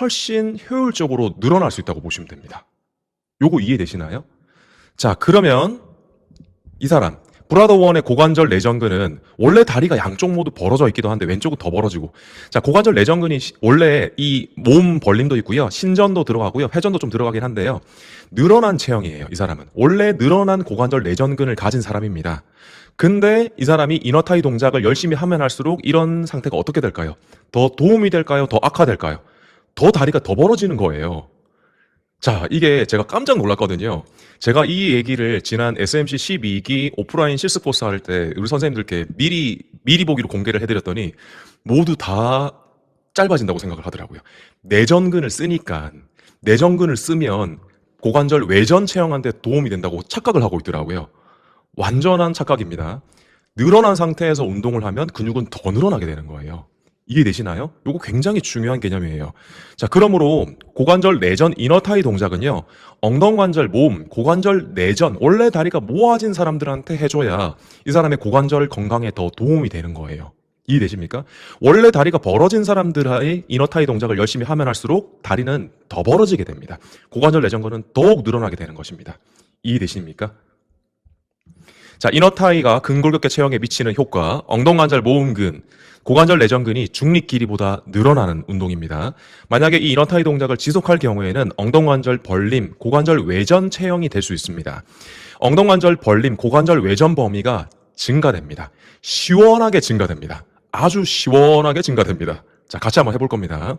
훨씬 효율적으로 늘어날 수 있다고 보시면 됩니다. 요거 이해되시나요? 자, 그러면 이 사람 브라더 원의 고관절 내전근은 원래 다리가 양쪽 모두 벌어져 있기도 한데 왼쪽은 더 벌어지고, 자, 고관절 내전근이 원래 이 몸 벌림도 있고요, 신전도 들어가고요, 회전도 좀 들어가긴 한데요, 늘어난 체형이에요. 이 사람은 원래 늘어난 고관절 내전근을 가진 사람입니다. 근데 이 사람이 이너타이 동작을 열심히 하면 할수록 이런 상태가 어떻게 될까요? 더 도움이 될까요? 더 악화될까요? 더 다리가 더 벌어지는 거예요. 자, 이게 제가 깜짝 놀랐거든요. 제가 이 얘기를 지난 SMC 12기 오프라인 실습코스 할 때 우리 선생님들께 미리 보기로 공개를 해드렸더니 모두 다 짧아진다고 생각을 하더라고요. 내전근을 쓰니까, 내전근을 쓰면 고관절 외전 체형한테 도움이 된다고 착각을 하고 있더라고요. 완전한 착각입니다. 늘어난 상태에서 운동을 하면 근육은 더 늘어나게 되는 거예요. 이해되시나요? 이거 굉장히 중요한 개념이에요. 자, 그러므로 고관절 내전 이너타이 동작은요, 엉덩관절 모음, 고관절 내전, 원래 다리가 모아진 사람들한테 해줘야 이 사람의 고관절 건강에 더 도움이 되는 거예요. 이해되십니까? 원래 다리가 벌어진 사람들의 이너타이 동작을 열심히 하면 할수록 다리는 더 벌어지게 됩니다. 고관절 내전근은 더욱 늘어나게 되는 것입니다. 이해되십니까? 자, 이너타이가 근골격계 체형에 미치는 효과, 엉덩관절 모음근, 고관절 내전근이 중립 길이보다 늘어나는 운동입니다. 만약에 이 이너타이 동작을 지속할 경우에는 엉덩관절 벌림, 고관절 외전 체형이 될 수 있습니다. 엉덩관절 벌림, 고관절 외전 범위가 증가됩니다. 시원하게 증가됩니다. 아주 시원하게 증가됩니다. 자, 같이 한번 해볼 겁니다.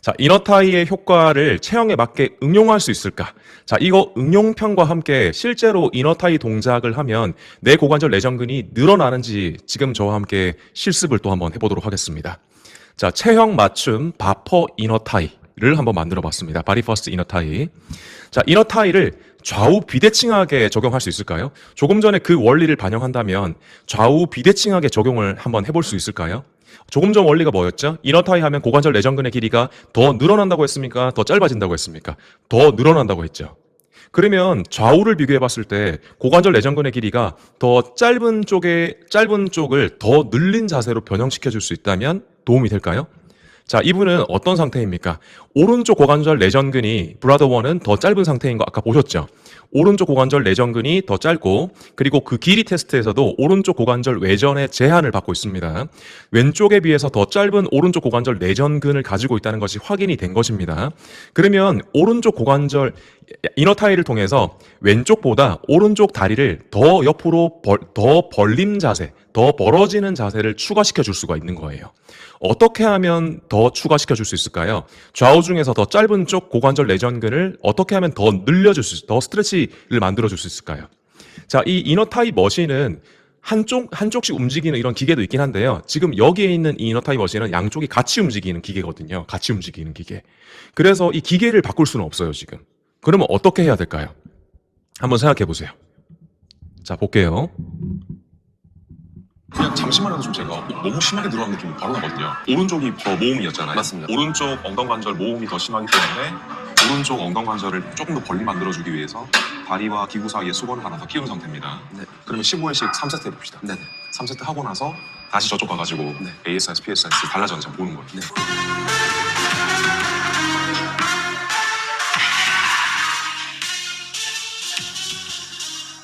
자, 이너타이의 효과를 체형에 맞게 응용할 수 있을까? 자, 이거 응용편과 함께 실제로 이너타이 동작을 하면 내 고관절 내전근이 늘어나는지 지금 저와 함께 실습을 또 한번 해보도록 하겠습니다. 자, 체형 맞춤 바퍼 이너타이를 한번 만들어 봤습니다. 바디 퍼스트 이너타이. 자, 이너타이를 좌우 비대칭하게 적용할 수 있을까요? 조금 전에 그 원리를 반영한다면 좌우 비대칭하게 적용을 한번 해볼 수 있을까요? 조금 전 원리가 뭐였죠? 이너타이 하면 고관절 내전근의 길이가 더 늘어난다고 했습니까? 더 짧아진다고 했습니까? 더 늘어난다고 했죠. 그러면 좌우를 비교해 봤을 때 고관절 내전근의 길이가 더 짧은 쪽을 더 늘린 자세로 변형시켜 줄 수 있다면 도움이 될까요? 자, 이분은 어떤 상태입니까? 오른쪽 고관절 내전근이 브라더 원은 더 짧은 상태인 거 아까 보셨죠? 오른쪽 고관절 내전근이 더 짧고, 그리고 그 길이 테스트에서도 오른쪽 고관절 외전의 제한을 받고 있습니다. 왼쪽에 비해서 더 짧은 오른쪽 고관절 내전근을 가지고 있다는 것이 확인이 된 것입니다. 그러면 오른쪽 고관절 이너타이를 통해서 왼쪽보다 오른쪽 다리를 더 옆으로 더 벌림 자세, 더 벌어지는 자세를 추가시켜 줄 수가 있는 거예요. 어떻게 하면 더 추가시켜 줄 수 있을까요? 좌우 중에서 더 짧은 쪽 고관절 내전근을 어떻게 하면 더 더 스트레치를 만들어 줄 수 있을까요? 자, 이 이너타이 머신은 한쪽씩 움직이는 이런 기계도 있긴 한데요. 지금 여기에 있는 이 이너타이 머신은 양쪽이 같이 움직이는 기계거든요. 같이 움직이는 기계. 그래서 이 기계를 바꿀 수는 없어요, 지금. 그러면 어떻게 해야 될까요? 한번 생각해 보세요. 자, 볼게요. 그냥 잠시만 해도 좀 제가 너무 심하게 늘어난 느낌이 바로 나거든요. 오른쪽이 더 모음이었잖아요. 맞습니다. 오른쪽 엉덩관절 모음이 더 심하기 때문에 오른쪽 엉덩관절을 조금 더 벌리 만들어주기 위해서 다리와 기구 사이에 수건을 하나 더 끼운 상태입니다. 네. 그러면 15회씩 3세트 해봅시다. 네. 3세트 하고 나서 다시 저쪽 가가지고 네. ASIS, PSIS 달라졌는지 한번 보는 거예요. 네.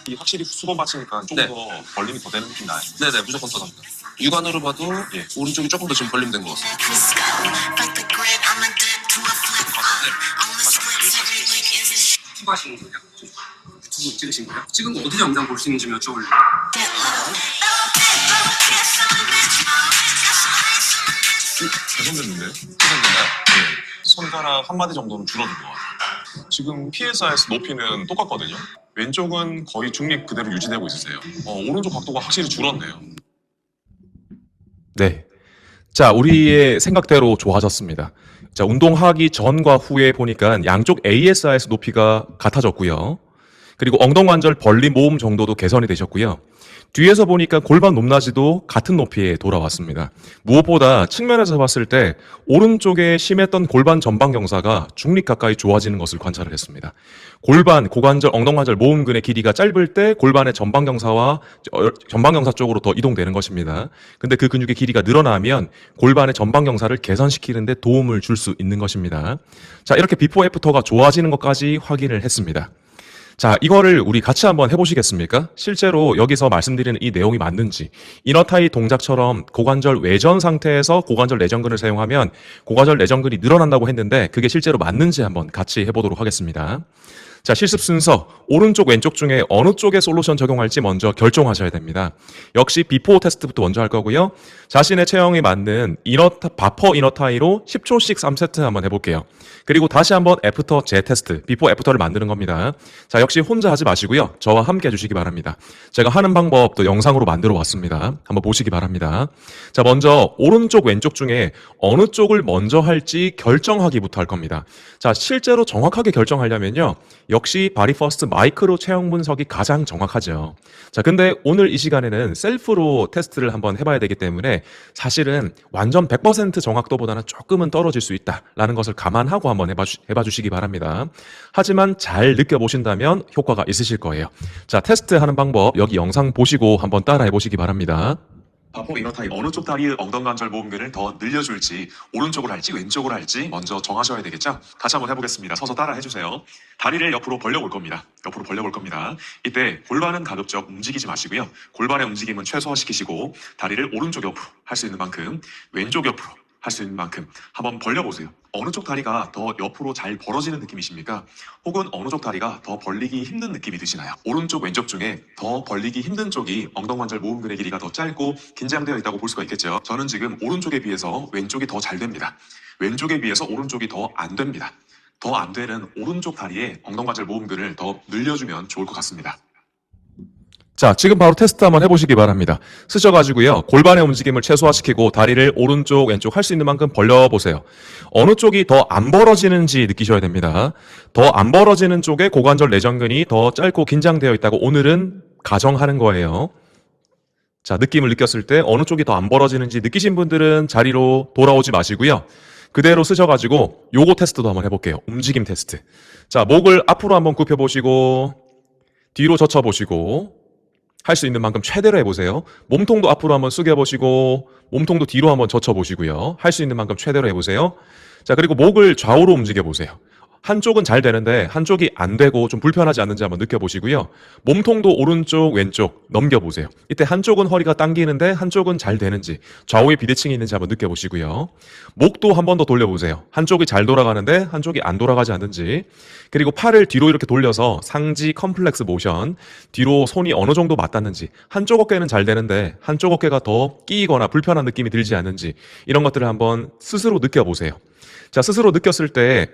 이 확실히 수건 받치니까 조금 네. 더 벌림이 더 되는 느낌 나요. 네네, 무조건 더 납니다. 육안으로 봐도 예. 오른쪽이 조금 더 지금 벌림된 것 같습니다. 유튜브 하시는 거예요? 유튜브 찍으신 거예요? 찍은 거 어디서 영상 볼 수 있는지 좀 여쭤볼래요? 개선됐는데요? 괜찮나요? 네. 손가락 한 마디 정도는 줄어든 것 같아요. 지금 PSIS 높이는 똑같거든요. 왼쪽은 거의 중립 그대로 유지되고 있으세요. 오른쪽 각도가 확실히 줄었네요. 네. 자, 우리의 생각대로 좋아졌습니다. 자, 운동하기 전과 후에 보니까 양쪽 ASIS 높이가 같아졌고요. 그리고 엉덩관절 벌림 모음 정도도 개선이 되셨고요. 뒤에서 보니까 골반 높낮이도 같은 높이에 돌아왔습니다. 무엇보다 측면에서 봤을 때 오른쪽에 심했던 골반 전방 경사가 중립 가까이 좋아지는 것을 관찰을 했습니다. 골반, 고관절, 엉덩관절 모음근의 길이가 짧을 때 골반의 전방 경사와 전방 경사 쪽으로 더 이동되는 것입니다. 근데 그 근육의 길이가 늘어나면 골반의 전방 경사를 개선시키는 데 도움을 줄 수 있는 것입니다. 자, 이렇게 비포 애프터가 좋아지는 것까지 확인을 했습니다. 자, 이거를 우리 같이 한번 해보시겠습니까? 실제로 여기서 말씀드리는 이 내용이 맞는지, 이너타이 동작처럼 고관절 외전 상태에서 고관절 내전근을 사용하면 고관절 내전근이 늘어난다고 했는데 그게 실제로 맞는지 한번 같이 해보도록 하겠습니다. 자, 실습 순서, 오른쪽 왼쪽 중에 어느 쪽에 솔루션 적용할지 먼저 결정하셔야 됩니다. 역시 비포 테스트부터 먼저 할 거고요. 자신의 체형에 맞는 바퍼 이너타이로 10초씩 3세트 한번 해볼게요. 그리고 다시 한번 애프터 재테스트, 비포 애프터를 만드는 겁니다. 자, 역시 혼자 하지 마시고요. 저와 함께 해주시기 바랍니다. 제가 하는 방법도 영상으로 만들어 왔습니다. 한번 보시기 바랍니다. 자, 먼저 오른쪽 왼쪽 중에 어느 쪽을 먼저 할지 결정하기부터 할 겁니다. 자, 실제로 정확하게 결정하려면요. 역시 바디 퍼스트 마이크로 체형 분석이 가장 정확하죠. 자, 근데 오늘 이 시간에는 셀프로 테스트를 한번 해봐야 되기 때문에 사실은 완전 100% 정확도보다는 조금은 떨어질 수 있다라는 것을 감안하고 한번 해봐 주시기 바랍니다. 하지만 잘 느껴보신다면 효과가 있으실 거예요. 자, 테스트하는 방법 여기 영상 보시고 한번 따라해 보시기 바랍니다. 바포 이너타이 어느 쪽 다리의 엉덩관절 모음근을 더 늘려줄지 오른쪽으로 할지 왼쪽으로 할지 먼저 정하셔야 되겠죠? 다시 한번 해보겠습니다. 서서 따라 해주세요. 다리를 옆으로 벌려볼 겁니다. 옆으로 벌려볼 겁니다. 이때 골반은 가급적 움직이지 마시고요. 골반의 움직임은 최소화시키시고 다리를 오른쪽 옆으로 할 수 있는 만큼 왼쪽 옆으로 할 수 있는 만큼 한번 벌려보세요. 어느 쪽 다리가 더 옆으로 잘 벌어지는 느낌이십니까? 혹은 어느 쪽 다리가 더 벌리기 힘든 느낌이 드시나요? 오른쪽 왼쪽 중에 더 벌리기 힘든 쪽이 엉덩관절 모음근의 길이가 더 짧고 긴장되어 있다고 볼 수가 있겠죠. 저는 지금 오른쪽에 비해서 왼쪽이 더 잘 됩니다. 왼쪽에 비해서 오른쪽이 더 안 됩니다. 더 안 되는 오른쪽 다리에 엉덩관절 모음근을 더 늘려주면 좋을 것 같습니다. 자, 지금 바로 테스트 한번 해보시기 바랍니다. 쓰셔가지고요. 골반의 움직임을 최소화시키고 다리를 오른쪽, 왼쪽 할 수 있는 만큼 벌려보세요. 어느 쪽이 더 안 벌어지는지 느끼셔야 됩니다. 더 안 벌어지는 쪽에 고관절 내전근이 더 짧고 긴장되어 있다고 오늘은 가정하는 거예요. 자, 느낌을 느꼈을 때 어느 쪽이 더 안 벌어지는지 느끼신 분들은 자리로 돌아오지 마시고요. 그대로 쓰셔가지고 요거 테스트도 한번 해볼게요. 움직임 테스트. 자, 목을 앞으로 한번 굽혀보시고 뒤로 젖혀보시고 할 수 있는 만큼 최대로 해보세요. 몸통도 앞으로 한번 숙여보시고 몸통도 뒤로 한번 젖혀보시고요. 할 수 있는 만큼 최대로 해보세요. 자, 그리고 목을 좌우로 움직여보세요. 한쪽은 잘 되는데 한쪽이 안 되고 좀 불편하지 않는지 한번 느껴보시고요. 몸통도 오른쪽, 왼쪽 넘겨보세요. 이때 한쪽은 허리가 당기는데 한쪽은 잘 되는지 좌우의 비대칭이 있는지 한번 느껴보시고요. 목도 한 번 더 돌려보세요. 한쪽이 잘 돌아가는데 한쪽이 안 돌아가지 않는지. 그리고 팔을 뒤로 이렇게 돌려서 상지 컴플렉스 모션, 뒤로 손이 어느 정도 맞닿는지, 한쪽 어깨는 잘 되는데 한쪽 어깨가 더 끼이거나 불편한 느낌이 들지 않는지 이런 것들을 한번 스스로 느껴보세요. 자, 스스로 느꼈을 때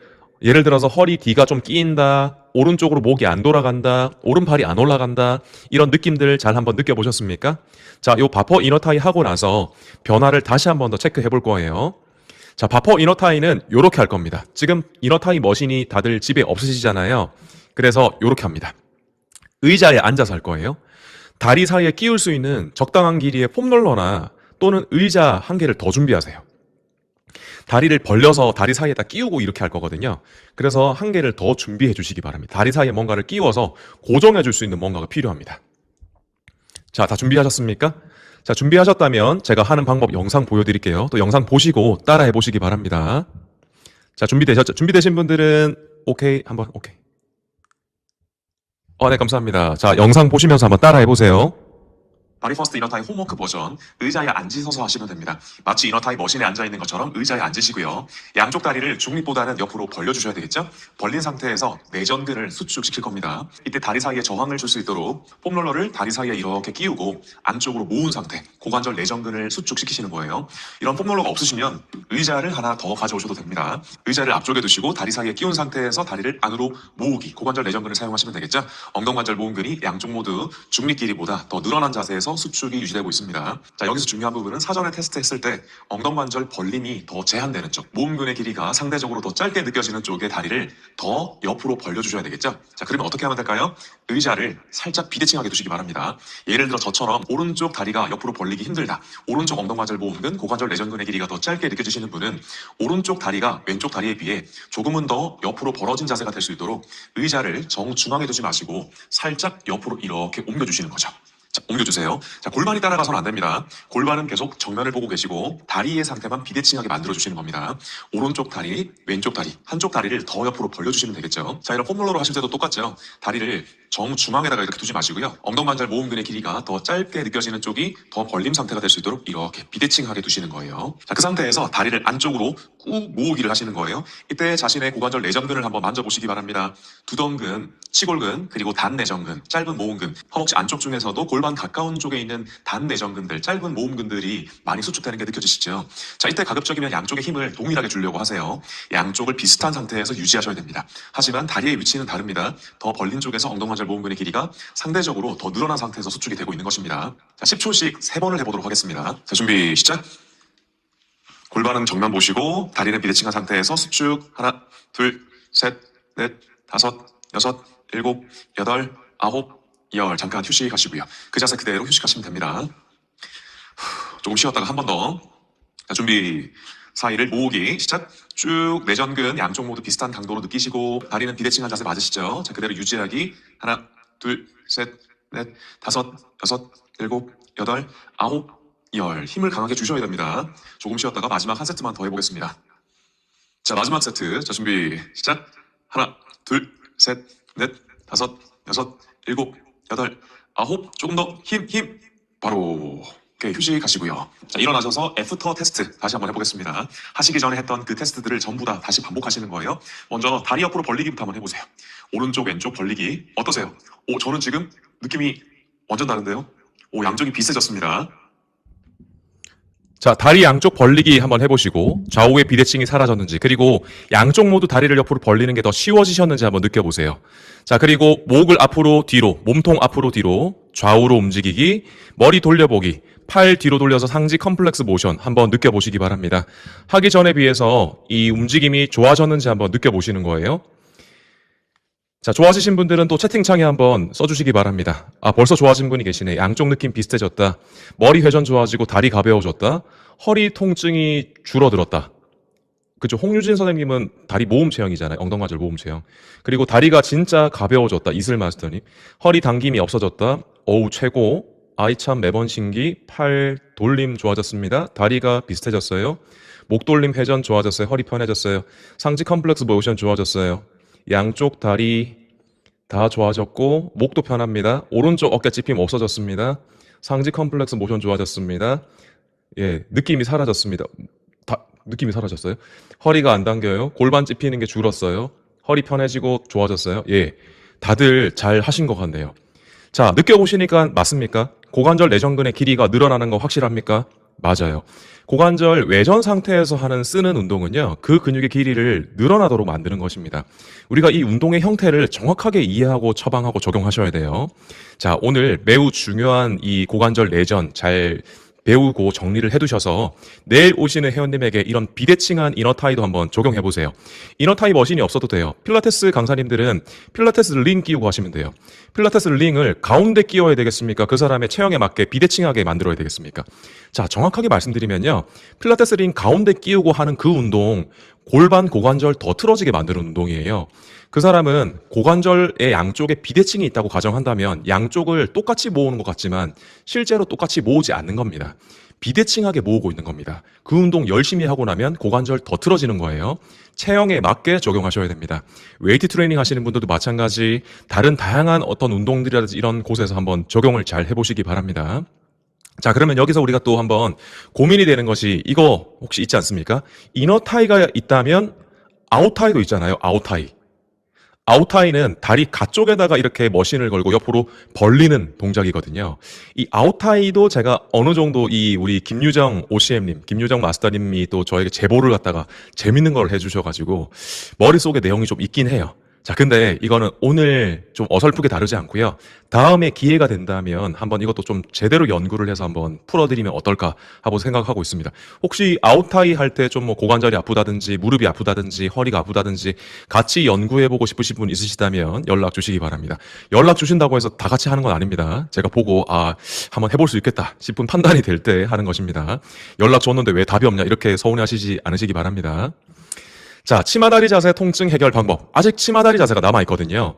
예를 들어서 허리 뒤가 좀 끼인다, 오른쪽으로 목이 안 돌아간다, 오른팔이 안 올라간다, 이런 느낌들 잘 한번 느껴보셨습니까? 자, 요 바퍼 이너타이 하고 나서 변화를 다시 한번 더 체크해 볼 거예요. 자, 바퍼 이너타이는 요렇게 할 겁니다. 지금 이너타이 머신이 다들 집에 없으시잖아요. 그래서 요렇게 합니다. 의자에 앉아서 할 거예요. 다리 사이에 끼울 수 있는 적당한 길이의 폼롤러나 또는 의자 한 개를 더 준비하세요. 다리를 벌려서 다리 사이에다 끼우고 이렇게 할 거거든요. 그래서 한 개를 더 준비해 주시기 바랍니다. 다리 사이에 뭔가를 끼워서 고정해 줄 수 있는 뭔가가 필요합니다. 자, 다 준비하셨습니까? 자, 준비하셨다면 제가 하는 방법 영상 보여드릴게요. 또 영상 보시고 따라해 보시기 바랍니다. 자, 준비되셨죠? 준비되신 분들은 오케이 한번 오케이. 네, 감사합니다. 자, 영상 보시면서 한번 따라해 보세요. 바디 퍼스트 이너타이 홈워크 버전, 의자에 앉으셔서 하시면 됩니다. 마치 이너타이 머신에 앉아있는 것처럼 의자에 앉으시고요. 양쪽 다리를 중립보다는 옆으로 벌려주셔야 되겠죠? 벌린 상태에서 내전근을 수축시킬 겁니다. 이때 다리 사이에 저항을 줄 수 있도록 폼롤러를 다리 사이에 이렇게 끼우고 안쪽으로 모은 상태, 고관절 내전근을 수축시키시는 거예요. 이런 폼롤러가 없으시면 의자를 하나 더 가져오셔도 됩니다. 의자를 앞쪽에 두시고 다리 사이에 끼운 상태에서 다리를 안으로 모으기, 고관절 내전근을 사용하시면 되겠죠? 엉덩관절 모음근이 양쪽 모두 중립 길이보다 더 늘어난 자세에서 수축이 유지되고 있습니다. 자, 여기서 중요한 부분은 사전에 테스트했을 때 엉덩관절 벌림이 더 제한되는 쪽, 모음근의 길이가 상대적으로 더 짧게 느껴지는 쪽의 다리를 더 옆으로 벌려주셔야 되겠죠? 자, 그러면 어떻게 하면 될까요? 의자를 살짝 비대칭하게 두시기 바랍니다. 예를 들어 저처럼 오른쪽 다리가 옆으로 벌리기 힘들다, 오른쪽 엉덩관절 모음근, 고관절 내전근의 길이가 더 짧게 느껴지시는 분은 오른쪽 다리가 왼쪽 다리에 비해 조금은 더 옆으로 벌어진 자세가 될 수 있도록 의자를 정중앙에 두지 마시고 살짝 옆으로 이렇게 옮겨주시는 거죠. 자, 옮겨주세요. 자, 골반이 따라가서는 안 됩니다. 골반은 계속 정면을 보고 계시고 다리의 상태만 비대칭하게 만들어주시는 겁니다. 오른쪽 다리, 왼쪽 다리, 한쪽 다리를 더 옆으로 벌려주시면 되겠죠. 자, 이런 폼롤러로 하실 때도 똑같죠. 다리를 정중앙에다가 이렇게 두지 마시고요. 엉덩관절 모음근의 길이가 더 짧게 느껴지는 쪽이 더 벌림 상태가 될 수 있도록 이렇게 비대칭하게 두시는 거예요. 자, 그 상태에서 다리를 안쪽으로 꾹 모으기를 하시는 거예요. 이때 자신의 고관절 내전근을 한번 만져보시기 바랍니다. 두덩근, 치골근, 그리고 단내전근, 짧은 모음근, 허벅지 안쪽 중에서도 골반 가까운 쪽에 있는 단내전근들, 짧은 모음근들이 많이 수축되는 게 느껴지시죠? 자, 이때 가급적이면 양쪽의 힘을 동일하게 주려고 하세요. 양쪽을 비슷한 상태에서 유지하셔야 됩니다. 하지만 다리의 위치는 다릅니다. 더 벌린 쪽에서 엉덩관절 모음근의 길이가 상대적으로 더 늘어난 상태에서 수축이 되고 있는 것입니다. 자, 10초씩 3번을 해보도록 하겠습니다. 자, 준비 시작! 골반은 정면 보시고 다리는 비대칭한 상태에서 수축 하나, 둘, 셋, 넷, 다섯, 여섯, 일곱, 여덟, 아홉, 열. 잠깐 휴식하시고요. 그 자세 그대로 휴식하시면 됩니다. 조금 쉬었다가 한 번 더. 자, 준비. 사이를 모으기 시작. 쭉 내전근 양쪽 모두 비슷한 강도로 느끼시고 다리는 비대칭한 자세 맞으시죠? 자, 그대로 유지하기. 하나, 둘, 셋, 넷, 다섯, 여섯, 일곱, 여덟, 아홉, 열. 힘을 강하게 주셔야 됩니다. 조금 쉬었다가 마지막 한 세트만 더 해보겠습니다. 자, 마지막 세트. 자, 준비 시작. 하나, 둘, 셋, 넷, 다섯, 여섯, 일곱, 여덟, 아홉. 조금 더 힘. 바로. 오케이, 휴식하시고요. 자, 일어나셔서 애프터 테스트 다시 한번 해보겠습니다. 하시기 전에 했던 그 테스트들을 전부 다 다시 반복하시는 거예요. 먼저 다리 옆으로 벌리기부터 한번 해보세요. 오른쪽 왼쪽 벌리기 어떠세요? 저는 지금 느낌이 완전 다른데요? 양쪽이 비슷해졌습니다. 자, 다리 양쪽 벌리기 한번 해보시고 좌우의 비대칭이 사라졌는지, 그리고 양쪽 모두 다리를 옆으로 벌리는 게 더 쉬워지셨는지 한번 느껴보세요. 자, 그리고 목을 앞으로 뒤로, 몸통 앞으로 뒤로, 좌우로 움직이기, 머리 돌려보기, 팔 뒤로 돌려서 상지 컴플렉스 모션 한번 느껴보시기 바랍니다. 하기 전에 비해서 이 움직임이 좋아졌는지 한번 느껴보시는 거예요. 자, 좋아지신 분들은 또 채팅창에 한번 써주시기 바랍니다. 벌써 좋아진 분이 계시네. 양쪽 느낌 비슷해졌다. 머리 회전 좋아지고 다리 가벼워졌다. 허리 통증이 줄어들었다. 그죠? 홍유진 선생님은 다리 모음 체형이잖아요. 엉덩관절 모음 체형. 그리고 다리가 진짜 가벼워졌다. 이슬 마스터님. 허리 당김이 없어졌다. 어우, 최고. 아이 참 매번 신기. 팔 돌림 좋아졌습니다. 다리가 비슷해졌어요. 목 돌림 회전 좋아졌어요. 허리 편해졌어요. 상지 컴플렉스 모션 좋아졌어요. 양쪽 다리 다 좋아졌고 목도 편합니다. 오른쪽 어깨 찝힘 없어졌습니다. 상지 컴플렉스 모션 좋아졌습니다. 예, 느낌이 사라졌습니다. 느낌이 사라졌어요. 허리가 안 당겨요. 골반 찝히는 게 줄었어요. 허리 편해지고 좋아졌어요. 예, 다들 잘 하신 것 같네요. 자, 느껴보시니까 맞습니까? 고관절 내전근의 길이가 늘어나는 거 확실합니까? 맞아요. 고관절 외전 상태에서 쓰는 운동은요, 그 근육의 길이를 늘어나도록 만드는 것입니다. 우리가 이 운동의 형태를 정확하게 이해하고 처방하고 적용하셔야 돼요. 자, 오늘 매우 중요한 이 고관절 내전 잘 배우고 정리를 해두셔서 내일 오시는 회원님에게 이런 비대칭한 이너타이도 한번 적용해보세요. 이너타이 머신이 없어도 돼요. 필라테스 강사님들은 필라테스 링 끼우고 하시면 돼요. 필라테스 링을 가운데 끼워야 되겠습니까? 그 사람의 체형에 맞게 비대칭하게 만들어야 되겠습니까? 자, 정확하게 말씀드리면요, 필라테스 링 가운데 끼우고 하는 그 운동, 골반 고관절 더 틀어지게 만드는 운동이에요. 그 사람은 고관절의 양쪽에 비대칭이 있다고 가정한다면 양쪽을 똑같이 모으는 것 같지만 실제로 똑같이 모으지 않는 겁니다. 비대칭하게 모으고 있는 겁니다. 그 운동 열심히 하고 나면 고관절 더 틀어지는 거예요. 체형에 맞게 적용하셔야 됩니다. 웨이트 트레이닝 하시는 분들도 마찬가지, 다른 다양한 어떤 운동들이라든지 이런 곳에서 한번 적용을 잘 해보시기 바랍니다. 자, 그러면 여기서 우리가 또 한번 고민이 되는 것이 이거 혹시 있지 않습니까? 이너 타이가 있다면 아웃 타이도 있잖아요. 아웃 타이. 아웃 타이는 다리 가쪽에다가 이렇게 머신을 걸고 옆으로 벌리는 동작이거든요. 이 아웃 타이도 제가 어느 정도 이 우리 김유정 OCM님, 김유정 마스터님이 또 저에게 제보를 갖다가 재밌는 걸 해주셔가지고 머릿속에 내용이 좀 있긴 해요. 자, 근데 이거는 오늘 좀 어설프게 다루지 않고요. 다음에 기회가 된다면 한번 이것도 좀 제대로 연구를 해서 한번 풀어드리면 어떨까 하고 생각하고 있습니다. 혹시 아웃타이 할 때 좀 뭐 고관절이 아프다든지 무릎이 아프다든지 허리가 아프다든지 같이 연구해보고 싶으신 분 있으시다면 연락 주시기 바랍니다. 연락 주신다고 해서 다 같이 하는 건 아닙니다. 제가 보고 한번 해볼 수 있겠다 싶은 판단이 될 때 하는 것입니다. 연락 줬는데 왜 답이 없냐 이렇게 서운해하시지 않으시기 바랍니다. 자, 치마다리 자세 통증 해결 방법. 아직 치마다리 자세가 남아있거든요.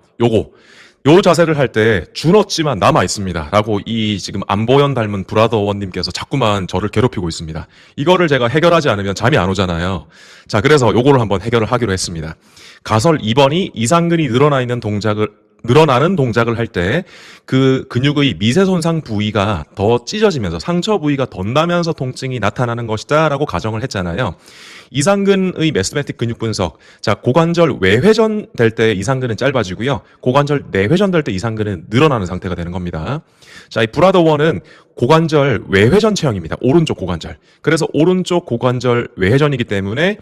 요 자세를 할 때 준었지만 남아있습니다. 라고 이 지금 안보현 닮은 브라더원님께서 자꾸만 저를 괴롭히고 있습니다. 이거를 제가 해결하지 않으면 잠이 안 오잖아요. 자, 그래서 요거를 한번 해결을 하기로 했습니다. 가설 2번이 이상근이 늘어나는 동작을 할 때 그 근육의 미세 손상 부위가 더 찢어지면서 상처 부위가 덧나면서 통증이 나타나는 것이다 라고 가정을 했잖아요. 이상근의 매스매틱 근육 분석. 자, 고관절 외회전 될 때 이상근은 짧아지고요. 고관절 내회전 될 때 이상근은 늘어나는 상태가 되는 겁니다. 자, 이 브라더원은 고관절 외회전 체형입니다. 오른쪽 고관절. 그래서 오른쪽 고관절 외회전이기 때문에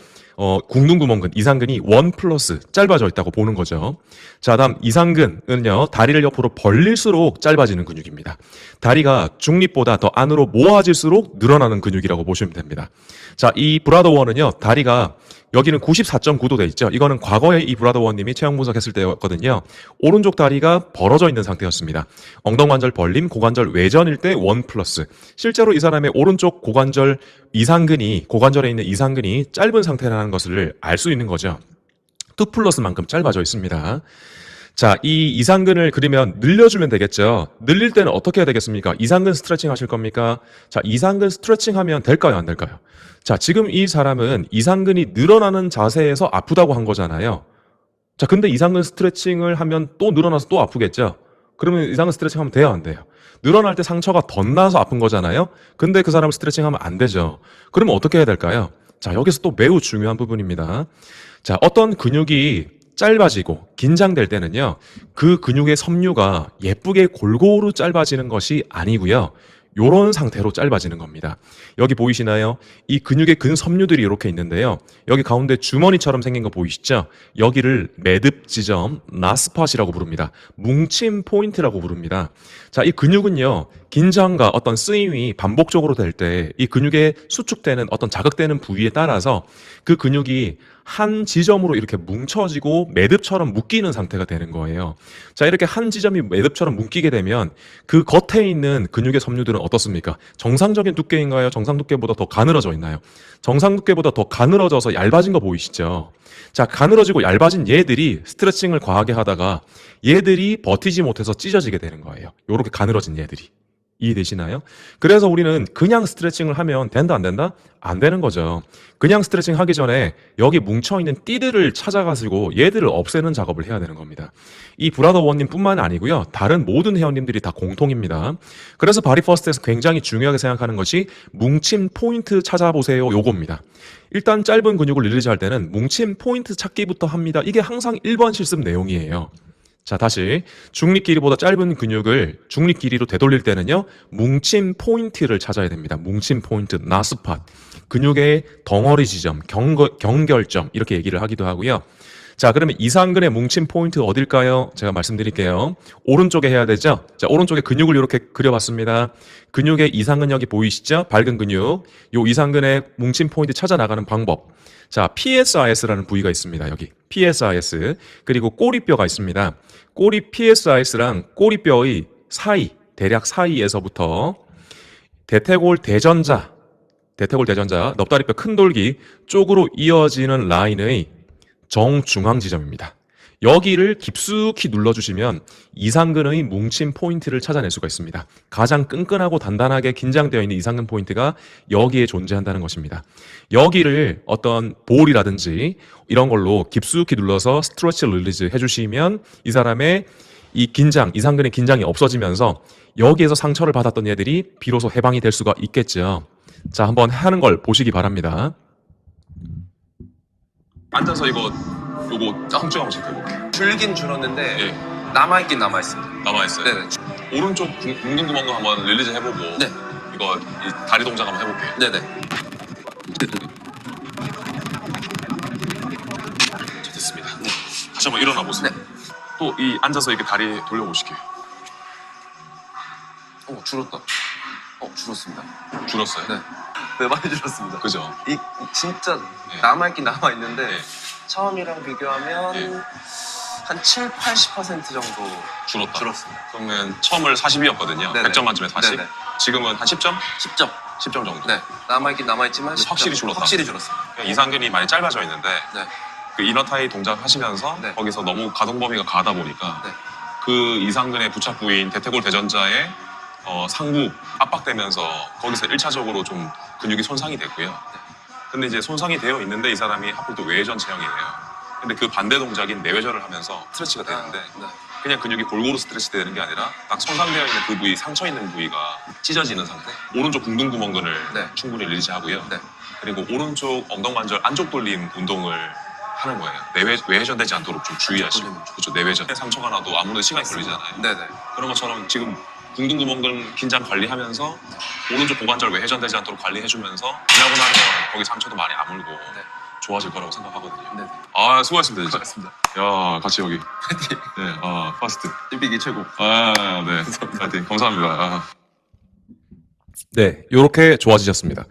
궁둥구멍근 이상근이 1+ 짧아져 있다고 보는 거죠. 자, 다음 이상근은요, 다리를 옆으로 벌릴수록 짧아지는 근육입니다. 다리가 중립보다 더 안으로 모아질수록 늘어나는 근육이라고 보시면 됩니다. 자, 이 브라더원은요, 다리가 여기는 94.9도 돼 있죠. 이거는 과거에 이 브라더원님이 체형 분석했을 때였거든요. 오른쪽 다리가 벌어져 있는 상태였습니다. 엉덩관절 벌림, 고관절 외전일 때 1+. 실제로 이 사람의 오른쪽 고관절에 있는 이상근이 짧은 상태라는 것을 알 수 있는 거죠. 2+만큼 짧아져 있습니다. 자, 이 이상근을 그리면 늘려주면 되겠죠. 늘릴 때는 어떻게 해야 되겠습니까? 이상근 스트레칭 하실 겁니까? 자, 이상근 스트레칭 하면 될까요? 안 될까요? 자, 지금 이 사람은 이상근이 늘어나는 자세에서 아프다고 한 거잖아요. 자, 근데 이상근 스트레칭을 하면 또 늘어나서 또 아프겠죠? 그러면 이상근 스트레칭 하면 돼요? 안 돼요? 늘어날 때 상처가 덧나서 아픈 거잖아요? 근데 그 사람을 스트레칭 하면 안 되죠. 그러면 어떻게 해야 될까요? 자, 여기서 또 매우 중요한 부분입니다. 자, 어떤 근육이 짧아지고 긴장될 때는요, 그 근육의 섬유가 예쁘게 골고루 짧아지는 것이 아니고요, 요런 상태로 짧아지는 겁니다. 여기 보이시나요? 이 근육의 근섬유들이 이렇게 있는데요. 여기 가운데 주머니처럼 생긴 거 보이시죠? 여기를 매듭 지점, 나스팟이라고 부릅니다. 뭉침 포인트라고 부릅니다. 자, 이 근육은요, 긴장과 어떤 쓰임이 반복적으로 될 때 이 근육에 수축되는 어떤 자극되는 부위에 따라서 그 근육이 한 지점으로 이렇게 뭉쳐지고 매듭처럼 묶이는 상태가 되는 거예요. 자, 이렇게 한 지점이 매듭처럼 묶이게 되면 그 겉에 있는 근육의 섬유들은 어떻습니까? 정상적인 두께인가요? 정상 두께보다 더 가늘어져 있나요? 정상 두께보다 더 가늘어져서 얇아진 거 보이시죠? 자, 가늘어지고 얇아진 얘들이 스트레칭을 과하게 하다가 얘들이 버티지 못해서 찢어지게 되는 거예요. 요렇게 가늘어진 얘들이. 이해되시나요? 그래서 우리는 그냥 스트레칭을 하면 된다, 안 된다? 안 되는 거죠. 그냥 스트레칭 하기 전에 여기 뭉쳐있는 띠들을 찾아가지고 얘들을 없애는 작업을 해야 되는 겁니다. 이 브라더원님 뿐만 아니고요, 다른 모든 회원님들이 다 공통입니다. 그래서 바디퍼스트에서 굉장히 중요하게 생각하는 것이 뭉침 포인트 찾아보세요, 요겁니다. 일단 짧은 근육을 릴리즈 할 때는 뭉침 포인트 찾기부터 합니다. 이게 항상 1번 실습 내용이에요. 자, 다시 중립 길이보다 짧은 근육을 중립 길이로 되돌릴 때는요, 뭉침 포인트를 찾아야 됩니다. 뭉침 포인트, 나스팟, 근육의 덩어리 지점, 경결점 이렇게 얘기를 하기도 하고요. 자, 그러면 이상근의 뭉침 포인트 어딜까요? 제가 말씀드릴게요. 오른쪽에 해야 되죠? 자, 오른쪽에 근육을 이렇게 그려봤습니다. 근육의 이상근역이 보이시죠? 밝은 근육. 요 이상근의 뭉침 포인트 찾아 나가는 방법. 자, PSIS라는 부위가 있습니다. 여기 PSIS. 그리고 꼬리뼈가 있습니다. 꼬리 PSIS랑 꼬리뼈의 사이, 대략 사이에서부터 대퇴골 대전자, 넙다리뼈 큰 돌기 쪽으로 이어지는 라인의 정중앙 지점입니다. 여기를 깊숙이 눌러주시면 이상근의 뭉침 포인트를 찾아낼 수가 있습니다. 가장 끈끈하고 단단하게 긴장되어 있는 이상근 포인트가 여기에 존재한다는 것입니다. 여기를 어떤 볼이라든지 이런 걸로 깊숙이 눌러서 스트레치 릴리즈 해주시면 이 사람의 이 긴장, 이상근의 긴장이 없어지면서 여기에서 상처를 받았던 애들이 비로소 해방이 될 수가 있겠죠. 자, 한번 하는 걸 보시기 바랍니다. 앉아서 요거 통증 한번 체크해볼게요. 줄긴 줄었는데 예. 남아있긴 남아있습니다. 남아있어요. 네네. 오른쪽 궁둥구멍도 한번 릴리즈 해보고 네. 이거 이 다리 동작 한번 해볼게요. 네네. 자, 됐습니다. 다시 한번 일어나 보세요. 네. 또 이 앉아서 이렇게 다리 돌려보실게요. 줄었다. 줄었습니다. 줄었어요? 네. 네, 많이 줄었습니다. 그죠? 이 진짜 네. 남아있긴 남아있는데 네. 처음이랑 비교하면 네. 한 7, 80% 정도 줄었다. 줄었습니다. 그러면 처음을 40이었거든요. 네네. 100점 만점에 40. 네네. 지금은 한 10점? 10점. 10점 정도. 네. 남아있긴 남아있지만 10점. 확실히 줄었다. 확실히 줄었습니다. 이상근이 많이 짧아져 있는데 네. 그 이너타이 동작 하시면서 네. 거기서 너무 가동 범위가 가다 보니까 네. 그 이상근의 부착 부위인 대퇴골 대전자의 상부 압박되면서 거기서 1차적으로 좀 근육이 손상이 됐고요. 근데 이제 손상이 되어 있는데 이 사람이 하필 또 외회전 체형이에요. 근데 그 반대 동작인 내외전을 하면서 스트레치가 되는데 네. 그냥 근육이 골고루 스트레치 되는 게 아니라 딱 손상되어 있는 그 부위, 상처 있는 부위가 찢어지는 상태. 오른쪽 궁둥구멍근을 네. 충분히 릴리즈하고요. 네. 그리고 오른쪽 엉덩관절 안쪽 돌림 운동을 하는 거예요. 외회전되지 않도록 좀 주의하시고. 그렇죠. 내외전. 상처가 나도 아무래도 시간이 걸리잖아요. 네네. 그런 것처럼 지금 궁둥구멍근 긴장 관리하면서 오른쪽 고관절 외회전되지 않도록 관리해주면서 지나고 나면 거기 상처도 많이 아물고 네. 좋아질 거라고 생각하거든요. 네네. 아, 수고하셨습니다, 진짜. 고맙습니다. 야, 같이 여기. 네, 파스트. 삐삐기 최고. 네. 파이팅. 감사합니다. 네, 요렇게 좋아지셨습니다.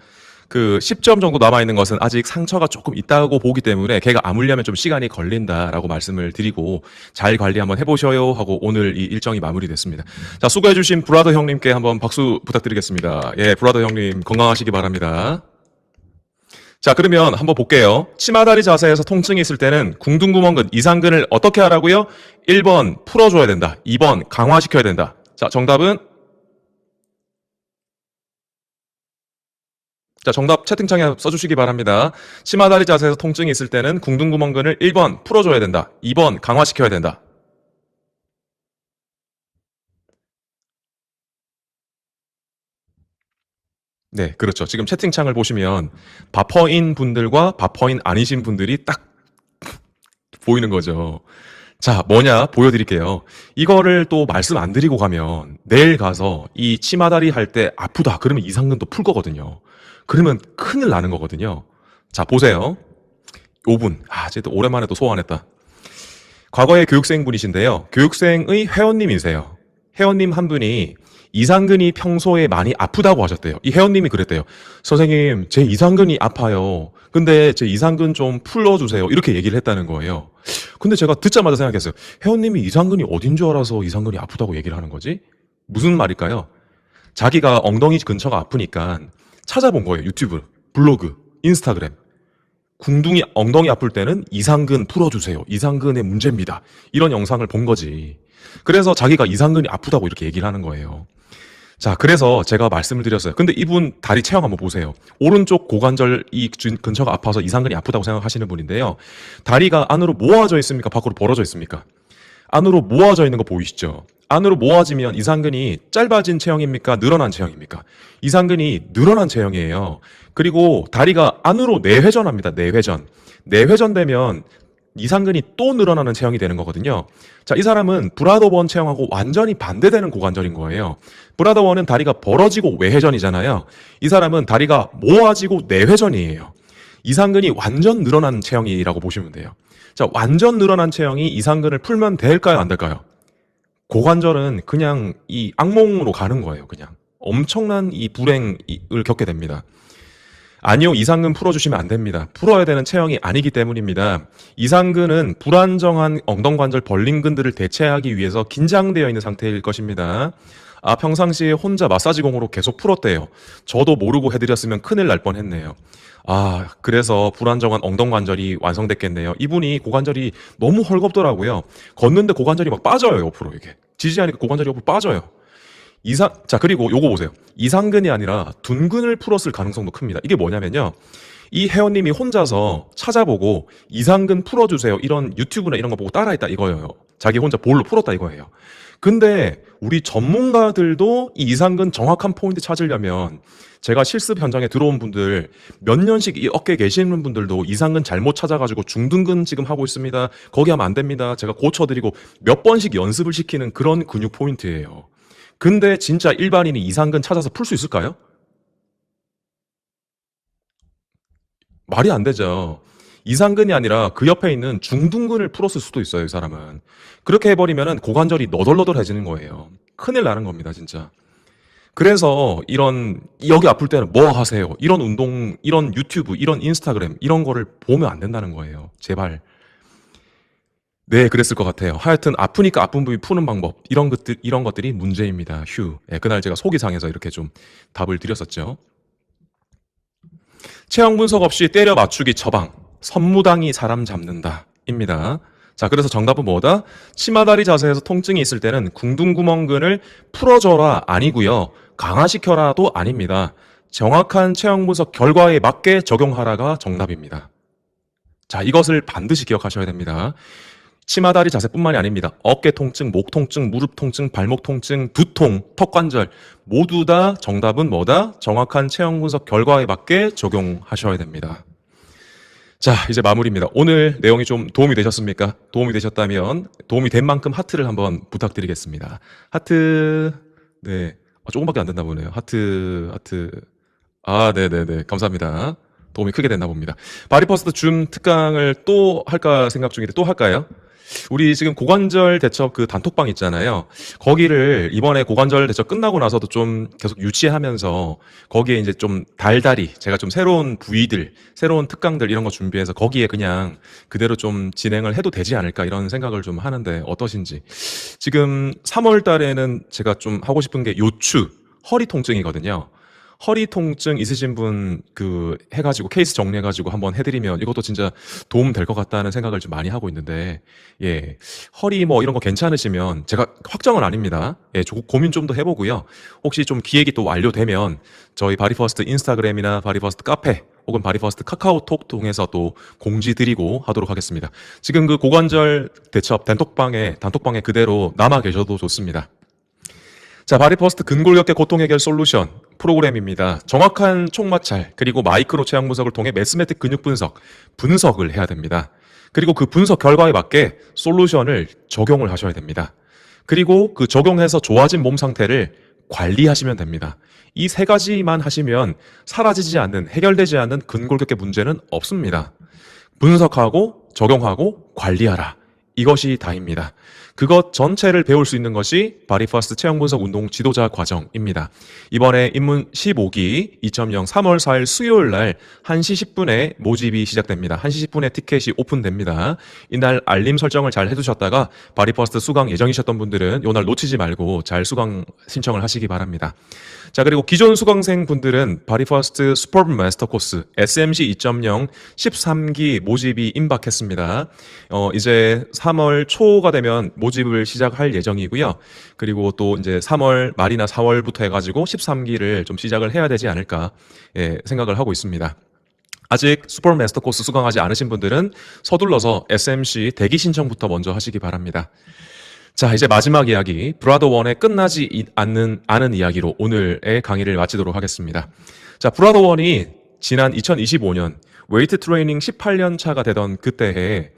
그 10점 정도 남아있는 것은 아직 상처가 조금 있다고 보기 때문에 걔가 아물려면 좀 시간이 걸린다라고 말씀을 드리고 잘 관리 한번 해보셔요 하고 오늘 이 일정이 마무리됐습니다. 자, 수고해주신 브라더 형님께 한번 박수 부탁드리겠습니다. 예, 브라더 형님 건강하시기 바랍니다. 자, 그러면 한번 볼게요. 치마다리 자세에서 통증이 있을 때는 궁둥구멍근, 이상근을 어떻게 하라고요? 1번 풀어줘야 된다. 2번 강화시켜야 된다. 자, 정답은 자, 정답 채팅창에 써주시기 바랍니다. 치마다리 자세에서 통증이 있을 때는 궁둥구멍근을 1번 풀어줘야 된다. 2번 강화시켜야 된다. 네, 그렇죠. 지금 채팅창을 보시면 바퍼인 분들과 바퍼인 아니신 분들이 딱 보이는 거죠. 자, 뭐냐 보여드릴게요. 이거를 또 말씀 안 드리고 가면 내일 가서 이 치마다리 할 때 아프다 그러면 이상근도 풀 거거든요. 그러면 큰일 나는 거거든요. 자, 보세요. 5분. 쟤도 오랜만에 또 소환했다. 과거의 교육생분이신데요. 교육생의 회원님이세요. 회원님 한 분이 이상근이 평소에 많이 아프다고 하셨대요. 이 회원님이 그랬대요. 선생님, 제 이상근이 아파요. 근데 제 이상근 좀 풀어주세요. 이렇게 얘기를 했다는 거예요. 근데 제가 듣자마자 생각했어요. 회원님이 이상근이 어딘 줄 알아서 이상근이 아프다고 얘기를 하는 거지? 무슨 말일까요? 자기가 엉덩이 근처가 아프니까 찾아본 거예요. 유튜브, 블로그, 인스타그램. 엉덩이 아플 때는 이상근 풀어주세요. 이상근의 문제입니다. 이런 영상을 본 거지. 그래서 자기가 이상근이 아프다고 이렇게 얘기를 하는 거예요. 자, 그래서 제가 말씀을 드렸어요. 근데 이분 다리 체형 한번 보세요. 오른쪽 고관절 이 근처가 아파서 이상근이 아프다고 생각하시는 분인데요. 다리가 안으로 모아져 있습니까? 밖으로 벌어져 있습니까? 안으로 모아져 있는 거 보이시죠? 안으로 모아지면 이상근이 짧아진 체형입니까? 늘어난 체형입니까? 이상근이 늘어난 체형이에요. 그리고 다리가 안으로 내회전합니다. 내회전. 내회전되면 이상근이 또 늘어나는 체형이 되는 거거든요. 자, 이 사람은 브라더원 체형하고 완전히 반대되는 고관절인 거예요. 브라더원은 다리가 벌어지고 외회전이잖아요. 이 사람은 다리가 모아지고 내회전이에요. 이상근이 완전 늘어난 체형이라고 보시면 돼요. 자, 완전 늘어난 체형이 이상근을 풀면 될까요? 안 될까요? 고관절은 그냥 이 악몽으로 가는 거예요. 그냥 엄청난 이 불행을 겪게 됩니다. 아니요, 이상근 풀어주시면 안 됩니다. 풀어야 되는 체형이 아니기 때문입니다. 이상근은 불안정한 엉덩관절 벌림근들을 대체하기 위해서 긴장되어 있는 상태일 것입니다. 평상시에 혼자 마사지공으로 계속 풀었대요. 저도 모르고 해드렸으면 큰일 날 뻔했네요. 그래서 불안정한 엉덩관절이 완성됐겠네요. 이분이 고관절이 너무 헐겁더라고요. 걷는데 고관절이 막 빠져요, 옆으로 이게. 지지하니까 고관절이 옆으로 빠져요. 자, 그리고 요거 보세요. 이상근이 아니라 둔근을 풀었을 가능성도 큽니다. 이게 뭐냐면요. 이 회원님이 혼자서 찾아보고 이상근 풀어주세요. 이런 유튜브나 이런 거 보고 따라했다 이거예요. 자기 혼자 볼로 풀었다 이거예요. 근데 우리 전문가들도 이 이상근 정확한 포인트 찾으려면 제가 실습 현장에 들어온 분들 몇 년씩 이 업계에 계시는 분들도 이상근 잘못 찾아가지고 중등근 지금 하고 있습니다. 거기 하면 안 됩니다. 제가 고쳐드리고 몇 번씩 연습을 시키는 그런 근육 포인트예요. 근데 진짜 일반인이 이상근 찾아서 풀 수 있을까요? 말이 안 되죠. 이상근이 아니라 그 옆에 있는 중둔근을 풀었을 수도 있어요, 이 사람은. 그렇게 해버리면은 고관절이 너덜너덜해지는 거예요. 큰일 나는 겁니다, 진짜. 그래서 이런, 여기 아플 때는 뭐 하세요? 이런 운동, 이런 유튜브, 이런 인스타그램, 이런 거를 보면 안 된다는 거예요. 제발. 네, 그랬을 것 같아요. 하여튼 아프니까 아픈 부위 푸는 방법, 이런 것들이 문제입니다. 휴. 예, 그날 제가 속이 상해서 이렇게 좀 답을 드렸었죠. 체형 분석 없이 때려 맞추기 처방. 선무당이 사람 잡는다. 입니다. 자, 그래서 정답은 뭐다? 치마다리 자세에서 통증이 있을 때는 궁둥구멍근을 풀어줘라 아니고요. 강화시켜라도 아닙니다. 정확한 체형 분석 결과에 맞게 적용하라가 정답입니다. 자, 이것을 반드시 기억하셔야 됩니다. 치마다리 자세뿐만이 아닙니다. 어깨 통증, 목 통증, 무릎 통증, 발목 통증, 두통, 턱관절 모두 다 정답은 뭐다? 정확한 체형 분석 결과에 맞게 적용하셔야 됩니다. 자, 이제 마무리입니다. 오늘 내용이 좀 도움이 되셨습니까? 도움이 되셨다면 도움이 된 만큼 하트를 한번 부탁드리겠습니다. 하트, 네. 조금밖에 안 됐나 보네요. 하트. 아, 네네네. 감사합니다. 도움이 크게 됐나 봅니다. 바디퍼스트 줌 특강을 또 할까 생각 중인데 또 할까요? 우리 지금 고관절 대처 그 단톡방 있잖아요. 거기를 이번에 고관절 대처 끝나고 나서도 좀 계속 유치하면서 거기에 이제 좀 달달이 제가 좀 새로운 부위들, 새로운 특강들 이런 거 준비해서 거기에 그냥 그대로 좀 진행을 해도 되지 않을까 이런 생각을 좀 하는데 어떠신지. 지금 3월 달에는 제가 좀 하고 싶은 게 요추, 허리 통증이거든요. 허리 통증 있으신 분 해가지고 케이스 정리해가지고 한번 해드리면 이것도 진짜 도움 될 것 같다는 생각을 좀 많이 하고 있는데, 예. 허리 뭐 이런 거 괜찮으시면 제가 확정은 아닙니다. 예, 고민 좀 더 해보고요. 혹시 좀 기획이 또 완료되면 저희 바디퍼스트 인스타그램이나 바디퍼스트 카페 혹은 바디퍼스트 카카오톡 통해서 또 공지 드리고 하도록 하겠습니다. 지금 그 고관절 대처 단톡방에 그대로 남아 계셔도 좋습니다. 자, 바디퍼스트 근골격계 고통 해결 솔루션 프로그램입니다. 정확한 총마찰 그리고 마이크로 체형 분석을 통해 매스매틱 근육 분석을 해야 됩니다. 그리고 그 분석 결과에 맞게 솔루션을 적용을 하셔야 됩니다. 그리고 그 적용해서 좋아진 몸 상태를 관리하시면 됩니다. 이 세 가지만 하시면 사라지지 않는, 해결되지 않는 근골격계 문제는 없습니다. 분석하고 적용하고 관리하라. 이것이 다입니다. 그것 전체를 배울 수 있는 것이 바디퍼스트 체형 분석 운동 지도자 과정입니다. 이번에 입문 15기 2.0 3월 4일 수요일 날 1시 10분에 모집이 시작됩니다. 1시 10분에 티켓이 오픈됩니다. 이날 알림 설정을 잘 해두셨다가 바디퍼스트 수강 예정이셨던 분들은 이날 놓치지 말고 잘 수강 신청을 하시기 바랍니다. 자, 그리고 기존 수강생 분들은 바디퍼스트 슈퍼브 마스터 코스 SMC 2.0 13기 모집이 임박했습니다. 이제 3월 초가 되면 모집을 시작할 예정이고요. 그리고 또 이제 3월 말이나 4월부터 해가지고 13기를 좀 시작을 해야 되지 않을까 생각을 하고 있습니다. 아직 슈퍼 마스터 코스 수강하지 않으신 분들은 서둘러서 SMC 대기 신청부터 먼저 하시기 바랍니다. 자, 이제 마지막 이야기, 브라더 원의 끝나지 않는 이야기로 오늘의 강의를 마치도록 하겠습니다. 자, 브라더 원이 지난 2025년 웨이트 트레이닝 18년 차가 되던 그때에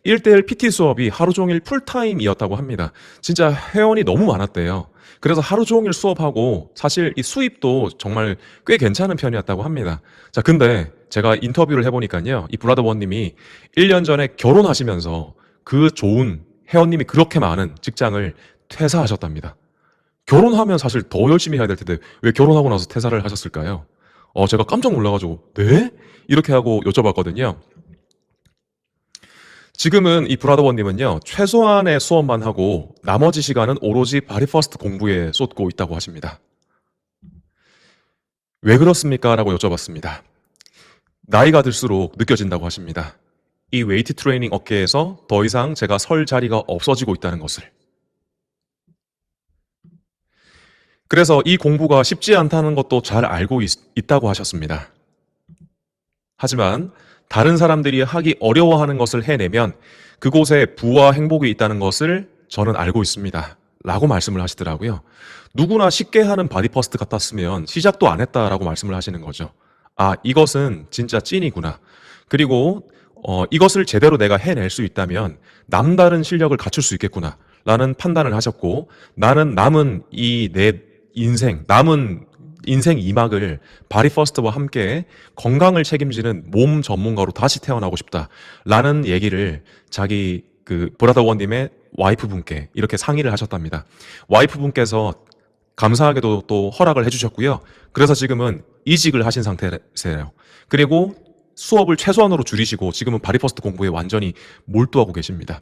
1대1 PT 수업이 하루 종일 풀타임이었다고 합니다. 진짜 회원이 너무 많았대요. 그래서 하루 종일 수업하고 사실 이 수입도 정말 꽤 괜찮은 편이었다고 합니다. 자, 근데 제가 인터뷰를 해보니까요, 이 브라더 원님이 1년 전에 결혼하시면서 그 좋은 회원님이 그렇게 많은 직장을 퇴사하셨답니다. 결혼하면 사실 더 열심히 해야 될 텐데 왜 결혼하고 나서 퇴사를 하셨을까요? 제가 깜짝 놀라가지고 네? 이렇게 하고 여쭤봤거든요. 지금은 이 브라더원님은요, 최소한의 수업만 하고 나머지 시간은 오로지 바디퍼스트 공부에 쏟고 있다고 하십니다. 왜 그렇습니까? 라고 여쭤봤습니다. 나이가 들수록 느껴진다고 하십니다. 이 웨이트 트레이닝 업계에서 더 이상 제가 설 자리가 없어지고 있다는 것을. 그래서 이 공부가 쉽지 않다는 것도 잘 알고 있다고 하셨습니다. 하지만 다른 사람들이 하기 어려워하는 것을 해내면 그곳에 부와 행복이 있다는 것을 저는 알고 있습니다. 라고 말씀을 하시더라고요. 누구나 쉽게 하는 바디 퍼스트 같았으면 시작도 안 했다라고 말씀을 하시는 거죠. 아, 이것은 진짜 찐이구나. 그리고 이것을 제대로 내가 해낼 수 있다면 남다른 실력을 갖출 수 있겠구나 라는 판단을 하셨고, 나는 남은 남은 인생 2막을 바디 퍼스트와 함께 건강을 책임지는 몸 전문가로 다시 태어나고 싶다라는 얘기를 자기 브라더 원님의 와이프분께 이렇게 상의를 하셨답니다. 와이프분께서 감사하게도 또 허락을 해주셨고요. 그래서 지금은 이직을 하신 상태세요. 그리고 수업을 최소한으로 줄이시고 지금은 바디퍼스트 공부에 완전히 몰두하고 계십니다.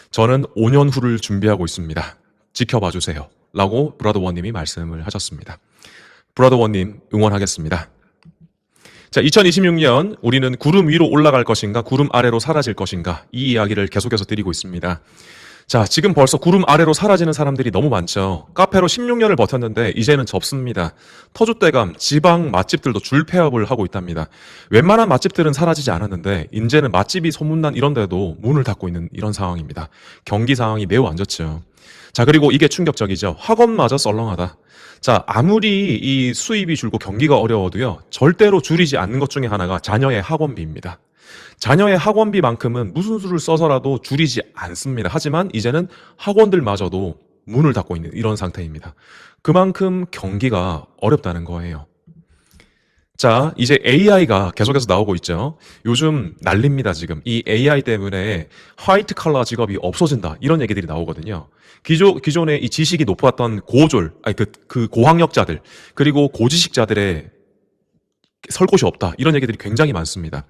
저는 5년 후를 준비하고 있습니다. 지켜봐 주세요. 라고 브라더 원님이 말씀을 하셨습니다. 브라더 원님 응원하겠습니다. 자, 2026년 우리는 구름 위로 올라갈 것인가, 구름 아래로 사라질 것인가, 이 이야기를 계속해서 드리고 있습니다. 자, 지금 벌써 구름 아래로 사라지는 사람들이 너무 많죠. 카페로 16년을 버텼는데 이제는 접습니다. 터줏대감, 지방 맛집들도 줄 폐업을 하고 있답니다. 웬만한 맛집들은 사라지지 않았는데 이제는 맛집이 소문난 이런 데도 문을 닫고 있는 이런 상황입니다. 경기 상황이 매우 안 좋죠. 자, 그리고 이게 충격적이죠. 학원마저 썰렁하다. 자, 아무리 이 수입이 줄고 경기가 어려워도요, 절대로 줄이지 않는 것 중에 하나가 자녀의 학원비입니다. 자녀의 학원비만큼은 무슨 수를 써서라도 줄이지 않습니다. 하지만 이제는 학원들마저도 문을 닫고 있는 이런 상태입니다. 그만큼 경기가 어렵다는 거예요. 자, 이제 AI가 계속해서 나오고 있죠. 요즘 난립니다, 지금. 이 AI 때문에 화이트 칼라 직업이 없어진다, 이런 얘기들이 나오거든요. 기존에 이 지식이 높았던 고학력자들, 그리고 고지식자들의 설 곳이 없다, 이런 얘기들이 굉장히 많습니다.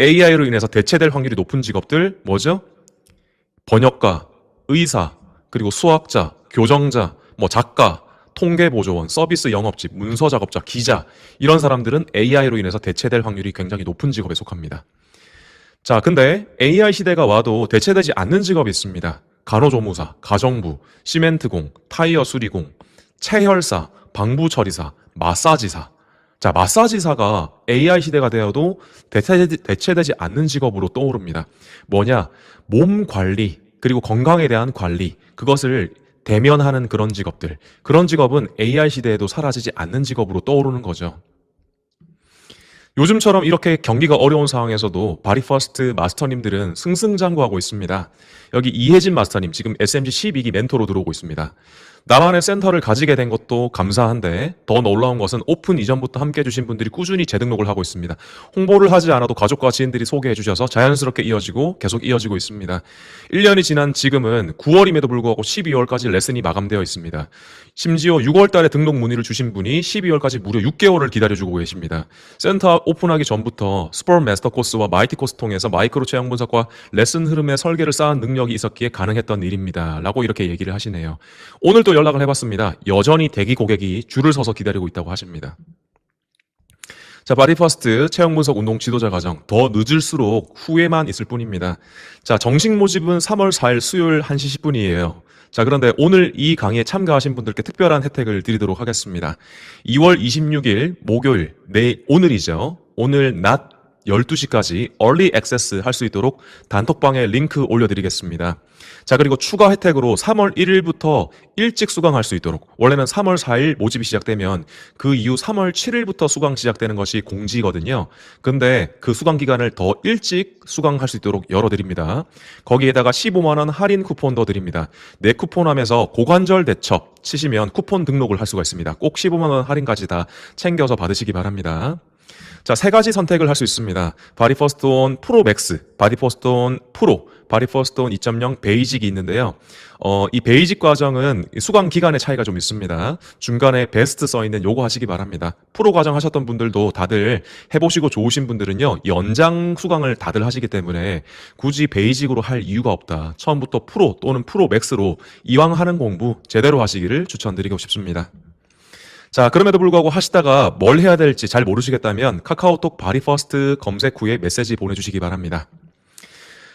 AI로 인해서 대체될 확률이 높은 직업들 뭐죠? 번역가, 의사, 그리고 수학자, 교정자, 작가, 통계보조원, 서비스 영업직, 문서 작업자, 기자, 이런 사람들은 AI로 인해서 대체될 확률이 굉장히 높은 직업에 속합니다. 자, 근데 AI 시대가 와도 대체되지 않는 직업이 있습니다. 간호조무사, 가정부, 시멘트공, 타이어 수리공, 채혈사, 방부처리사, 마사지사. 자, 마사지사가 AI 시대가 되어도 대체되지 않는 직업으로 떠오릅니다. 뭐냐? 몸 관리, 그리고 건강에 대한 관리, 그것을 대면하는 그런 직업들. 그런 직업은 AI 시대에도 사라지지 않는 직업으로 떠오르는 거죠. 요즘처럼 이렇게 경기가 어려운 상황에서도 바디퍼스트 마스터님들은 승승장구하고 있습니다. 여기 이혜진 마스터님 지금 SMG 12기 멘토로 들어오고 있습니다. 나만의 센터를 가지게 된 것도 감사한데 더 놀라운 것은 오픈 이전부터 함께 해주신 분들이 꾸준히 재등록을 하고 있습니다. 홍보를 하지 않아도 가족과 지인들이 소개해 주셔서 자연스럽게 계속 이어지고 있습니다. 1년이 지난 지금은 9월임에도 불구하고 12월까지 레슨이 마감되어 있습니다. 심지어 6월 달에 등록 문의를 주신 분이 12월까지 무려 6개월을 기다려주고 계십니다. 센터 오픈하기 전부터 스포츠 마스터 코스와 마이티 코스 통해서 마이크로 체형 분석과 레슨 흐름의 설계를 쌓은 능력이 있었기에 가능했던 일입니다. 라고 이렇게 얘기를 하시네요. 오늘 또 연락을 해봤습니다. 여전히 대기 고객이 줄을 서서 기다리고 있다고 하십니다. 자, 바디퍼스트 체형 분석 운동 지도자 과정 더 늦을수록 후회만 있을 뿐입니다. 자, 정식 모집은 3월 4일 수요일 1시 10분이에요. 자, 그런데 오늘 이 강의에 참가하신 분들께 특별한 혜택을 드리도록 하겠습니다. 2월 26일 목요일, 오늘이죠. 오늘 낮 12시까지 얼리 액세스 할 수 있도록 단톡방에 링크 올려드리겠습니다. 자, 그리고 추가 혜택으로 3월 1일부터 일찍 수강할 수 있도록, 원래는 3월 4일 모집이 시작되면 그 이후 3월 7일부터 수강 시작되는 것이 공지거든요. 근데 그 수강 기간을 더 일찍 수강할 수 있도록 열어드립니다. 거기에다가 15만 원 할인 쿠폰도 드립니다. 내 쿠폰 하면서 고관절 대첩 치시면 쿠폰 등록을 할 수가 있습니다. 꼭 15만 원 할인까지 다 챙겨서 받으시기 바랍니다. 자, 세 가지 선택을 할 수 있습니다. 바디퍼스트 온 프로 맥스, 바디퍼스트 온 프로, 바디퍼스트 온 2.0 베이직이 있는데요. 이 베이직 과정은 수강 기간의 차이가 좀 있습니다. 중간에 베스트 써있는 요거 하시기 바랍니다. 프로 과정 하셨던 분들도 다들 해보시고 좋으신 분들은요, 연장 수강을 다들 하시기 때문에 굳이 베이직으로 할 이유가 없다. 처음부터 프로 또는 프로 맥스로 이왕 하는 공부 제대로 하시기를 추천드리고 싶습니다. 자, 그럼에도 불구하고 하시다가 뭘 해야 될지 잘 모르시겠다면 카카오톡 바디퍼스트 검색 후에 메시지 보내주시기 바랍니다.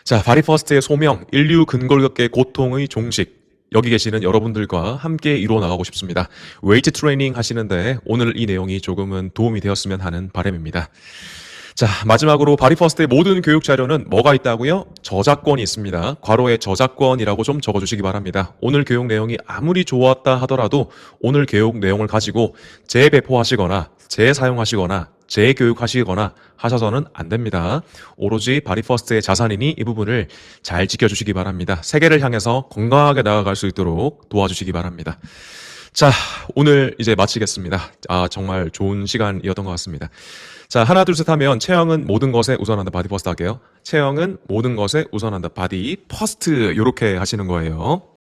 자, 바디퍼스트의 소명, 인류 근골격계 고통의 종식, 여기 계시는 여러분들과 함께 이루어 나가고 싶습니다. 웨이트 트레이닝 하시는데 오늘 이 내용이 조금은 도움이 되었으면 하는 바람입니다. 자, 마지막으로 바디퍼스트의 모든 교육 자료는 뭐가 있다고요? 저작권이 있습니다. 괄호에 저작권이라고 좀 적어주시기 바랍니다. 오늘 교육 내용이 아무리 좋았다 하더라도 오늘 교육 내용을 가지고 재배포하시거나 재사용하시거나 재교육하시거나 하셔서는 안 됩니다. 오로지 바디퍼스트의 자산이니 이 부분을 잘 지켜주시기 바랍니다. 세계를 향해서 건강하게 나아갈 수 있도록 도와주시기 바랍니다. 자, 오늘 이제 마치겠습니다. 정말 좋은 시간이었던 것 같습니다. 자, 하나, 둘, 셋 하면 체형은 모든 것에 우선한다. 바디 퍼스트 할게요. 체형은 모든 것에 우선한다. 바디 퍼스트. 요렇게 하시는 거예요.